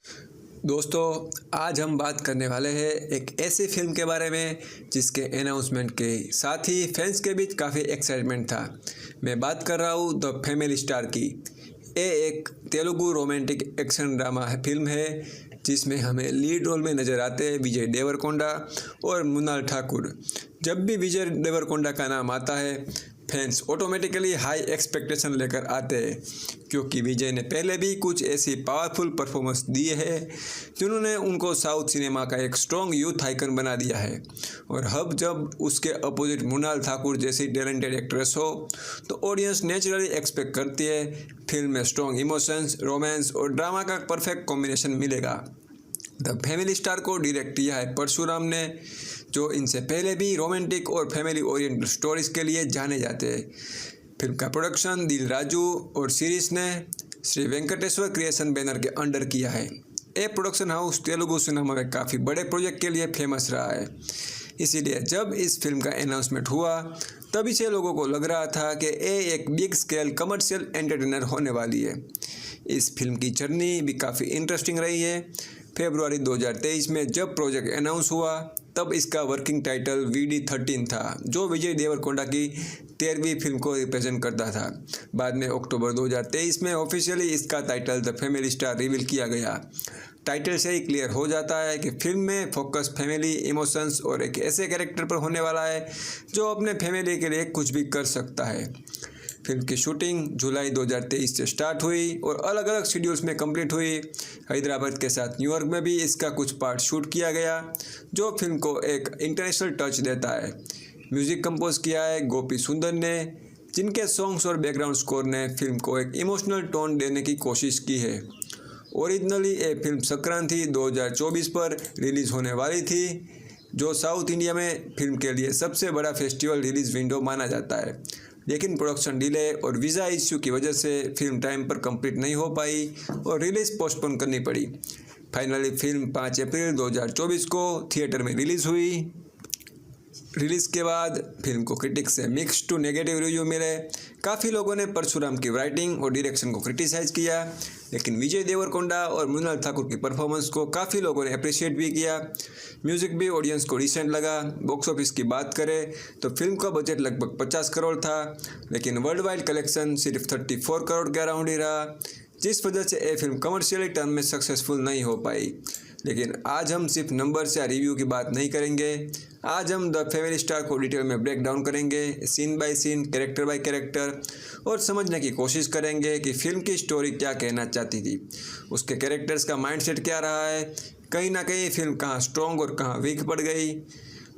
दोस्तों, आज हम बात करने वाले हैं एक ऐसी फिल्म के बारे में जिसके अनाउंसमेंट के साथ ही फैंस के बीच काफ़ी एक्साइटमेंट था। मैं बात कर रहा हूँ द फैमिली स्टार की। ये एक Telugu romantic action drama film है जिसमें हमें लीड रोल में नज़र आते हैं विजय देवरकोंडा और मृणाल ठाकुर। जब भी विजय देवरकोंडा का नाम आता है फैंस ऑटोमेटिकली हाई एक्सपेक्टेशन लेकर आते हैं, क्योंकि विजय ने पहले भी कुछ ऐसी पावरफुल परफॉर्मेंस दिए हैं जिन्होंने उनको साउथ सिनेमा का एक स्ट्रॉन्ग यूथ आइकन बना दिया है। और अब जब उसके अपोजिट मृणाल ठाकुर जैसी टैलेंटेड एक्ट्रेस हो तो ऑडियंस नेचुरली एक्सपेक्ट करती है फिल्म में स्ट्रॉन्ग इमोशंस, रोमांस और ड्रामा का परफेक्ट कॉम्बिनेशन मिलेगा। द फैमिली स्टार को डायरेक्ट किया है परशुराम ने, जो इनसे पहले भी रोमांटिक और फैमिली ओरिएंटेड स्टोरीज के लिए जाने जाते हैं। फिल्म का प्रोडक्शन दिल राजू और सीरीज ने श्री वेंकटेश्वर क्रिएशन बैनर के अंडर किया है। ये प्रोडक्शन हाउस तेलुगु सिनेमा में काफ़ी बड़े प्रोजेक्ट के लिए फेमस रहा है। इसीलिए जब इस फिल्म का अनाउंसमेंट हुआ तभी से लोगों को लग रहा था कि ये एक बिग स्केल कमर्शियल एंटरटेनर होने वाली है। इस फिल्म की जर्नी भी काफ़ी इंटरेस्टिंग रही है। फरवरी 2023 में जब प्रोजेक्ट अनाउंस हुआ तब इसका वर्किंग टाइटल VD13 था, जो विजय देवरकोंडा की 13वीं फिल्म को रिप्रेजेंट करता था। बाद में अक्टूबर 2023 में ऑफिशियली इसका title the family star reveal किया गया। टाइटल से ही क्लियर हो जाता है कि फिल्म में फोकस फैमिली, इमोशंस और एक ऐसे कैरेक्टर पर होने वाला है जो अपने फैमिली के लिए कुछ भी कर सकता है। फिल्म की शूटिंग जुलाई 2023 से स्टार्ट हुई और अलग अलग शेड्यूल्स में कंप्लीट हुई। हैदराबाद के साथ न्यूयॉर्क में भी इसका कुछ पार्ट शूट किया गया, जो फिल्म को एक इंटरनेशनल टच देता है। म्यूज़िक कंपोज किया है गोपी सुंदर ने, जिनके सॉन्ग्स और बैकग्राउंड स्कोर ने फिल्म को एक इमोशनल टोन देने की कोशिश की है। ओरिजिनली ये फिल्म संक्रांति 2024 पर रिलीज़ होने वाली थी, जो साउथ इंडिया में फिल्म के लिए सबसे बड़ा फेस्टिवल रिलीज़ विंडो माना जाता है। लेकिन प्रोडक्शन डिले और वीज़ा इश्यू की वजह से फिल्म टाइम पर कंप्लीट नहीं हो पाई और रिलीज़ पोस्टपोन करनी पड़ी। फाइनली फिल्म 5 अप्रैल 2024 को थिएटर में रिलीज़ हुई। रिलीज़ के बाद फिल्म को क्रिटिक्स से मिक्स टू नेगेटिव रिव्यू मिले। काफ़ी लोगों ने परशुराम की राइटिंग और डायरेक्शन को क्रिटिसाइज़ किया, लेकिन विजय देवरकोंडा और मृणाल ठाकुर की परफॉर्मेंस को काफ़ी लोगों ने अप्रिशिएट भी किया। म्यूज़िक भी ऑडियंस को डिसेंट लगा। बॉक्स ऑफिस की बात करें तो फिल्म का बजट लगभग 50 करोड़ था, लेकिन वर्ल्ड वाइड कलेक्शन सिर्फ 34 करोड़ के अराउंड ही रहा, जिस वजह से ये फिल्म कमर्शियली टर्म में सक्सेसफुल नहीं हो पाई। लेकिन आज हम सिर्फ नंबर्स या रिव्यू की बात नहीं करेंगे। आज हम द फैमिली स्टार को डिटेल में ब्रेक डाउन करेंगे, scene by scene, character by character, और समझने की कोशिश करेंगे कि फिल्म की स्टोरी क्या कहना चाहती थी, उसके कैरेक्टर्स का माइंडसेट क्या रहा है, कहीं ना कहीं फिल्म कहाँ स्ट्रॉन्ग और कहाँ वीक पड़ गई।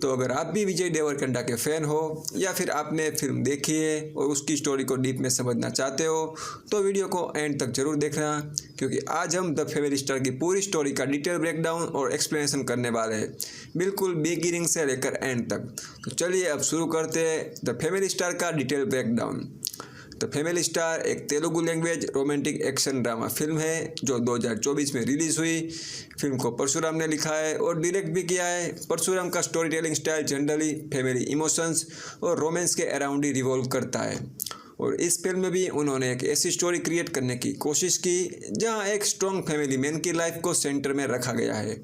तो अगर आप भी विजय देवरकोंडा के फ़ैन हो या फिर आपने फिल्म देखी है और उसकी स्टोरी को डीप में समझना चाहते हो तो वीडियो को एंड तक ज़रूर देखना, क्योंकि आज हम द फैमिली स्टार की पूरी स्टोरी का डिटेल ब्रेकडाउन और एक्सप्लेनेशन करने वाले हैं, बिल्कुल बिगिनिंग से लेकर एंड तक। तो चलिए अब शुरू करते हैं द फैमिली स्टार का detail breakdown. The family star एक Telugu language romantic action drama film है जो 2024 में रिलीज हुई। फिल्म को परशुराम ने लिखा है और डायरेक्ट भी किया है। परशुराम का story telling style generally family emotions और रोमांस के अराउंड ही रिवॉल्व करता है और इस फिल्म में भी उन्होंने एक ऐसी स्टोरी क्रिएट करने की कोशिश की जहां एक स्ट्रॉन्ग फैमिली मैन की लाइफ को सेंटर में रखा गया है।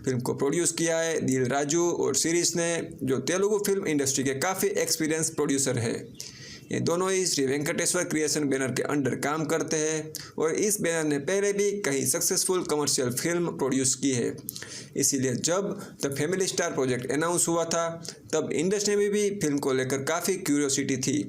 फिल्म को प्रोड्यूस किया है दिल राजू और सीरीज ने, जो तेलुगु फिल्म इंडस्ट्री के काफ़ी एक्सपीरियंस प्रोड्यूसर है। ये दोनों ही श्री वेंकटेश्वर क्रिएशन बैनर के अंडर काम करते हैं और इस बैनर ने पहले भी कई सक्सेसफुल कमर्शियल फिल्म प्रोड्यूस की है। इसीलिए जब the family star project announce हुआ था तब इंडस्ट्री में भी फिल्म को लेकर काफ़ी क्यूरियोसिटी थी।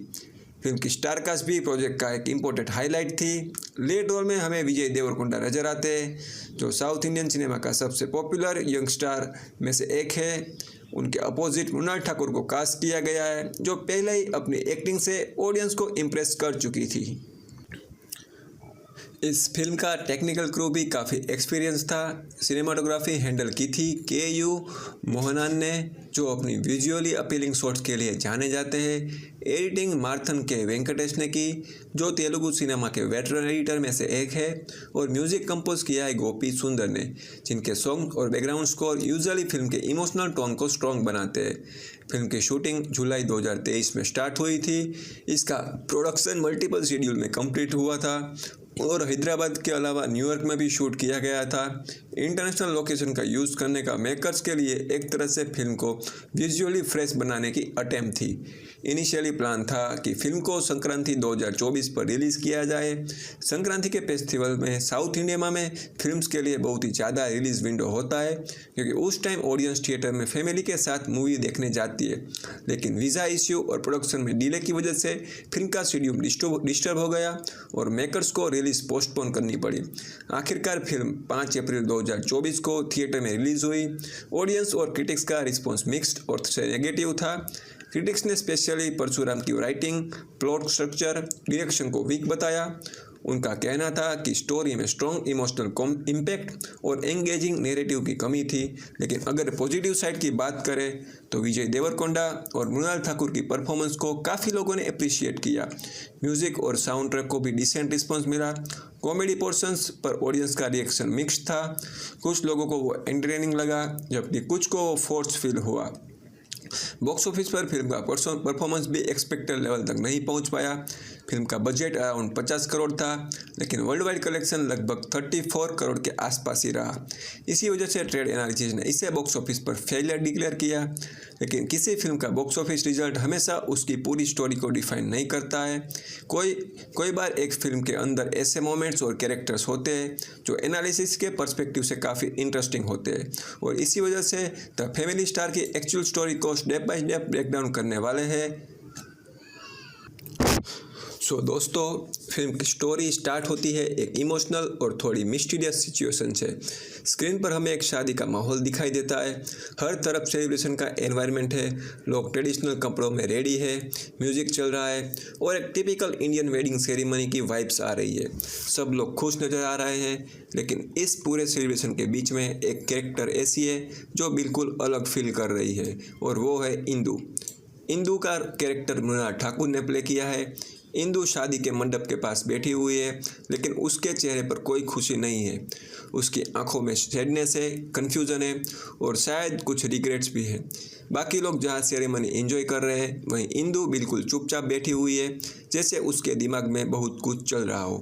फिल्म की स्टारकास्ट भी प्रोजेक्ट का एक इम्पोर्टेंट हाईलाइट थी। लीड रोल में हमें विजय देवरकोंडा नजर आते हैं, जो साउथ इंडियन सिनेमा का सबसे पॉपुलर यंग स्टार में से एक है। उनके अपोजिट मृणाल ठाकुर को कास्ट किया गया है, जो पहले ही अपनी एक्टिंग से ऑडियंस को इम्प्रेस कर चुकी थी। इस फिल्म का टेक्निकल क्रू भी काफ़ी एक्सपीरियंस था। सिनेमाटोग्राफी हैंडल की थी के.यू. मोहनान ने, जो अपनी विजुअली अपीलिंग शॉट्स के लिए जाने जाते हैं। एडिटिंग मार्थन के वेंकटेश ने की, जो तेलुगु सिनेमा के वेटरन एडिटर में से एक है। और म्यूजिक कंपोज किया है गोपी सुंदर ने, जिनके सॉन्ग और बैकग्राउंड स्कोर यूजुअली फिल्म के इमोशनल टोन को स्ट्रॉन्ग बनाते हैं। फिल्म की शूटिंग जुलाई 2023 में स्टार्ट हुई थी। इसका प्रोडक्शन मल्टीपल शेड्यूल में कंप्लीट हुआ था और हैदराबाद के अलावा न्यूयॉर्क में भी शूट किया गया था। इंटरनेशनल लोकेशन का यूज़ करने का मेकर्स के लिए एक तरह से फिल्म को विजुअली फ्रेश बनाने की अटेम्प्ट थी। इनिशियली प्लान था कि फिल्म को संक्रांति 2024 पर रिलीज़ किया जाए। संक्रांति के फेस्टिवल में साउथ इंडिया में फिल्म्स के लिए बहुत ही ज़्यादा रिलीज़ विंडो होता है, क्योंकि उस टाइम ऑडियंस थिएटर में फैमिली के साथ मूवी देखने जाती है। लेकिन वीज़ा इश्यू और प्रोडक्शन में डिले की वजह से फिल्म का शेड्यूल डिस्टर्ब हो गया और मेकर्स को रिलीज पोस्टपोन करनी पड़ी। आखिरकार फिल्म 5 अप्रैल 2024 को थिएटर में रिलीज हुई। ऑडियंस और क्रिटिक्स का रिस्पॉन्स मिक्स्ड और नेगेटिव था। क्रिटिक्स ने स्पेशली परशुराम की राइटिंग, प्लॉट स्ट्रक्चर, डायरेक्शन को वीक बताया। उनका कहना था कि स्टोरी में स्ट्रॉन्ग इमोशनल इम्पैक्ट और एंगेजिंग नैरेटिव की कमी थी। लेकिन अगर पॉजिटिव साइड की बात करें तो विजय देवरकोंडा और मृणाल ठाकुर की परफॉर्मेंस को काफ़ी लोगों ने अप्रिशिएट किया। म्यूजिक और साउंड ट्रैक को भी डिसेंट रिस्पॉन्स मिला। कॉमेडी पोर्शंस पर ऑडियंस का रिएक्शन मिक्स्ड था। कुछ लोगों को वो एंटरटेनिंग लगा, जबकि कुछ को वो फोर्स फील हुआ। बॉक्स ऑफिस पर फिल्म का परफॉर्मेंस भी एक्सपेक्टेड लेवल तक नहीं पहुंच पाया। फिल्म का बजट अराउंड 50 करोड़ था, लेकिन वर्ल्ड वाइड कलेक्शन लगभग 34 करोड़ के आसपास ही रहा। इसी वजह से ट्रेड एनालिसिस ने इसे बॉक्स ऑफिस पर फेलियर डिक्लेयर किया। लेकिन किसी फिल्म का बॉक्स ऑफिस रिजल्ट हमेशा उसकी पूरी स्टोरी को डिफाइन नहीं करता है। कोई बार एक फिल्म के अंदर ऐसे मोमेंट्स और कैरेक्टर्स होते हैं जो एनालिसिस के पर्सपेक्टिव से काफ़ी इंटरेस्टिंग होते हैं, और इसी वजह से द फैमिली स्टार की एक्चुअल स्टोरी को स्टेप बाय स्टेप ब्रेकडाउन करने वाले हैं। दोस्तों, फिल्म की स्टोरी स्टार्ट होती है एक इमोशनल और थोड़ी मिस्टीरियस सिचुएशन से। स्क्रीन पर हमें एक शादी का माहौल दिखाई देता है। हर तरफ सेलिब्रेशन का एनवायरनमेंट है। लोग ट्रेडिशनल कपड़ों में रेडी है, म्यूजिक चल रहा है और एक टिपिकल इंडियन वेडिंग सेरेमनी की वाइब्स आ रही है। सब लोग खुश नज़र आ रहे हैं, लेकिन इस पूरे सेलिब्रेशन के बीच में एक कैरेक्टर ऐसी है जो बिल्कुल अलग फील कर रही है, और वो है इंदु। इंदु का कैरेक्टर मृणाल ठाकुर ने प्ले किया है। इंदु शादी के मंडप के पास बैठी हुई है, लेकिन उसके चेहरे पर कोई खुशी नहीं है। उसकी आंखों में सैडनेस है, कन्फ्यूजन है और शायद कुछ रिग्रेट्स भी है। बाकी लोग जहाँ सेरेमनी एंजॉय कर रहे हैं, वहीं इंदु बिल्कुल चुपचाप बैठी हुई है, जैसे उसके दिमाग में बहुत कुछ चल रहा हो।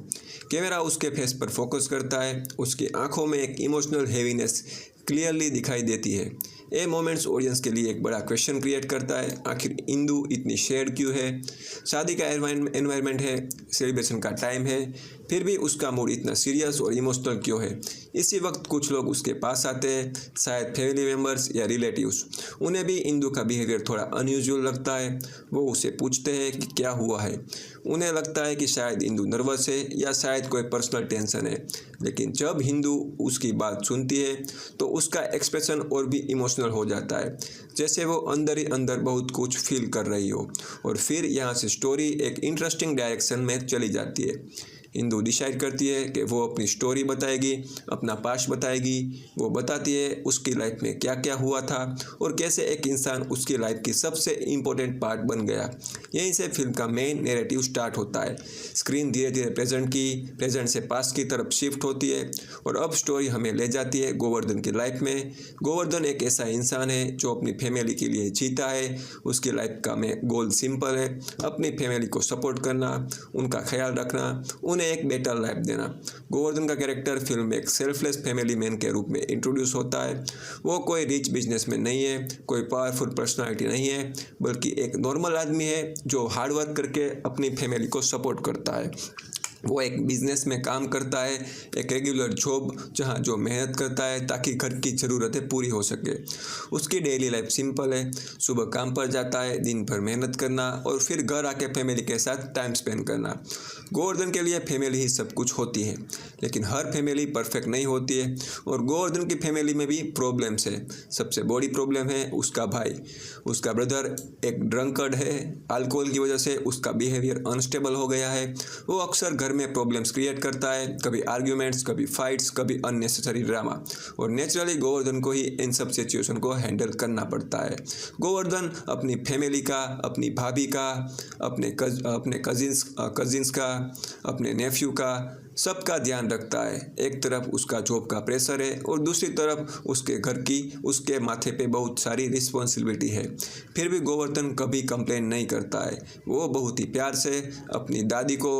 कैमरा उसके फेस पर फोकस करता है। उसकी आंखों में एक इमोशनल हेवीनेस क्लियरली दिखाई देती है। ये मोमेंट्स ऑडियंस के लिए एक बड़ा क्वेश्चन क्रिएट करता है, आखिर इंदु इतनी शेड क्यों है? शादी का एनवायरनमेंट है, सेलिब्रेशन का टाइम है, फिर भी उसका मूड इतना सीरियस और इमोशनल क्यों है? इसी वक्त कुछ लोग उसके पास आते हैं, शायद फैमिली मेम्बर्स या रिलेटिव्स। उन्हें भी इंदु का बिहेवियर थोड़ा अनयूजुअल लगता है। वो उसे पूछते हैं कि क्या हुआ है। उन्हें लगता है कि शायद इंदु नर्वस है या शायद कोई पर्सनल टेंशन है। लेकिन जब इंदु उसकी बात सुनती है तो उसका एक्सप्रेशन और भी इमोशनल हो जाता है, जैसे वो अंदर ही अंदर बहुत कुछ फील कर रही हो। और फिर यहाँ से स्टोरी एक इंटरेस्टिंग डायरेक्शन में चली जाती है। इंदु डिसाइड करती है कि वो अपनी स्टोरी बताएगी, अपना पास्ट बताएगी। वो बताती है उसकी लाइफ में क्या क्या हुआ था और कैसे एक इंसान उसकी लाइफ की सबसे इम्पोर्टेंट पार्ट बन गया। यहीं से फिल्म का मेन नैरेटिव स्टार्ट होता है। स्क्रीन धीरे धीरे प्रेजेंट से पास्ट की तरफ शिफ्ट होती है और अब स्टोरी हमें ले जाती है गोवर्धन की लाइफ में। गोवर्धन एक ऐसा इंसान है जो अपनी फैमिली के लिए जीता है। उसकी लाइफ का गोल सिंपल है, अपनी फैमिली को सपोर्ट करना, उनका ख्याल रखना, उन्हें एक बेटर लाइफ देना। गोवर्धन का कैरेक्टर फिल्म में एक सेल्फलेस फैमिली मैन के रूप में इंट्रोड्यूस होता है। वो कोई रिच बिजनेसमैन नहीं है, कोई पावरफुल पर्सनालिटी नहीं है, बल्कि एक नॉर्मल आदमी है जो हार्ड वर्क करके अपनी फैमिली को सपोर्ट करता है। वो एक बिजनेस में काम करता है, एक रेगुलर जॉब जहाँ जो मेहनत करता है ताकि घर की ज़रूरतें पूरी हो सके। उसकी डेली लाइफ सिंपल है, सुबह काम पर जाता है, दिन भर मेहनत करना और फिर घर आके फैमिली के साथ टाइम स्पेंड करना। गोवर्धन के लिए फैमिली ही सब कुछ होती है, लेकिन हर फैमिली परफेक्ट नहीं होती है और गोवर्धन की फैमिली में भी प्रॉब्लम्स है। सबसे बड़ी प्रॉब्लम है उसका भाई। उसका ब्रदर एक ड्रंकर्ड है, अल्कोहल की वजह से उसका बिहेवियर अनस्टेबल हो गया है। वो अक्सर घर में प्रॉब्लम्स क्रिएट करता है, कभी आर्ग्यूमेंट्स, कभी फाइट्स, कभी अननेसेसरी ड्रामा, और नेचुरली गोवर्धन को ही इन सब सिचुएशन को हैंडल करना पड़ता है। गोवर्धन अपनी फैमिली का, अपनी भाभी का, अपने कजिन्स का, अपने नेफ्यू का, सबका ध्यान रखता है। एक तरफ उसका जॉब का प्रेशर है और दूसरी तरफ उसके घर की उसके माथे पे बहुत सारी रिस्पॉन्सिबिलिटी है। फिर भी गोवर्धन कभी कंप्लेन नहीं करता है। वो बहुत ही प्यार से अपनी दादी को,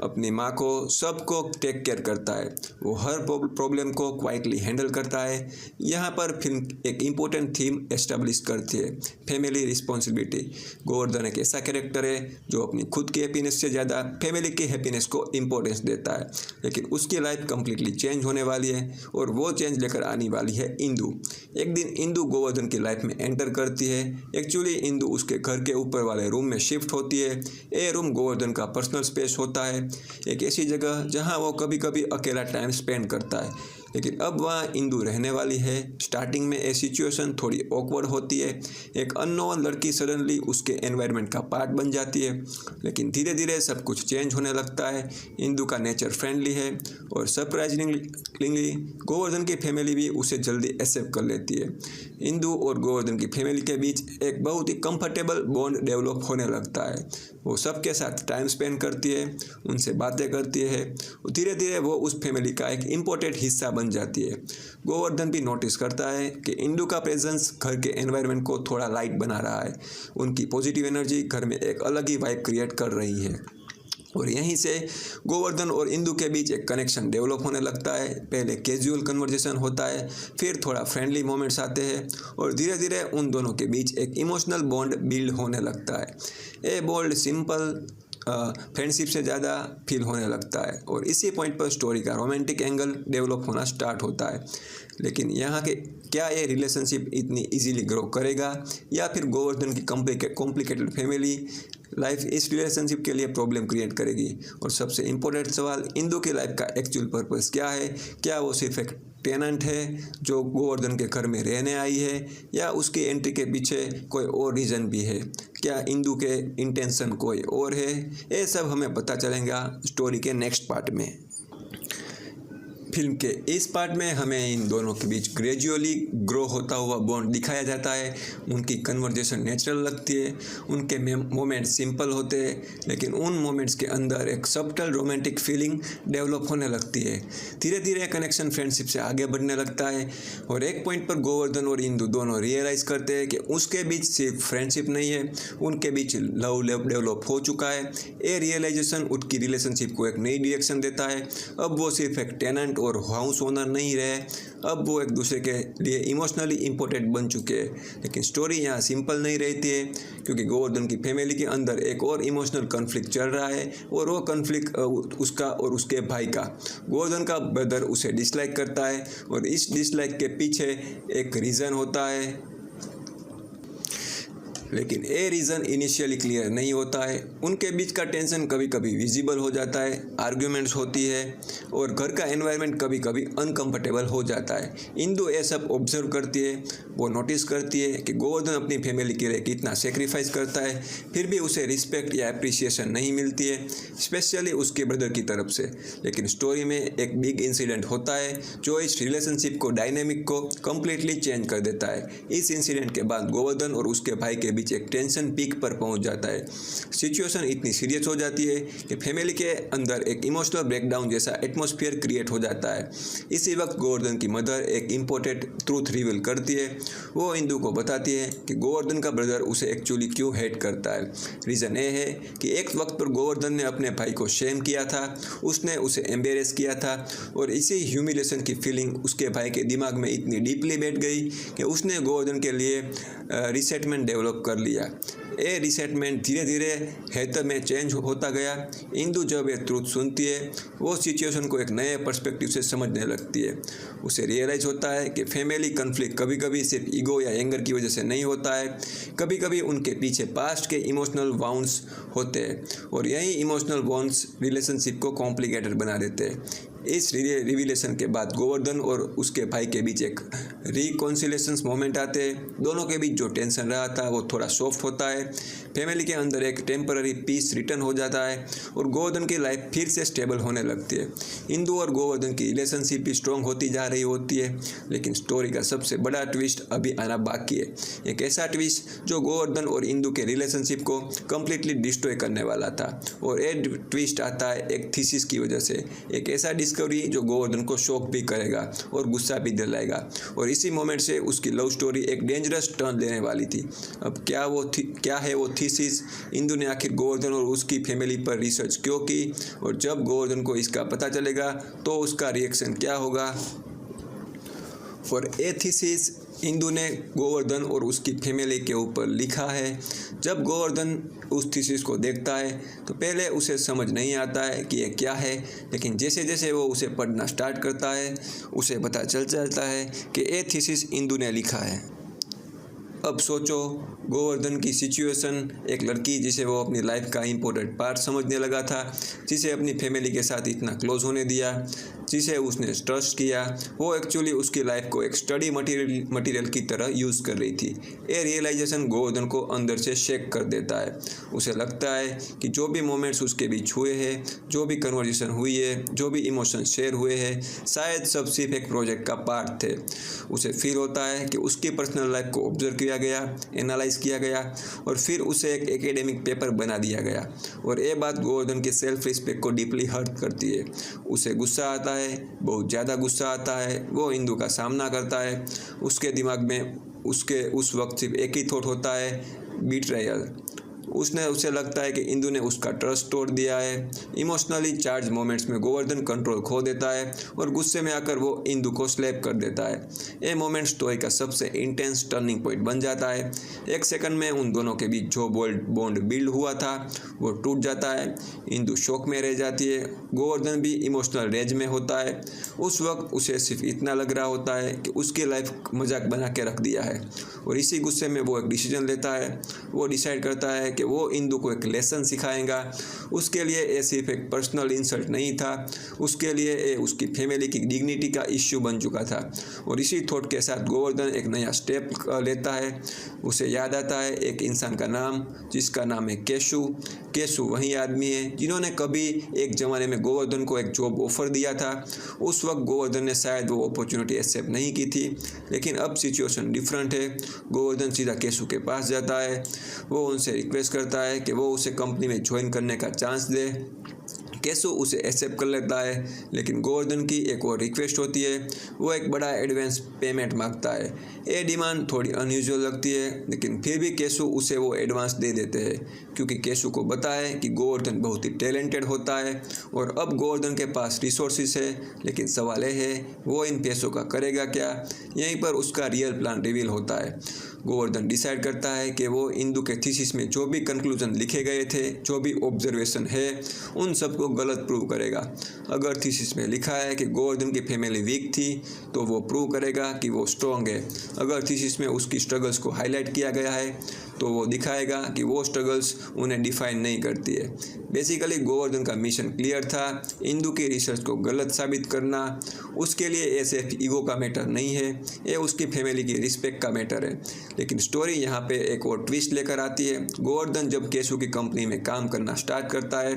अपनी माँ को, सबको टेक केयर करता है। वो हर प्रॉब्लम को क्वाइटली हैंडल करता है। यहाँ पर फिल्म एक इम्पोर्टेंट थीम एस्टेब्लिश करती है, फैमिली रिस्पॉन्सिबिलिटी। गोवर्धन एक ऐसा कैरेक्टर है जो अपनी खुद की हैप्पीनेस से ज़्यादा फैमिली की हैप्पीनेस को इम्पोर्टेंस देता है, लेकिन उसकी लाइफ कंप्लीटली चेंज होने वाली है और वो चेंज लेकर आने वाली है इंदु। एक दिन इंदु गोवर्धन की लाइफ में एंटर करती है। एक्चुअली इंदु उसके घर के ऊपर वाले रूम में शिफ्ट होती है। ये रूम गोवर्धन का पर्सनल स्पेस होता है, एक ऐसी जगह जहां वो कभी कभी अकेला टाइम स्पेंड करता है, लेकिन अब वहाँ इंदु रहने वाली है। स्टार्टिंग में ये सिचुएशन थोड़ी ऑकवर्ड होती है। एक अननोन लड़की सडनली उसके एनवायरनमेंट का पार्ट बन जाती है, लेकिन धीरे धीरे सब कुछ चेंज होने लगता है। इंदु का नेचर फ्रेंडली है और सरप्राइजिंगली गोवर्धन की फैमिली भी उसे जल्दी एक्सेप्ट कर लेती है। इंदु और गोवर्धन की फैमिली के बीच एक बहुत ही कंफर्टेबल बॉन्ड डेवलप होने लगता है। वो सबके साथ टाइम स्पेंड करती है, उनसे बातें करती है, धीरे धीरे वो उस फैमिली का एक इम्पोर्टेंट हिस्सा बन जाती है। गोवर्धन भी नोटिस करता है कि इंदु का प्रेजेंस घर के एनवायरनमेंट को थोड़ा लाइट बना रहा है। उनकी पॉजिटिव एनर्जी घर में एक अलग ही वाइब क्रिएट कर रही है और यहीं से गोवर्धन और इंदु के बीच एक कनेक्शन डेवलप होने लगता है। पहले कैजुअल कन्वर्जेशन होता है, फिर थोड़ा फ्रेंडली मोमेंट्स आते हैं और धीरे धीरे उन दोनों के बीच एक इमोशनल बॉन्ड बिल्ड होने लगता है। ये बॉन्ड सिंपल फ्रेंडशिप से ज़्यादा फील होने लगता है और इसी पॉइंट पर स्टोरी का रोमांटिक एंगल डेवलप होना स्टार्ट होता है। लेकिन यहाँ के क्या ये रिलेशनशिप इतनी इजीली ग्रो करेगा या फिर गोवर्धन की कॉम्प्लिकेटेड फैमिली लाइफ इस रिलेशनशिप के लिए प्रॉब्लम क्रिएट करेगी? और सबसे इम्पोर्टेंट सवाल, इंदु की लाइफ का एक्चुअल पर्पस क्या है? क्या वो सिर्फ एक टेनेंट है जो गोवर्धन के घर में रहने आई है या उसकी एंट्री के पीछे कोई और रीज़न भी है? क्या इंदु के इंटेंशन कोई और है? ये सब हमें पता चलेगा स्टोरी के नेक्स्ट पार्ट में। फिल्म के इस पार्ट में हमें इन दोनों के बीच ग्रेजुअली ग्रो होता हुआ बॉन्ड दिखाया जाता है। उनकी कन्वर्जेशन नेचुरल लगती है, उनके मोमेंट्स सिंपल होते हैं, लेकिन उन मोमेंट्स के अंदर एक सबटल रोमांटिक फीलिंग डेवलप होने लगती है। धीरे धीरे कनेक्शन फ्रेंडशिप से आगे बढ़ने लगता है और एक पॉइंट पर गोवर्धन और इंदु दोनों रियलाइज़ करते हैं कि उसके बीच सिर्फ फ्रेंडशिप नहीं है, उनके बीच लव डेवलप हो चुका है। ये रियलाइजेशन उनकी रिलेशनशिप को एक नई डायरेक्शन देता है। अब वो सिर्फ एक टेनेंट और हाउस ओनर नहीं रहे, अब वो एक दूसरे के लिए इमोशनली इम्पोर्टेंट बन चुके हैं। लेकिन स्टोरी यहाँ सिंपल नहीं रहती है, क्योंकि गोवर्धन की फैमिली के अंदर एक और इमोशनल कॉन्फ्लिक्ट चल रहा है और वो कॉन्फ्लिक्ट उसका और उसके भाई का। गोवर्धन का ब्रदर उसे डिसलाइक करता है और इस डिसलाइक के पीछे एक रीज़न होता है। लेकिन ये रीज़न इनिशियली क्लियर नहीं होता है। उनके बीच का टेंशन कभी कभी विजिबल हो जाता है, आर्ग्यूमेंट्स होती है और घर का एनवायरनमेंट कभी कभी अनकंफर्टेबल हो जाता है। इंदु ये सब ऑब्जर्व करती है, वो नोटिस करती है कि गोवर्धन अपनी फैमिली के लिए कितना सेक्रीफाइस करता है, फिर भी उसे रिस्पेक्ट या अप्रिसिएशन नहीं मिलती है, स्पेशली उसके ब्रदर की तरफ से। लेकिन स्टोरी में एक बिग इंसिडेंट होता है जो इस रिलेशनशिप को, डायनेमिक को कम्प्लीटली चेंज कर देता है। इस इंसिडेंट के बाद गोवर्धन और उसके भाई के बीच एक टेंशन पीक पर पहुंच जाता है। सिचुएशन इतनी सीरियस हो जाती है कि फैमिली के अंदर एक इमोशनल ब्रेकडाउन जैसा एटमॉस्फेयर क्रिएट हो जाता है। इसी वक्त गोवर्धन की मदर एक इम्पोर्टेंट ट्रूथ रिवील करती है। वो इंदु को बताती है कि गोवर्धन का ब्रदर उसे एक्चुअली क्यों हेट करता है। रीज़न ये है कि एक वक्त पर गोवर्धन ने अपने भाई को शेम किया था, उसने उसे एम्बेरेस किया था और इसी ह्यूमिलेशन की फीलिंग उसके भाई के दिमाग में इतनी डीपली बैठ गई कि उसने गोवर्धन के लिए रिसेंटमेंट डेवलप कर लिया। ये रिसेंटमेंट धीरे धीरे हेतर में चेंज होता गया। इंदु जब ये ट्रूथ सुनती है, वो सिचुएशन को एक नए पर्सपेक्टिव से समझने लगती है। उसे रियलाइज होता है कि फैमिली कन्फ्लिक्ट कभी कभी सिर्फ ईगो या एंगर की वजह से नहीं होता है, कभी कभी उनके पीछे पास्ट के इमोशनल वाउंड्स होते हैं और यही इमोशनल वाउंड्स रिलेशनशिप को कॉम्प्लिकेटेड बना देते हैं। इस रिविलेशन के बाद गोवर्धन और उसके भाई के बीच एक रिकॉन्सिलेशन मोमेंट आते हैं। दोनों के बीच जो टेंशन रहा था वो थोड़ा सॉफ्ट होता है। फैमिली के अंदर एक टेम्पररी पीस रिटर्न हो जाता है और गोवर्धन की लाइफ फिर से स्टेबल होने लगती है। इंदु और गोवर्धन की रिलेशनशिप भी स्ट्रॉन्ग होती जा रही होती है। लेकिन स्टोरी का सबसे बड़ा ट्विस्ट अभी आना बाकी है। एक ऐसा ट्विस्ट जो गोवर्धन और इंदु के रिलेशनशिप को कम्प्लीटली डिस्ट्रॉय करने वाला था। और ये ट्विस्ट आता है एक थीसिस की वजह से, एक ऐसा डिस्कवरी जो गोवर्धन को शॉक भी करेगा और गुस्सा भी दिलाएगा। और इसी मोमेंट से उसकी लव स्टोरी एक डेंजरस टर्न लेने वाली थी। अब क्या है वो थीसिस? इंदु ने आखिर गोवर्धन और उसकी फैमिली पर रिसर्च क्यों की, और जब गोवर्धन को इसका पता चलेगा तो उसका रिएक्शन क्या होगा? फॉर ए थीसिस इंदु ने गोवर्धन और उसकी फैमिली के ऊपर लिखा है। जब गोवर्धन उस थीसिस को देखता है तो पहले उसे समझ नहीं आता है कि यह क्या है, लेकिन जैसे जैसे वो उसे पढ़ना स्टार्ट करता है उसे पता चल जाता है कि ये थीसिस इंदु ने लिखा है। अब सोचो, गोवर्धन की सिचुएशन, एक लड़की जिसे वो अपनी लाइफ का इम्पोर्टेंट पार्ट समझने लगा था, जिसे अपनी फैमिली के साथ इतना क्लोज होने दिया, जिसे उसने ट्रस्ट किया, वो एक्चुअली उसकी लाइफ को एक स्टडी मटेरियल की तरह यूज़ कर रही थी। ये रियलाइजेशन गोवर्धन को अंदर से शेक कर देता है। उसे लगता है कि जो भी मोमेंट्स उसके बीच हुए हैं, जो भी कन्वर्सेशन हुई है, जो भी इमोशन शेयर हुए हैं, शायद सब सिर्फ एक प्रोजेक्ट का पार्ट थे। उसे फील होता है कि उसकी पर्सनल लाइफ को ऑब्जर्व किया गया, एनालाइज किया गया और फिर उसे एक एकेडमिक पेपर बना दिया गया। और ये बात गोवर्धन के सेल्फ रिस्पेक्ट को डीपली हर्ट करती है। उसे गुस्सा आता है, बहुत ज़्यादा गुस्सा आता है। वो इंदु का सामना करता है। उसके दिमाग में उस वक्त सिर्फ एक ही थॉट होता है, बिट्रेयल। उसे लगता है कि इंदु ने उसका ट्रस्ट तोड़ दिया है। इमोशनली चार्ज मोमेंट्स में गोवर्धन कंट्रोल खो देता है और गुस्से में आकर वो इंदु को स्लैप कर देता है। ये मोमेंट स्टोरी का सबसे इंटेंस टर्निंग पॉइंट बन जाता है। एक सेकंड में उन दोनों के बीच जो बॉन्ड बिल्ड हुआ था वो टूट जाता है। इंदु शॉक में रह जाती है। गोवर्धन भी इमोशनल रेज में होता है। उस वक्त उसे सिर्फ इतना लग रहा होता है कि उसकी लाइफ मजाक बना के रख दिया है और इसी गुस्से में वो एक डिसीजन लेता है। वो डिसाइड करता है कि वो इंदु को एक लेसन सिखाएगा। उसके लिए ये सिर्फ एक पर्सनल इंसल्ट नहीं था, उसके लिए ये उसकी फैमिली की डिग्निटी का इश्यू बन चुका था। और इसी थॉट के साथ गोवर्धन एक नया स्टेप लेता है। उसे याद आता है एक इंसान का नाम, जिसका नाम है केशु। केशु वही आदमी है जिन्होंने कभी एक ज़माने में गोवर्धन को एक जॉब ऑफर दिया था। उस वक्त गोवर्धन ने शायद वो अपॉर्चुनिटी एक्सेप्ट नहीं की थी, लेकिन अब सिचुएशन डिफरेंट है। गोवर्धन सीधा केशु के पास जाता है। वो उनसे रिक्वेस्ट करता है कि वो उसे कंपनी में ज्वाइन करने का चांस दे। केशु उसे एक्सेप्ट कर लेता है, लेकिन गोवर्धन की एक और रिक्वेस्ट होती है। वो एक बड़ा एडवांस पेमेंट मांगता है। ये डिमांड थोड़ी अनयूजुअल लगती है, लेकिन फिर भी केशु उसे वो एडवांस दे देते हैं, क्योंकि केशु को पता है कि गोवर्धन बहुत ही टैलेंटेड होता है और अब गोवर्धन के पास रिसोर्सेस है। लेकिन सवाल ये है वो इन पैसों का करेगा क्या? यहीं पर उसका रियल प्लान रिवील होता है। गोवर्धन डिसाइड करता है कि वो इंदु के थीसिस में जो भी कंक्लूजन लिखे गए थे, जो भी ऑब्जर्वेशन है, उन सबको गलत प्रूव करेगा। अगर थीसिस में लिखा है कि गोवर्धन की फैमिली वीक थी, तो वो प्रूव करेगा कि वो स्ट्रॉन्ग है। अगर थीसिस में उसकी स्ट्रगल्स को हाईलाइट किया गया है, तो वो दिखाएगा कि वो स्ट्रगल्स उन्हें डिफाइन नहीं करती है। बेसिकली गोवर्धन का मिशन क्लियर था, इंदु की रिसर्च को गलत साबित करना। उसके लिए ये सिर्फ ईगो का मैटर नहीं है, ये उसकी फैमिली की रिस्पेक्ट का मैटर है। लेकिन स्टोरी यहाँ पे एक और ट्विस्ट लेकर आती है। गोवर्धन जब केशु की कंपनी में काम करना स्टार्ट करता है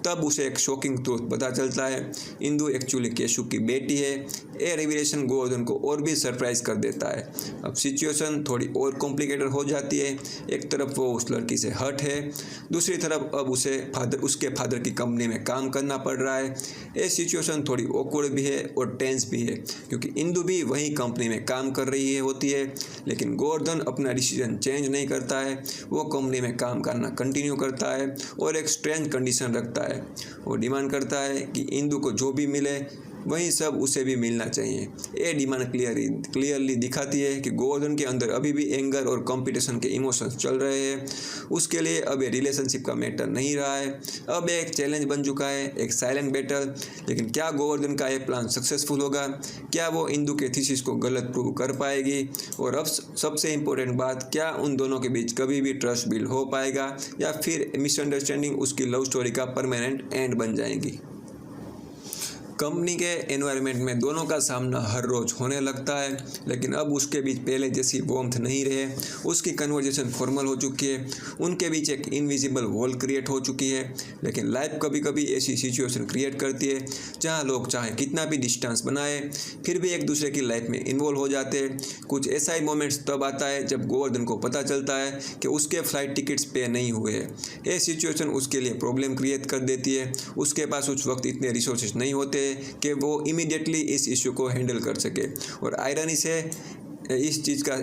तब उसे एक शॉकिंग ट्रूथ पता चलता है, इंदु एक्चुअली केशु की बेटी है। ये रिवीलेशन गोवर्धन को और भी सरप्राइज कर देता है। अब सिचुएशन थोड़ी और कॉम्प्लिकेटेड हो जाती है। एक तरफ वो उस लड़की से हर्ट है, दूसरी तरफ अब उसे उसके फादर की कंपनी में काम करना पड़ रहा है। ये सिचुएशन थोड़ी ऑकवर्ड भी है और टेंस भी है, क्योंकि इंदु भी वही कंपनी में काम कर रही होती है। लेकिन गोवर्धन अपना डिसीजन चेंज नहीं करता है, वो कंपनी में काम करना कंटिन्यू करता है और एक स्ट्रेंज कंडीशन रखता है। वो डिमांड करता है कि इंदु को जो भी मिले वही सब उसे भी मिलना चाहिए। ये डिमांड क्लियरली दिखाती है कि गोवर्धन के अंदर अभी भी एंगर और कंपटीशन के इमोशंस चल रहे हैं। उसके लिए अब ये रिलेशनशिप का मैटर नहीं रहा है, अब एक चैलेंज बन चुका है, एक साइलेंट बैटल। लेकिन क्या गोवर्धन का ये प्लान सक्सेसफुल होगा? क्या वो इंदु के थीसिस को गलत प्रूव कर पाएगी? और अब सबसे इम्पोर्टेंट बात, क्या उन दोनों के बीच कभी भी ट्रस्ट बिल्ड हो पाएगा या फिर मिसअंडरस्टैंडिंग उसकी लव स्टोरी का परमानेंट एंड बन जाएगी? कंपनी के एनवायरनमेंट में दोनों का सामना हर रोज होने लगता है, लेकिन अब उसके बीच पहले जैसी वार्मथ नहीं रहे। उसकी कन्वर्जेशन फॉर्मल हो चुकी है, उनके बीच एक इनविजिबल वॉल क्रिएट हो चुकी है। लेकिन लाइफ कभी कभी ऐसी सिचुएशन क्रिएट करती है जहां लोग चाहे कितना भी डिस्टेंस बनाए फिर भी एक दूसरे की लाइफ में इन्वॉल्व हो जाते हैं। कुछ ऐसा ही मोमेंट्स तब आता है जब गोवर्धन को पता चलता है कि उसके फ्लाइट टिकट्स पे नहीं हुए हैं। ये सिचुएशन उसके लिए प्रॉब्लम क्रिएट कर देती है। उसके पास उस वक्त इतने रिसोर्सेज नहीं होते कि वो इमीडिएटली इस इशू को हैंडल कर सके। और आयरनी से इस चीज़ का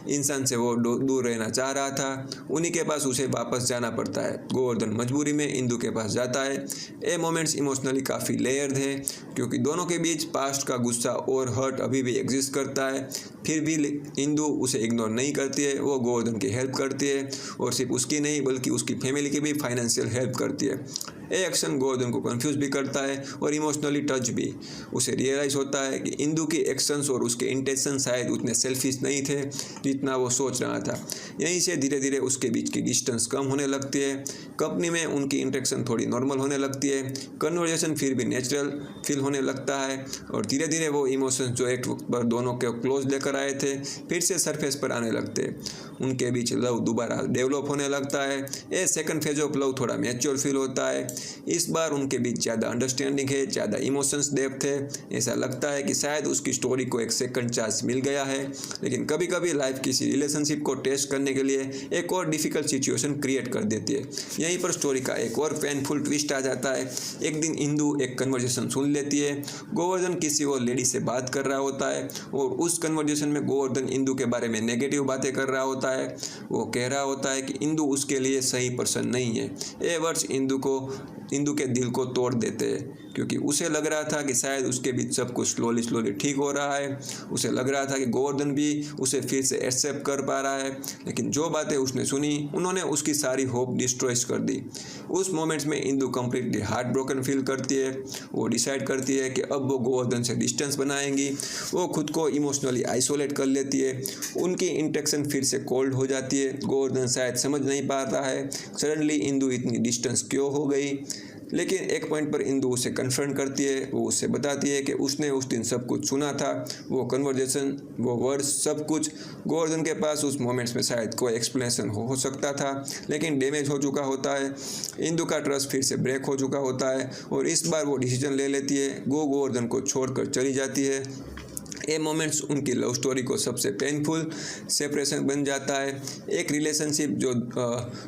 इंसान से वो दूर रहना चाह रहा था, उन्हीं के पास उसे वापस जाना पड़ता है। गोवर्धन मजबूरी में इंदु के पास जाता है। ये मोमेंट्स इमोशनली काफ़ी लेयर्ड है, क्योंकि दोनों के बीच पास्ट का गुस्सा और हर्ट अभी भी एग्जिस्ट करता है। फिर भी इंदु उसे इग्नोर नहीं करती है, वो गोवर्धन की हेल्प करती है और सिर्फ उसकी नहीं बल्कि उसकी फैमिली की भी फाइनेंशियल हेल्प करती है। ये एक्शन गोवर्धन को कंफ्यूज भी करता है और इमोशनली टच भी। उसे रियलाइज होता है कि इंदु की एक्शंस और उसके इंटेंशन शायद उतने सेल्फिश नहीं थे जितना वो सोच रहा था। यहीं से धीरे धीरे उसके बीच की डिस्टेंस कम होने लगती है। कंपनी में उनकी इंटरेक्शन थोड़ी नॉर्मल होने लगती है, कन्वर्जेशन फिर भी नेचुरल फील होने लगता है और धीरे धीरे वो इमोशंस जो एक वक्त पर दोनों के क्लोज लेकर आए थे फिर से सरफेस पर आने लगते हैं। उनके बीच लव दोबारा डेवलप होने लगता है। ये सेकंड फेज ऑफ लव थोड़ा मैच्योर फील होता है। इस बार उनके बीच ज़्यादा अंडरस्टैंडिंग है, ज़्यादा इमोशंस डेप्थ है। ऐसा लगता है कि शायद उसकी स्टोरी को एक सेकंड चांस मिल गया है। लेकिन कभी कभी लाइफ किसी रिलेशनशिप को टेस्ट करने के लिए एक और डिफिकल्ट सिचुएशन क्रिएट कर देती है। यहीं पर स्टोरी का एक और पेनफुल ट्विस्ट आ जाता है। एक दिन इंदु एक कन्वर्जेशन सुन लेती है। गोवर्धन किसी और लेडी से बात कर रहा होता है और उस कन्वर्जेशन में गोवर्धन इंदु के बारे में नेगेटिव बातें कर रहा होता है। वो कह रहा होता है कि इंदु उसके लिए सही पर्सन नहीं है। ये वर्ड्स इंदु के दिल को तोड़ देते हैं, क्योंकि उसे लग रहा था कि शायद उसके बीच सब कुछ स्लोली ठीक हो रहा है। उसे लग रहा था कि गोवर्धन भी उसे फिर से एक्सेप्ट कर पा रहा है। लेकिन जो बातें उसने सुनी उन्होंने उसकी सारी होप डिस्ट्रॉय कर दी। उस मोमेंट्स में Indu completely heart broken feel करती है। वो डिसाइड करती है कि अब वो गोवर्धन से डिस्टेंस बनाएंगी। वो खुद को इमोशनली आइसोलेट कर लेती है। उनकी इंटरेक्शन फिर से कोल्ड हो जाती है। गोवर्धन शायद समझ नहीं पा रहा है सडनली इंदु इतनी डिस्टेंस क्यों हो गई। लेकिन एक पॉइंट पर इंदु उसे कन्फ्रंट करती है। वो उससे बताती है कि उसने उस दिन सब कुछ सुना था, वो कन्वर्जेशन, वो वर्ड्स, सब कुछ। गोवर्धन के पास उस मोमेंट्स में शायद कोई एक्सप्लेनेशन हो सकता था, लेकिन डैमेज हो चुका होता है। इंदु का ट्रस्ट फिर से ब्रेक हो चुका होता है और इस बार वो डिसीजन ले लेती है, गोवर्धन को छोड़कर चली जाती है। ये मोमेंट्स उनकी लव स्टोरी को सबसे पेनफुल सेपरेशन बन जाता है। एक रिलेशनशिप जो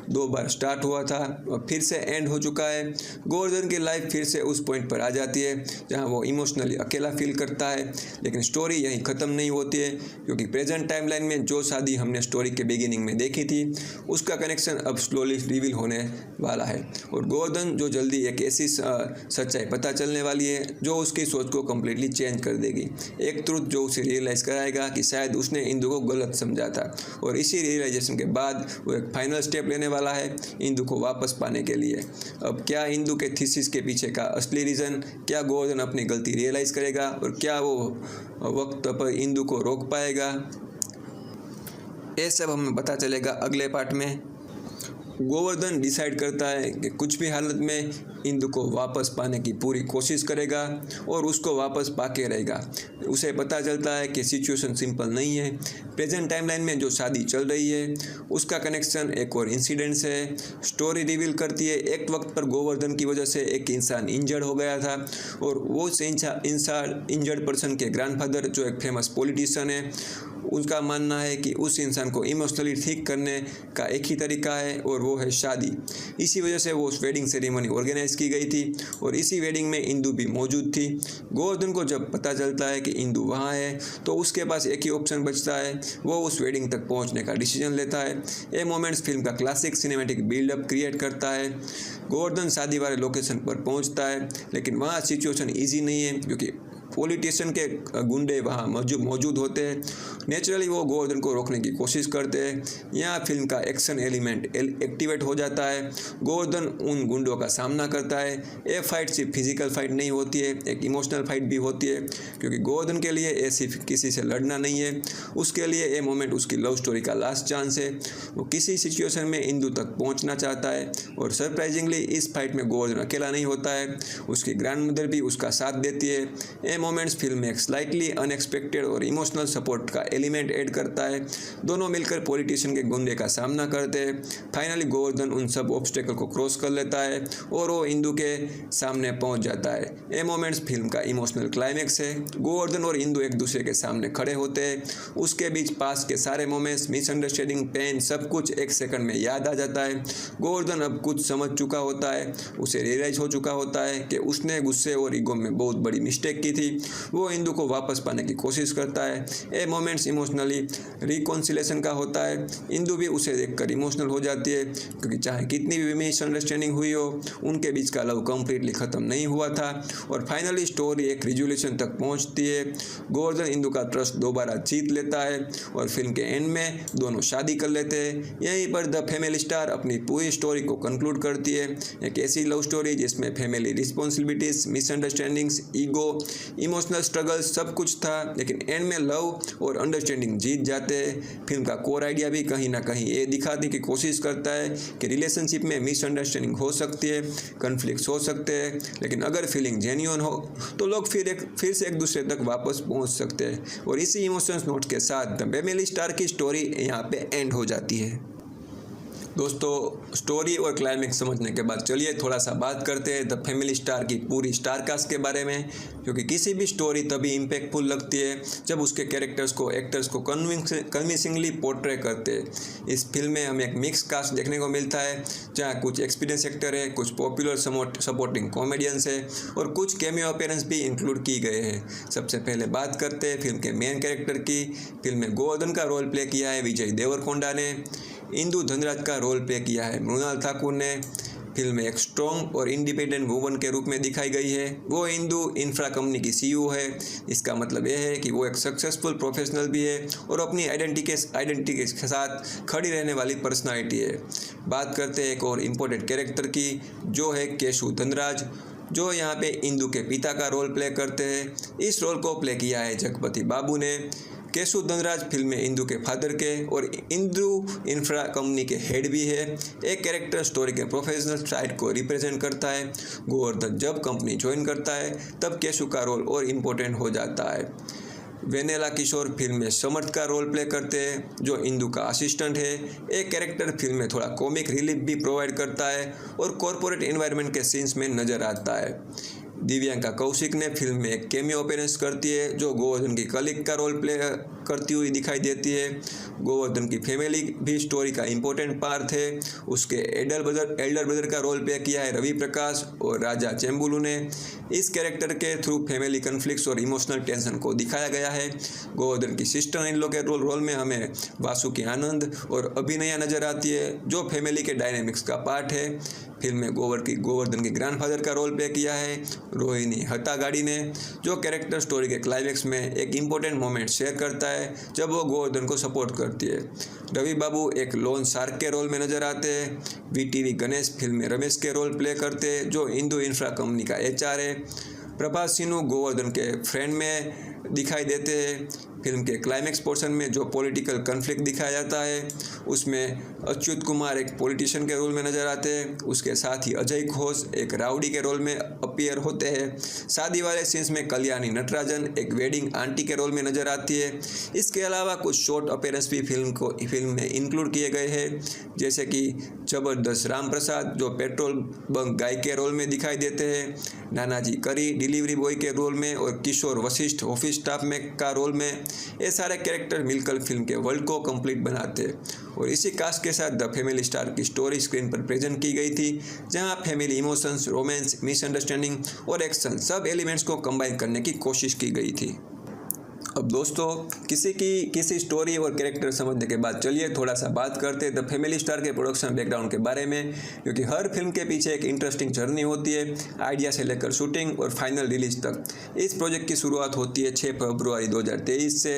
2 बार स्टार्ट हुआ था और फिर से एंड हो चुका है। गोवर्धन की लाइफ फिर से उस पॉइंट पर आ जाती है जहां वो इमोशनली अकेला फील करता है। लेकिन स्टोरी यहीं ख़त्म नहीं होती है, क्योंकि प्रेजेंट टाइमलाइन में जो शादी हमने स्टोरी के बिगिनिंग में देखी थी उसका कनेक्शन अब स्लोली रिवील होने वाला है। और गोवर्धन जो जल्दी एक ऐसी सच्चाई पता चलने वाली है जो उसकी सोच को कम्प्लीटली चेंज कर देगी। एक ट्रुथ जो उसे रियलाइज़ कराएगा कि शायद उसने इंदु को गलत समझा था। और इसी रियलाइजेशन के बाद वो एक फाइनल स्टेप लेने वाला है इंदु को वापस पाने के लिए। अब क्या इंदु के थीसिस के पीछे का असली रीज़न, क्या गोवर्धन अपनी गलती रियलाइज़ करेगा और क्या वो वक्त पर इंदु को रोक पाएगा? ये सब हमें पता चलेगा अगले पार्ट में। गोवर्धन डिसाइड करता है कि कुछ भी हालत में इंदु को वापस पाने की पूरी कोशिश करेगा और उसको वापस पाके रहेगा। उसे पता चलता है कि सिचुएशन सिंपल नहीं है। प्रेजेंट टाइमलाइन में जो शादी चल रही है उसका कनेक्शन एक और इंसिडेंट से। स्टोरी रिवील करती है एक वक्त पर गोवर्धन की वजह से एक इंसान इंजर्ड हो गया था और वो इंसान इंजर्ड पर्सन के ग्रैंडफादर जो एक फेमस पॉलिटिशियन है, उसका मानना है कि उस इंसान को इमोशनली ठीक करने का एक ही तरीका है और वो है शादी। इसी वजह से वो वेडिंग सेरेमनी ऑर्गेनाइज की गई थी और इसी वेडिंग में इंदु भी मौजूद थी। गोवर्धन को जब पता चलता है कि इंदु वहाँ है तो उसके पास एक ही ऑप्शन बचता है, वो उस वेडिंग तक पहुँचने का डिसीजन लेता है। ये मोमेंट्स फिल्म का क्लासिक सिनेमैटिक बिल्डअप क्रिएट करता है। गोवर्धन शादी वाले लोकेशन पर पहुँचता है लेकिन वहाँ सिचुएशन ईजी नहीं है क्योंकि पॉलिटिशियन के गुंडे वहाँ मौजूद होते हैं। नेचुरली वो गोवर्धन को रोकने की कोशिश करते हैं। यहाँ फिल्म का एक्शन एलिमेंट एक्टिवेट हो जाता है। गोवर्धन उन गुंडों का सामना करता है। ये फाइट सिर्फ फिजिकल फाइट नहीं होती है, एक इमोशनल फाइट भी होती है क्योंकि गोवर्धन के लिए ये सिर्फ किसी से लड़ना नहीं है, उसके लिए ये मोमेंट उसकी लव स्टोरी का लास्ट चांस है। वो किसी सिचुएशन में इंदु तक पहुँचना चाहता है और सरप्राइजिंगली इस फाइट में गोवर्धन अकेला नहीं होता है, उसकी ग्रैंड मदर भी उसका साथ देती है। मोमेंट्स फिल्म में एक स्लाइटली अनएक्सपेक्टेड और इमोशनल सपोर्ट का एलिमेंट ऐड करता है। दोनों मिलकर पॉलिटिशियन के गुंडे का सामना करते हैं। फाइनली गोवर्धन उन सब ऑब्स्टेकल को क्रॉस कर लेता है और वो इंदु के सामने पहुंच जाता है। ये मोमेंट्स फिल्म का इमोशनल क्लाइमैक्स है। गोवर्धन और इंदु एक दूसरे के सामने खड़े होते हैं, उसके बीच पास के सारे मोमेंट्स, मिसअंडरस्टैंडिंग, पेन, सब कुछ एक सेकंड में याद आ जाता है। गोवर्धन अब कुछ समझ चुका होता है, उसे रियलाइज हो चुका होता है कि उसने गुस्से और ईगो में बहुत बड़ी मिस्टेक की थी। वो इंदु को वापस पाने की कोशिश करता है। ये मोमेंट्स इमोशनली रिकॉन्सिलेशन का होता है। इंदु भी उसे देखकर इमोशनल हो जाती है क्योंकि चाहे कितनी भी मिसअंडरस्टैंडिंग हुई हो, उनके बीच का लव कंप्लीटली ख़त्म नहीं हुआ था और फाइनली स्टोरी एक रिजोल्यूशन तक पहुंचती है। गोवर्धन इंदु का ट्रस्ट दोबारा जीत लेता है और फिल्म के एंड में दोनों शादी कर लेते हैं। यहीं पर द फैमिली स्टार अपनी पूरी स्टोरी को कंक्लूड करती है। एक ऐसी लव स्टोरी जिसमें family responsibilities, misunderstandings, ego, emotional struggle सब कुछ था, लेकिन एंड में लव और अंडरस्टैंडिंग जीत जाते हैं। फिल्म का कोर आइडिया भी कहीं ना कहीं ये दिखाने की कोशिश करता है कि रिलेशनशिप में मिसअंडरस्टैंडिंग हो सकती है, कन्फ्लिक्ट्स हो सकते हैं, लेकिन अगर फीलिंग जेन्युइन हो तो लोग फिर से एक दूसरे तक वापस पहुंच सकते हैं। और इसी इमोशंस नोट के साथ द फैमिली स्टार की स्टोरी यहाँ पे एंड हो जाती है। दोस्तों, स्टोरी और क्लाइमेक्स समझने के बाद चलिए थोड़ा सा बात करते हैं द फैमिली स्टार की पूरी स्टार कास्ट के बारे में, क्योंकि किसी भी स्टोरी तभी इम्पैक्टफुल लगती है जब उसके कैरेक्टर्स को, एक्टर्स को कन्विंसिंगली पोर्ट्रे करते हैं। इस फिल्म में हमें एक मिक्स कास्ट देखने को मिलता है जहाँ कुछ एक्सपीरियंस एक्टर है, कुछ पॉपुलर सपोर्टिंग कॉमेडियंस है और कुछ कैमियो अपीयरेंस भी इंक्लूड की गए हैं। सबसे पहले बात करते हैं फिल्म के मेन कैरेक्टर की। फिल्म में गोवर्धन का रोल प्ले किया है विजय देवरकोंडा ने। इंदु धनराज का रोल प्ले किया है मृणाल ठाकुर ने। फिल्म में एक स्ट्रॉन्ग और इंडिपेंडेंट वुमन के रूप में दिखाई गई है। वो इंदु इंफ्रा कंपनी की सीईओ है। इसका मतलब यह है कि वो एक सक्सेसफुल प्रोफेशनल भी है और अपनी आइडेंटिटी के साथ खड़ी रहने वाली पर्सनालिटी है। बात करते हैं एक और इम्पोर्टेंट कैरेक्टर की, जो है केशु धनराज, जो यहाँ पे इंदु के पिता का रोल प्ले करते हैं। इस रोल को प्ले किया है जगपति बाबू ने। केशु धनराज फिल्म में इंदु के फादर के और इंदु इंफ्रा कंपनी के हेड भी है। एक कैरेक्टर स्टोरी के प्रोफेशनल साइड को रिप्रेजेंट करता है। गोवर्धन जब कंपनी ज्वाइन करता है तब केशु का रोल और इम्पोर्टेंट हो जाता है। वेनेला किशोर फिल्म में समर्थ का रोल प्ले करते हैं, जो इंदु का असिस्टेंट है। एक कैरेक्टर फिल्म में थोड़ा कॉमिक रिलीफ भी प्रोवाइड करता है और कॉर्पोरेट एनवायरनमेंट के सीन्स में नजर आता है। दिव्यांका कौशिक ने फिल्म में एक कैमियो अपीयरेंस करती है, जो गोवर्धन की कलीग का रोल प्ले करती हुई दिखाई देती है। गोवर्धन की फैमिली भी स्टोरी का इम्पोर्टेंट पार्ट है। उसके एल्डर ब्रदर का रोल प्ले किया है रवि प्रकाश और राजा चेम्बुलू ने। इस कैरेक्टर के थ्रू फैमिली कन्फ्लिक्ट्स और इमोशनल टेंशन को दिखाया गया है। गोवर्धन की सिस्टर इन लॉ के रोल में हमें वासुकी आनंद और अभिनया नजर आती है, जो फैमिली के डायनेमिक्स का पार्ट है। फिल्म में गोवर्धन के ग्रैंडफादर का रोल प्ले किया है रोहिणी हट्टागाड़ी ने, जो कैरेक्टर स्टोरी के क्लाइमेक्स में एक इम्पोर्टेंट मोमेंट शेयर करता है जब वो गोवर्धन को सपोर्ट करती है। रवि बाबू एक लोन शार्क के रोल में नजर आते हैं। वीटीवी गणेश फिल्म में रमेश के रोल प्ले करते हैं, जो इंदु इंफ्रा कंपनी का एचआर है। प्रभास सिन्हू गोवर्धन के फ्रेंड में दिखाई देते हैं। फिल्म के क्लाइमैक्स पोर्शन में जो पॉलिटिकल कन्फ्लिक्ट दिखाया जाता है उसमें अच्युत कुमार एक पॉलिटिशियन के रोल में नजर आते हैं। उसके साथ ही अजय घोष एक राउडी के रोल में अपीयर होते हैं। शादी वाले सीन्स में कल्याणी नटराजन एक वेडिंग आंटी के रोल में नजर आती है। इसके अलावा कुछ शॉर्ट अपीयरेंस भी फिल्म में इंक्लूड किए गए हैं, जैसे कि जबरदस्त राम प्रसाद जो पेट्रोल बंक गाय के रोल में दिखाई देते हैं, नानाजी करी डिलीवरी बॉय के रोल में और किशोर वशिष्ठ ऑफिस स्टाफ में का रोल में। ये सारे कैरेक्टर मिलकर फिल्म के वर्ल्ड को कंप्लीट बनाते हैं और इसी कास्ट के साथ द फैमिली स्टार की स्टोरी स्क्रीन पर प्रेजेंट की गई थी, जहां फैमिली इमोशंस, रोमांस, मिसअंडरस्टैंडिंग और एक्शन सब एलिमेंट्स को कंबाइन करने की कोशिश की गई थी। अब दोस्तों किसी स्टोरी और कैरेक्टर समझने के बाद चलिए थोड़ा सा बात करते हैं द फैमिली स्टार के प्रोडक्शन बैकग्राउंड के बारे में, क्योंकि हर फिल्म के पीछे एक इंटरेस्टिंग जर्नी होती है, आइडिया से लेकर शूटिंग और फाइनल रिलीज तक। इस प्रोजेक्ट की शुरुआत होती है 6 फरवरी 2023 से।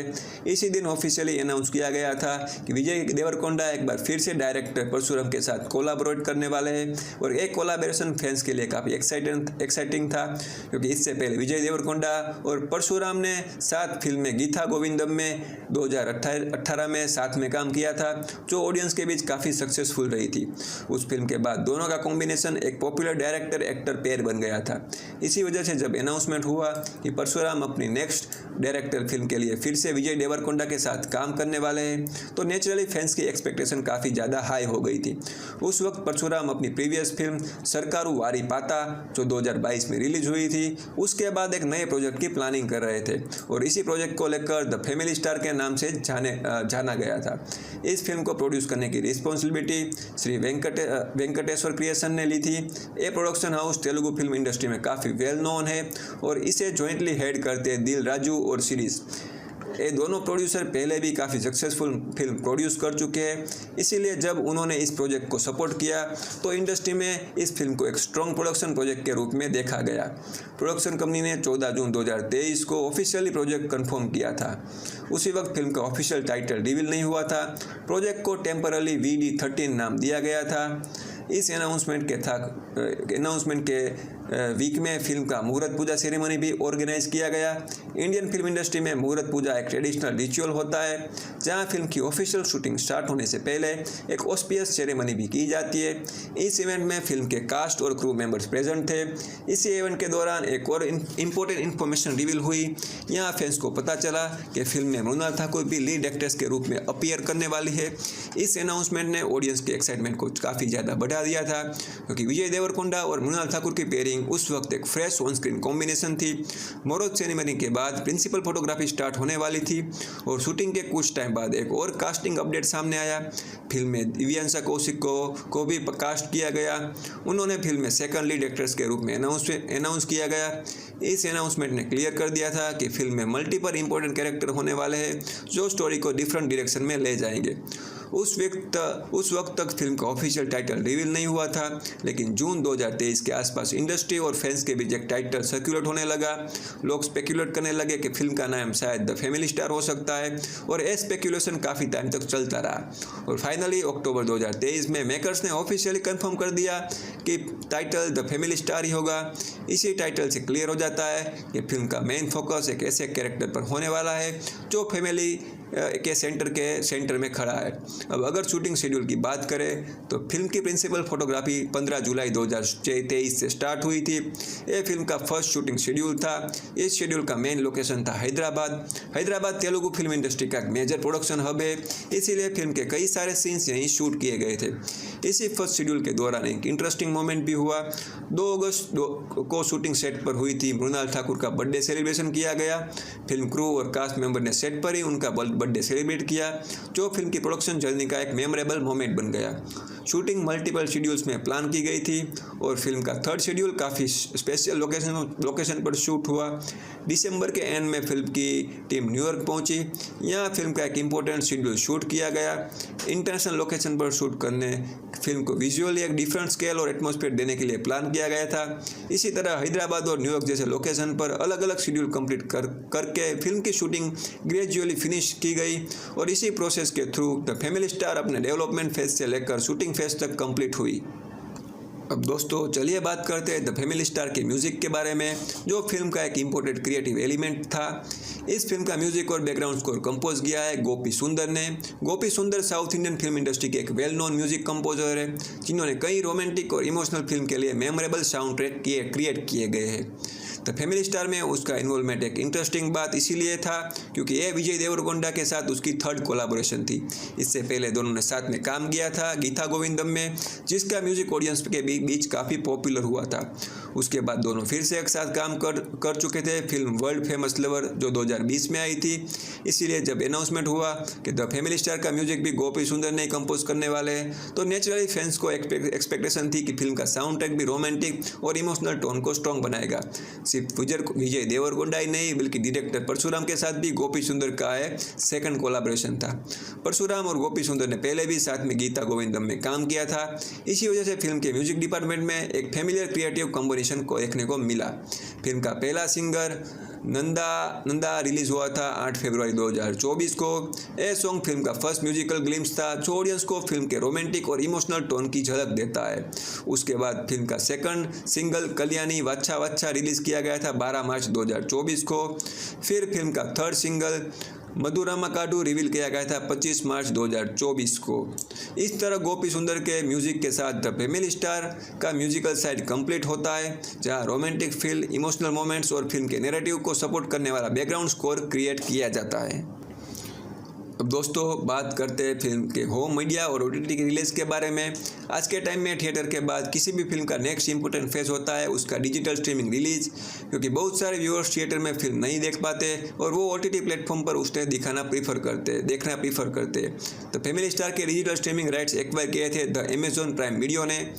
इसी दिन ऑफिशियली अनाउंस किया गया था कि विजय देवरकोंडा एक बार फिर से डायरेक्टर परशुराम के साथ कोलाबोरेट करने वाले हैं और एक कोलाबोरेशन फैंस के लिए काफ़ी एक्साइटिंग था, क्योंकि इससे पहले विजय देवरकोंडा और परशुराम ने साथ फिल्म में गीता गोविंदम में 2018 में साथ में काम किया था, जो ऑडियंस के बीच काफ़ी सक्सेसफुल रही थी। उस फिल्म के बाद दोनों का कॉम्बिनेशन एक पॉपुलर डायरेक्टर एक्टर पेयर बन गया था। इसी वजह से जब अनाउंसमेंट हुआ कि परशुराम अपनी नेक्स्ट डायरेक्टर फिल्म के लिए फिर से विजय देवरकोंडा के साथ काम करने वाले हैं, तो नेचुरली फैंस की एक्सपेक्टेशन काफ़ी ज़्यादा हाई हो गई थी। उस वक्त परशुराम अपनी प्रीवियस फिल्म सरकारू वारी पाता जो 2022 में रिलीज हुई थी, उसके बाद एक नए प्रोजेक्ट की प्लानिंग कर रहे थे और इसी प्रोजेक्ट को लेकर द फैमिली स्टार के नाम से जाना गया था। इस फिल्म को प्रोड्यूस करने की रिस्पॉन्सिबिलिटी श्री वेंकटेश्वर क्रिएशन ने ली थी। ये production house Telugu film industry में काफ़ी वेल नोन है और इसे जॉइंटली हेड करते हैं दिल राजू और सीरीज। ये दोनों प्रोड्यूसर पहले भी काफ़ी सक्सेसफुल फिल्म प्रोड्यूस कर चुके हैं, इसीलिए जब उन्होंने इस प्रोजेक्ट को सपोर्ट किया तो इंडस्ट्री में इस फिल्म को एक स्ट्रॉन्ग प्रोडक्शन प्रोजेक्ट के रूप में देखा गया। प्रोडक्शन कंपनी ने 14 जून 2023 को ऑफिशियली प्रोजेक्ट कंफर्म किया था। उसी वक्त फिल्म का ऑफिशियल टाइटल रिवील नहीं हुआ था। प्रोजेक्ट को टेम्पररी VD13 नाम दिया गया था। इस अनाउंसमेंट के वीक में फिल्म का मुहूर्त पूजा सेरेमनी भी ऑर्गेनाइज किया गया। इंडियन फिल्म इंडस्ट्री में मुहूर्त पूजा एक ट्रेडिशनल रिचुअल होता है, जहां फिल्म की ऑफिशियल शूटिंग स्टार्ट होने से पहले एक ऑस्पियस सेरेमनी भी की जाती है। इस इवेंट में फिल्म के कास्ट और क्रू मेंबर्स प्रेजेंट थे। इसी इवेंट के दौरान एक और इम्पोर्टेंट इन्फॉर्मेशन रिवील हुई। यहाँ फैंस को पता चला कि फिल्म में मृणाल ठाकुर भी लीड एक्ट्रेस के रूप में अपीयर करने वाली है। इस अनाउंसमेंट ने ऑडियंस की एक्साइटमेंट को काफ़ी ज़्यादा बढ़ा दिया था, क्योंकि विजय देवरकोंडा और मृणाल ठाकुर की पेयरिंग उस वक्त एक फ्रेश ऑन स्क्रीन कॉम्बिनेशन थी। मुहूर्त सेरेमनी के बाद प्रिंसिपल फोटोग्राफी स्टार्ट होने वाली थी और शूटिंग के कुछ टाइम बाद एक और कास्टिंग अपडेट सामने आया। फिल्म में दिव्यांशा कौशिक को भी कास्ट किया गया। उन्होंने फिल्म में सेकंड लीड एक्ट्रेस के रूप में अनाउंस किया गया। इस अनाउंसमेंट ने क्लियर कर दिया था कि फिल्म में मल्टीपल इंपॉर्टेंट कैरेक्टर होने वाले हैं जो स्टोरी को डिफरेंट डायरेक्शन में ले जाएंगे। उस वक्त तक फिल्म का ऑफिशियल टाइटल रिवील नहीं हुआ था, लेकिन जून 2023 के आसपास इंडस्ट्री और फैंस के बीच एक टाइटल सर्कुलेट होने लगा। लोग स्पेकुलेट करने लगे कि फिल्म का नाम शायद द फैमिली स्टार हो सकता है और ये स्पेकुलेशन काफ़ी टाइम तक चलता रहा और फाइनली अक्टूबर 2023 में मेकर्स ने ऑफिशियली कंफर्म कर दिया कि टाइटल द फैमिली स्टार ही होगा। इसी टाइटल से क्लियर हो जाता है कि फिल्म का मेन फोकस एक ऐसे कैरेक्टर पर होने वाला है जो फैमिली के सेंटर में खड़ा है। अब अगर शूटिंग शेड्यूल की बात करें तो फिल्म की प्रिंसिपल फोटोग्राफी 15 जुलाई 2023 से स्टार्ट हुई थी। ये फिल्म का फर्स्ट शूटिंग शेड्यूल था। इस शेड्यूल का मेन लोकेशन था हैदराबाद तेलुगु फिल्म इंडस्ट्री का एक मेजर प्रोडक्शन हब है, इसीलिए फिल्म के कई सारे सीन्स यहीं शूट किए गए थे। इसी फर्स्ट शेड्यूल के दौरान एक इंटरेस्टिंग मोमेंट भी हुआ। 2 अगस्त को शूटिंग सेट पर हुई थी मृणाल ठाकुर का बर्थडे सेलिब्रेशन किया गया। फिल्म क्रू और कास्ट मेंबर ने सेट पर ही उनका बर्थडे सेलिब्रेट किया, जो फिल्म की प्रोडक्शन जर्नी का एक मेमोरेबल मोमेंट बन गया। शूटिंग मल्टीपल शेड्यूल्स में प्लान की गई थी और फिल्म का थर्ड शेड्यूल काफ़ी स्पेशल लोकेशन पर शूट हुआ। दिसंबर के एंड में फिल्म की टीम न्यूयॉर्क पहुंची। यहाँ फिल्म का एक इम्पोर्टेंट शेड्यूल शूट किया गया। इंटरनेशनल लोकेशन पर शूट करने फिल्म को विजुअली एक डिफरेंट स्केल और एटमॉस्फेयर देने के लिए प्लान किया गया था। इसी तरह हैदराबाद और न्यूयॉर्क जैसे लोकेशन पर अलग अलग शेड्यूल कंप्लीट करके फिल्म की शूटिंग ग्रेजुअली फिनिश की गई और इसी प्रोसेस के थ्रू द फैमिली स्टार अपने डेवलपमेंट फेज से लेकर शूटिंग फेज तक कंप्लीट हुई। अब दोस्तों चलिए बात करते हैं द फैमिली स्टार के म्यूजिक के बारे में, जो फिल्म का एक इम्पोर्टेंट क्रिएटिव एलिमेंट था। इस फिल्म का म्यूजिक और बैकग्राउंड स्कोर कंपोज किया है गोपी सुंदर ने। गोपी सुंदर साउथ इंडियन फिल्म इंडस्ट्री के एक वेल नोन म्यूजिक कंपोजर है, जिन्होंने कई रोमांटिक और इमोशनल फिल्म के लिए मेमोरेबल साउंड ट्रैक क्रिएट किए गए हैं। द फैमिली स्टार में उसका इन्वॉल्वमेंट एक इंटरेस्टिंग बात इसीलिए था क्योंकि ये विजय देवरकोंडा के साथ उसकी थर्ड कोलैबोरेशन थी। इससे पहले दोनों ने साथ में काम किया था गीता गोविंदम में, जिसका म्यूजिक ऑडियंस के बीच काफ़ी पॉपुलर हुआ था। उसके बाद दोनों फिर से एक साथ काम कर चुके थे फिल्म वर्ल्ड फेमस लवर, जो 2020 में आई थी। इसीलिए जब अनाउंसमेंट हुआ कि द फैमिली स्टार का म्यूजिक भी गोपी सुंदर ने कंपोज करने वाले हैं, तो नेचुरली फैंस को एक्सपेक्टेशन थी कि फिल्म का साउंड ट्रैक भी रोमांटिक और इमोशनल टोन को स्ट्रॉन्ग बनाएगा। सिर्फ विजय देवरकोंडा ही नहीं बल्कि डायरेक्टर परशुराम के साथ भी गोपी सुंदर का एक सेकंड कोलैबोरेशन था। परशुराम और गोपी सुंदर ने पहले भी साथ में गीता गोविंदम में काम किया था। इसी वजह से फिल्म के म्यूजिक डिपार्टमेंट में एक फैमिलियर क्रिएटिव कॉम्बिनेशन को देखने को मिला। फिल्म का पहला सिंगर नंदा रिलीज हुआ था 8 फरवरी 2024 को। यह सॉन्ग फिल्म का फर्स्ट म्यूजिकल ग्लिम्स था, जो ऑडियंस को फिल्म के रोमांटिक और इमोशनल टोन की झलक देता है। उसके बाद फिल्म का सेकंड सिंगल कल्याणी वाच्छा वाच्छा रिलीज किया गया था 12 मार्च 2024 को। फिर फिल्म का थर्ड सिंगल मधुरामा काडू रिवील किया गया था 25 मार्च 2024 को। इस तरह गोपी सुंदर के म्यूजिक के साथ द फैमिली स्टार का म्यूजिकल साइड कंप्लीट होता है, जहां रोमांटिक फील, इमोशनल मोमेंट्स और फिल्म के नैरेटिव को सपोर्ट करने वाला बैकग्राउंड स्कोर क्रिएट किया जाता है। अब दोस्तों बात करते हैं फिल्म के होम मीडिया और OTT की रिलीज के बारे में। आज के टाइम में थिएटर के बाद किसी भी फिल्म का नेक्स्ट इंपॉर्टेंट फेज होता है उसका डिजिटल स्ट्रीमिंग रिलीज, क्योंकि बहुत सारे व्यूअर्स थिएटर में फिल्म नहीं देख पाते और वो OTT प्लेटफॉर्म पर उसे देखना प्रीफर करते। तो फैमिली स्टार के डिजिटल स्ट्रीमिंग राइट्स एक्वायर किए थे द अमेजॉन प्राइम वीडियो ने।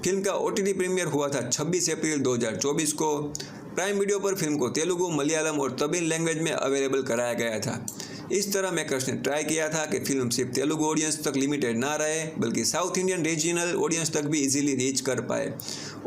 फिल्म का OTT प्रीमियर हुआ था 26 अप्रैल 2024 को। प्राइम वीडियो पर फिल्म को तेलुगु, मलयालम और तमिल लैंग्वेज में अवेलेबल कराया गया था। इस तरह मेकर्स ने ट्राई किया था कि फिल्म सिर्फ तेलुगु ऑडियंस तक लिमिटेड ना रहे, बल्कि साउथ इंडियन रीजनल ऑडियंस तक भी इजीली रीच कर पाए।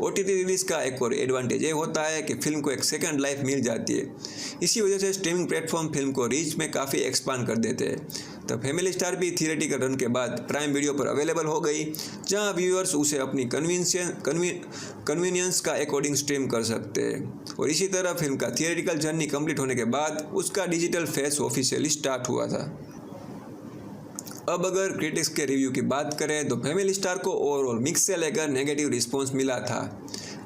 OTT रिलीज का एक और एडवांटेज ये होता है कि फिल्म को एक सेकंड लाइफ मिल जाती है। इसी वजह से स्ट्रीमिंग प्लेटफॉर्म फिल्म को रीच में काफ़ी एक्सपांड कर देते हैं। तो फैमिली स्टार भी थिएटिकल रन के बाद प्राइम वीडियो पर अवेलेबल हो गई, जहां व्यूअर्स उसे अपनी कन्वीनियंस का अकॉर्डिंग स्ट्रीम कर सकते हैं। और इसी तरह फिल्म का थिएटिकल जर्नी कंप्लीट होने के बाद उसका डिजिटल फेस ऑफिशियली स्टार्ट हुआ था। अब अगर क्रिटिक्स के रिव्यू की बात करें तो फैमिली स्टार को ओवरऑल मिक्स से लेकर नेगेटिव रिस्पॉन्स मिला था।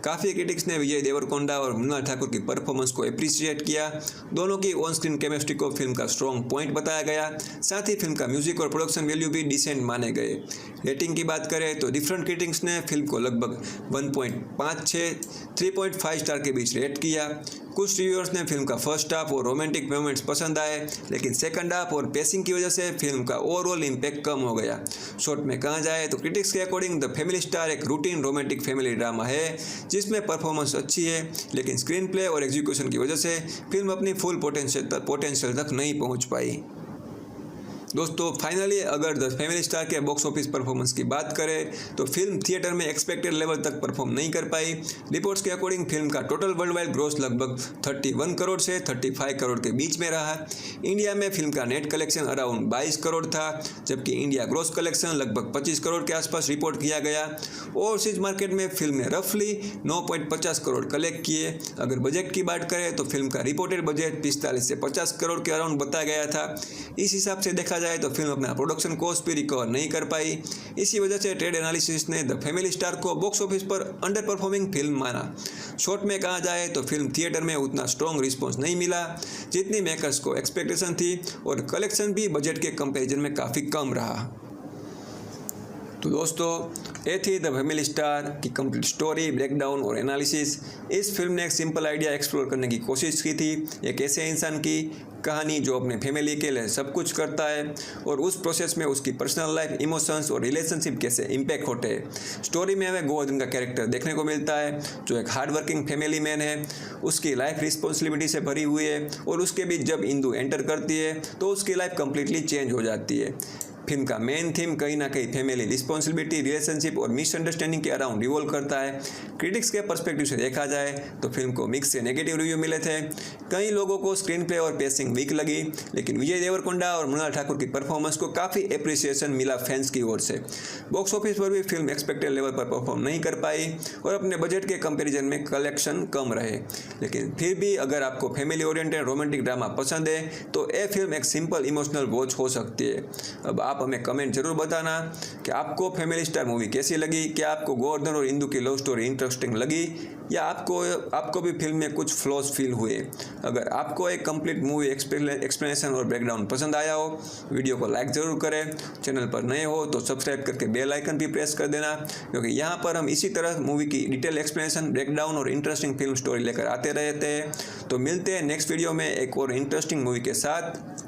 काफ़ी क्रिटिक्स ने विजय देवरकोंडा और मृणाल ठाकुर की परफॉर्मेंस को अप्रिशिएट किया। दोनों की ऑन स्क्रीन केमिस्ट्री को फिल्म का स्ट्रॉन्ग पॉइंट बताया गया। साथ ही फिल्म का म्यूजिक और प्रोडक्शन वैल्यू भी डिसेंट माने गए। रेटिंग की बात करें तो डिफरेंट क्रिटिक्स ने फिल्म को लगभग 1.56-3.5 स्टार के बीच रेट किया। कुछ रिव्यूअर्स ने फिल्म का फर्स्ट हाफ और रोमांटिक मोमेंट्स पसंद आए, लेकिन सेकंड हाफ और पेसिंग की वजह से फिल्म का ओवरऑल इम्पैक्ट कम हो गया। शॉर्ट में कहा जाए तो क्रिटिक्स के अकॉर्डिंग द फैमिली स्टार एक रूटीन रोमांटिक फैमिली ड्रामा है, जिसमें परफॉर्मेंस अच्छी है, लेकिन स्क्रीन प्ले और एग्जीक्यूशन की वजह से फिल्म अपनी फुल पोटेंशियल तक नहीं पहुंच पाई। दोस्तों फाइनली अगर द फैमिली स्टार के बॉक्स ऑफिस परफॉर्मेंस की बात करें तो फिल्म थिएटर में एक्सपेक्टेड लेवल तक परफॉर्म नहीं कर पाई। रिपोर्ट्स के अकॉर्डिंग फिल्म का टोटल वर्ल्ड वाइड ग्रॉस लगभग 31 करोड़ से 35 करोड़ के बीच में रहा। इंडिया में फिल्म का नेट कलेक्शन अराउंड 22 करोड़ था, जबकि इंडिया ग्रॉस कलेक्शन लगभग 25 करोड़ के आसपास रिपोर्ट किया गया। ओवरसीज मार्केट में फिल्म ने रफली 9.50 करोड़ कलेक्ट किए। अगर बजट की बात करें तो फिल्म का रिपोर्टेड बजट 45 से 50 करोड़ के अराउंड बताया गया था। इस हिसाब से देखा जाए तो फिल्म अपना प्रोडक्शन कॉस्ट भी रिकवर नहीं कर पाई। इसी वजह से ट्रेड एनालिसिस ने द फैमिली स्टार को बॉक्स ऑफिस पर अंडर परफॉर्मिंग फिल्म माना। शॉर्ट में कहा जाए तो फिल्म थिएटर में उतना स्ट्रॉन्ग रिस्पॉन्स नहीं मिला जितनी मेकर्स को एक्सपेक्टेशन थी, और कलेक्शन भी बजट के कंपैरिजन में काफ़ी कम रहा। तो दोस्तों ये थी द फैमिली स्टार की कंप्लीट स्टोरी, ब्रेकडाउन और एनालिसिस। इस फिल्म ने एक सिंपल आइडिया एक्सप्लोर करने की कोशिश की थी, एक ऐसे इंसान की कहानी जो अपने फैमिली के लिए सब कुछ करता है और उस प्रोसेस में उसकी पर्सनल लाइफ, इमोशंस और रिलेशनशिप कैसे इम्पैक्ट होते हैं। स्टोरी में हमें गोवर्धन का कैरेक्टर देखने को मिलता है, जो एक हार्ड वर्किंग फैमिली मैन है। उसकी लाइफ रिस्पॉन्सिबिलिटी से भरी हुई है और उसके बीच जब इंदु एंटर करती है तो उसकी लाइफ कंप्लीटली चेंज हो जाती है। फिल्म का मेन थीम कहीं ना कहीं फैमिली रिस्पॉन्सिबिलिटी, रिलेशनशिप और मिसअंडरस्टैंडिंग के अराउंड रिवॉल्व करता है। क्रिटिक्स के पर्सपेक्टिव से देखा जाए तो फिल्म को मिक्स से नेगेटिव रिव्यू मिले थे। कई लोगों को स्क्रीन प्ले और पेसिंग वीक लगी, लेकिन विजय देवरकोंडा और मृणाल ठाकुर की परफॉर्मेंस को काफ़ी एप्रिसिएशन मिला फैंस की ओर से। बॉक्स ऑफिस पर भी फिल्म एक्सपेक्टेड लेवल पर परफॉर्म नहीं कर पाई और अपने बजट के कंपैरिजन में कलेक्शन कम रहे। लेकिन फिर भी अगर आपको फैमिली ओरिएंटेड रोमांटिक ड्रामा पसंद है तो ये फिल्म एक सिंपल इमोशनल वॉच हो सकती है। अब आप हमें कमेंट जरूर बताना कि आपको फैमिली स्टार मूवी कैसी लगी। क्या आपको गोवर्धन और इंदु की लव स्टोरी इंटरेस्टिंग लगी या आपको भी फिल्म में कुछ फ्लॉज फील हुए। अगर आपको एक कंप्लीट मूवी एक्सप्लेनेशन और ब्रेकडाउन पसंद आया हो, वीडियो को लाइक ज़रूर करें। चैनल पर नए हो तो सब्सक्राइब करके बेल आइकन भी प्रेस कर देना, क्योंकि यहाँ पर हम इसी तरह मूवी की डिटेल एक्सप्लेनेशन, ब्रेकडाउन और इंटरेस्टिंग फिल्म स्टोरी लेकर आते रहते हैं। तो मिलते हैं नेक्स्ट वीडियो में एक और इंटरेस्टिंग मूवी के साथ।